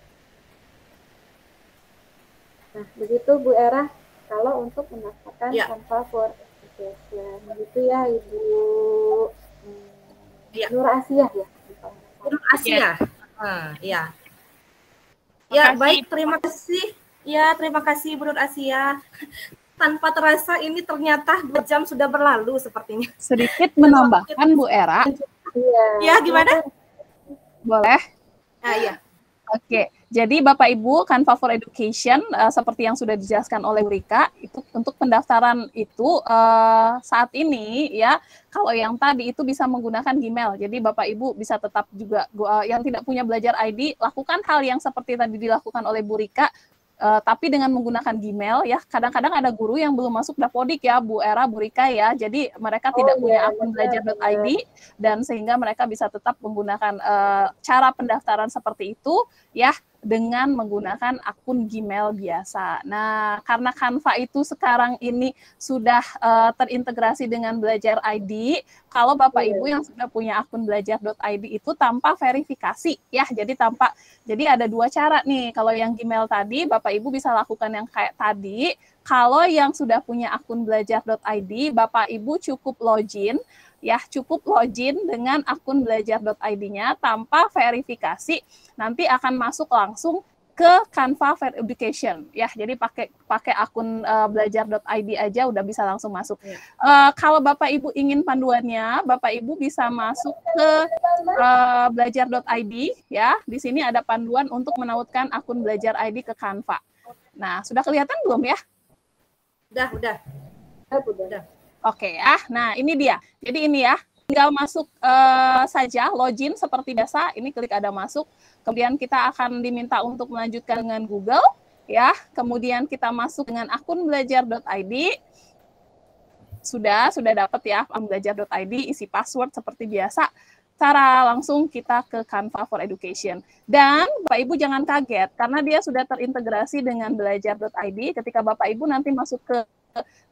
Nah, begitu Bu Era kalau untuk mendapatkan Canva for Education. Begitu ya Ibu Nur Asia ya. Nur Asia. Ya. Ya, baik, terima kasih. Ya, terima kasih Bu Nur Asia. Tanpa terasa ini ternyata 2 jam sudah berlalu sepertinya. Sedikit menambahkan Bu Era. Ya, gimana? Boleh? Iya. Oke. Jadi Bapak Ibu, Canva for Education seperti yang sudah dijelaskan oleh Rika, itu untuk pendaftaran itu saat ini ya, kalau yang tadi itu bisa menggunakan Gmail. Jadi Bapak Ibu bisa tetap juga yang tidak punya Belajar ID, lakukan hal yang seperti tadi dilakukan oleh Bu Rika, tapi dengan menggunakan Gmail ya. Kadang-kadang ada guru yang belum masuk Dapodik ya, Bu Era, Bu Rika ya. Jadi mereka tidak punya akun belajar.id dan sehingga mereka bisa tetap menggunakan cara pendaftaran seperti itu ya, dengan menggunakan akun Gmail biasa. Nah, karena Canva itu sekarang ini sudah terintegrasi dengan Belajar ID, kalau Bapak Ibu yang sudah punya akun belajar.id itu tanpa verifikasi ya. Jadi ada dua cara nih. Kalau yang Gmail tadi Bapak Ibu bisa lakukan yang kayak tadi. Kalau yang sudah punya akun belajar.id, Bapak Ibu cukup login dengan akun belajar.id-nya tanpa verifikasi, nanti akan masuk langsung ke Canva for Education ya. Jadi pakai akun belajar.id aja udah bisa langsung masuk. Kalau Bapak Ibu ingin panduannya, Bapak Ibu bisa masuk ke belajar.id ya. Di sini ada panduan untuk menautkan akun Belajar ID ke Canva. Nah, sudah kelihatan belum ya? Udah. Oke ya, nah ini dia. Jadi ini ya, tinggal masuk saja, login seperti biasa. Ini klik ada masuk. Kemudian kita akan diminta untuk melanjutkan dengan Google, ya. Kemudian kita masuk dengan akun belajar.id. Sudah dapat ya, akun belajar.id, isi password seperti biasa. Cara langsung kita ke Canva for Education. Dan Bapak Ibu jangan kaget, karena dia sudah terintegrasi dengan belajar.id. Ketika Bapak Ibu nanti masuk ke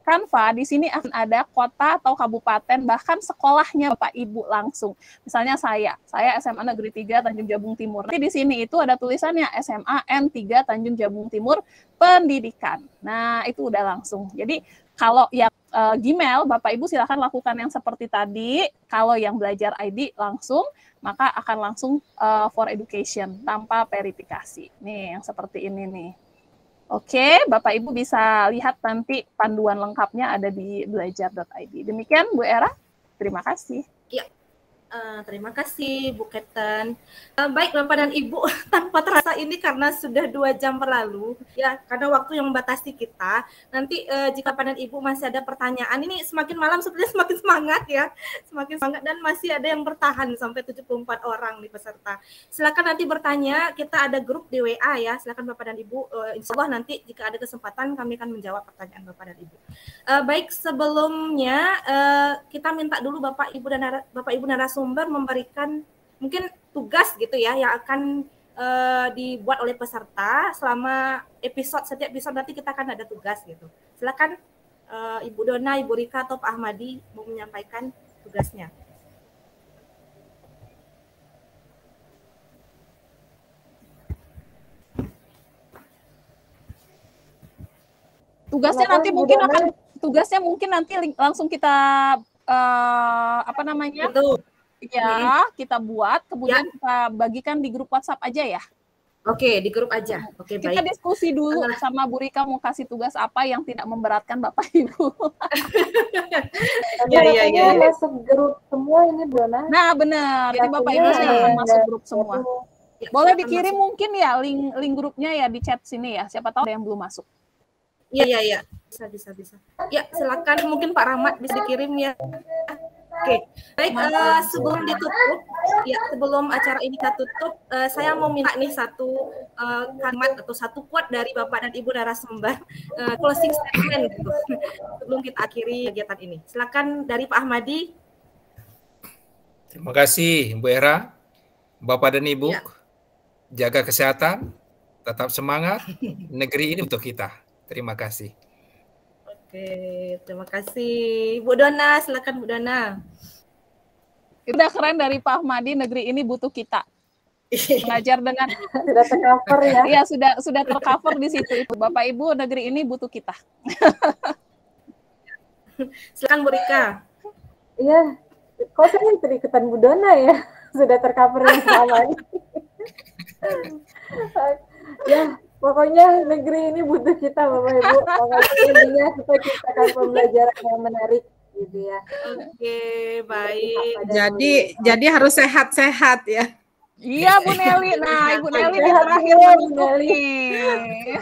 Canva, di sini akan ada kota atau kabupaten, bahkan sekolahnya Bapak Ibu langsung. Misalnya saya SMA Negeri 3 Tanjung Jabung Timur. Nanti di sini itu ada tulisannya SMA N3 Tanjung Jabung Timur Pendidikan. Nah, itu udah langsung. Jadi kalau yang Gmail, Bapak Ibu silakan lakukan yang seperti tadi. Kalau yang Belajar ID langsung, maka akan langsung for education tanpa verifikasi. Nih, yang seperti ini nih. Oke, Bapak Ibu bisa lihat nanti panduan lengkapnya ada di belajar.id. Demikian Bu Era, terima kasih. Ya, terima kasih Bu Keten. Baik Bapak dan Ibu, tanpa terasa ini karena sudah 2 jam berlalu, ya karena waktu yang membatasi kita. Nanti jika Bapak dan Ibu masih ada pertanyaan, ini semakin malam sebenarnya semakin semangat ya, semakin semangat dan masih ada yang bertahan sampai 74 orang nih peserta. Silakan nanti bertanya, kita ada grup di WA ya, silakan Bapak dan Ibu. Insya Allah nanti jika ada kesempatan kami akan menjawab pertanyaan Bapak dan Ibu. Baik, sebelumnya kita minta dulu Bapak Ibu narasumber memberikan mungkin tugas gitu ya yang akan dibuat oleh peserta selama setiap episode nanti kita akan ada tugas gitu. Silakan Ibu Dona, Ibu Rika atau Pak Ahmadi mau menyampaikan tugasnya. Tugasnya mungkin nanti langsung kita Betul. Ya, kita buat, kemudian kita bagikan di grup WhatsApp aja ya. Oke, di grup aja. Oke, kita baik. Diskusi dulu sama Bu Rika mau kasih tugas apa yang tidak memberatkan Bapak Ibu. Iya. Masuk grup semua ini Bu Dona. Nah, benar. Jadi Bapak Ibu silahkan masuk grup semua. Boleh dikirim mungkin ya link grupnya ya di chat sini ya. Siapa tahu ada yang belum masuk. Iya. Bisa. Ya, silakan mungkin Pak Rahmat bisa dikirim ya. Oke, baik. Sebelum ditutup, ya sebelum acara ini kita tutup, saya mau minta nih satu kalimat atau satu quote dari Bapak dan Ibu narasumber, closing statement gitu, sebelum kita akhiri kegiatan ini. Silakan dari Pak Ahmadi. Terima kasih Bu Era, Bapak dan Ibu, jaga kesehatan, tetap semangat, negeri ini untuk kita. Terima kasih. Oke, terima kasih. Bu Dona, silakan Bu Dona. Udah keren dari Pak Ahmadi, negeri ini butuh kita. Mengajar dengan sudah tercover ya. Iya, sudah tercover di situ itu. Bapak Ibu, negeri ini butuh kita. Silakan Bu Rika. Iya, kok saya ikut-ikutan Bu Dona ya? Sudah tercover yang selama ini. Ya, pokoknya negeri ini butuh kita Bapak Ibu. Pokoknya intinya kita ciptakan pembelajaran yang menarik gitu ya. Oke, baik. Jadi harus sehat-sehat ya. Iya Bu Nelly. Nah Ibu Nelly di terakhir menutup nih.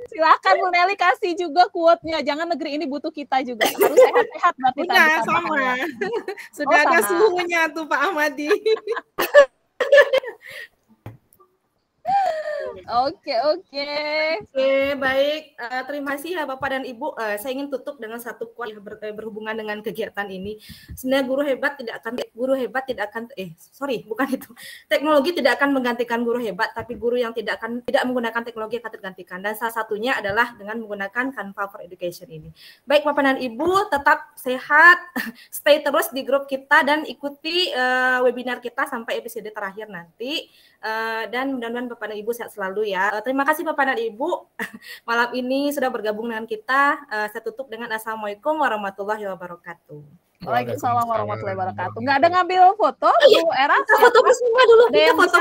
Silakan Bu Nelly kasih juga quote-nya. Jangan negeri ini butuh kita juga. Harus sehat-sehat berarti Udah tadi sama. tambahannya. Sudah ada sama. suhunya tuh Pak Ahmadi. Oke, baik. Terima kasih ya Bapak dan Ibu. Saya ingin tutup dengan satu quote yang berhubungan dengan kegiatan ini. Sebenarnya guru hebat tidak akan bukan itu. Teknologi tidak akan menggantikan guru hebat, tapi guru yang tidak menggunakan teknologi akan tergantikan. Dan salah satunya adalah dengan menggunakan Canva for Education ini. Baik Bapak dan Ibu, tetap sehat, stay terus di grup kita dan ikuti webinar kita sampai episode terakhir nanti. Dan mudah-mudahan Bapak dan Ibu sehat selalu ya. Terima kasih Bapak dan Ibu malam ini sudah bergabung dengan kita. Saya tutup dengan Assalamualaikum warahmatullahi wabarakatuh. Waalaikumsalam warahmatullahi wabarakatuh. Nggak ada ngambil foto Bu Era? Foto bersama dulu. Ada yang foto.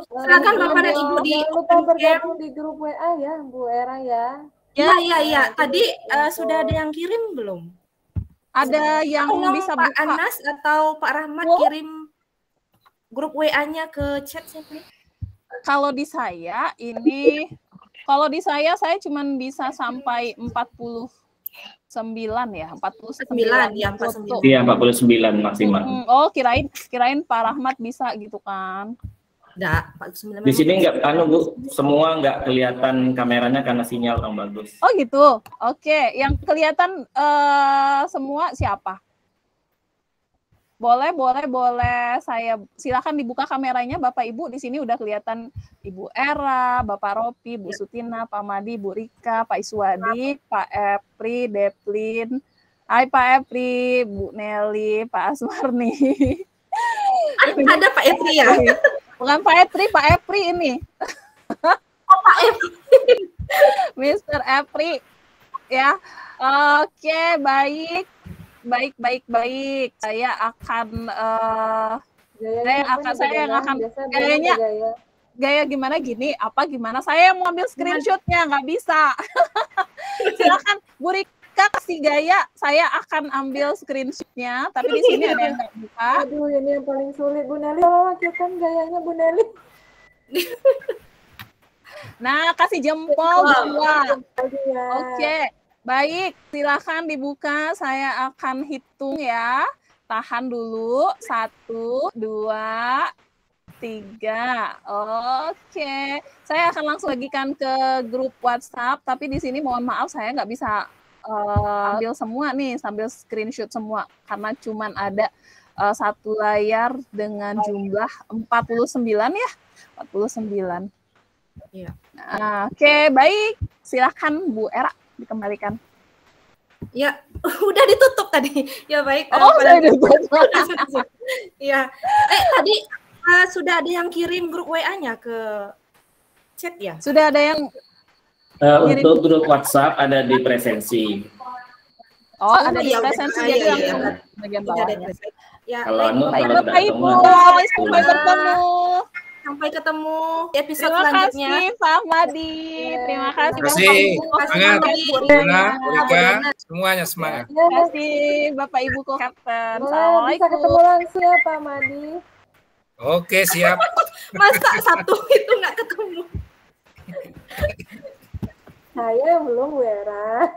Silakan Bapak dan Ibu di lupa bergabung di grup WA ya Bu Era ya. Iya. Tadi sudah ada yang kirim belum? Ada yang bisa Pak buka. Anas atau Pak Rahmat kirim grup WA-nya ke chat sini. Kalau di saya saya cuma bisa sampai 49 ya, 49 ya, foto. Iya, 49 maksimal. Oh, kirain Pak Rahmat bisa gitu kan. Enggak, 49. Di sini enggak Bu, semua enggak kelihatan kameranya karena sinyal yang bagus. Oh gitu. Oke, yang kelihatan semua siapa? Boleh. Saya silakan dibuka kameranya Bapak Ibu. Di sini udah kelihatan Ibu Era, Bapak Ropi, Bu Sutina, Pak Madi, Bu Rika, Pak Iswadi, Pak Epri, Deplin. Hai Pak Epri, Bu Nelly, Pak Asmarni. Ada Pak Epri ya? Bukan Pak Epri ini. Pak Epri. Mr. Epri. Ya. Oke, baik. Saya akan gaya gimana gini, gimana? Saya mau ambil screenshotnya, nggak bisa. Silakan Bu Rika kasih gaya, saya akan ambil screenshotnya, tapi di sini ada yang nggak buka. Aduh, ini yang paling sulit Bu Nelly. Tolong wakilkan gayanya Bu Nelly. Nah, kasih jempol dua. Oke. Baik, silakan dibuka. Saya akan hitung ya. Tahan dulu. 1, 2, 3. Oke. Saya akan langsung bagikan ke grup WhatsApp. Tapi di sini mohon maaf saya nggak bisa ambil semua nih, sambil screenshot semua. Karena cuman ada satu layar dengan jumlah 49 ya. 49. Iya. Nah, oke, baik. Silakan Bu Era dikembalikan. Ya, udah ditutup tadi. Ya baik. Sudah ditutup. Ya. Tadi sudah ada yang kirim grup WA-nya ke chat ya? Sudah ada yang untuk grup WhatsApp ada di presensi. Ada di presensi jadi langsung bagian bawahnya. Ya, kalau Bapak Ibu, sampai bertemu. Sampai ketemu di episode selanjutnya. Terima kasih Pak Madi. Terima kasih. Semangat. Bu Rika, semuanya semangat. Terima kasih Bapak Ibu Kapten. Assalamualaikum. Bisa ketemu langsung ya Pak Madi. Oke, siap. Masa satu itu nggak ketemu? Saya belum, Wera.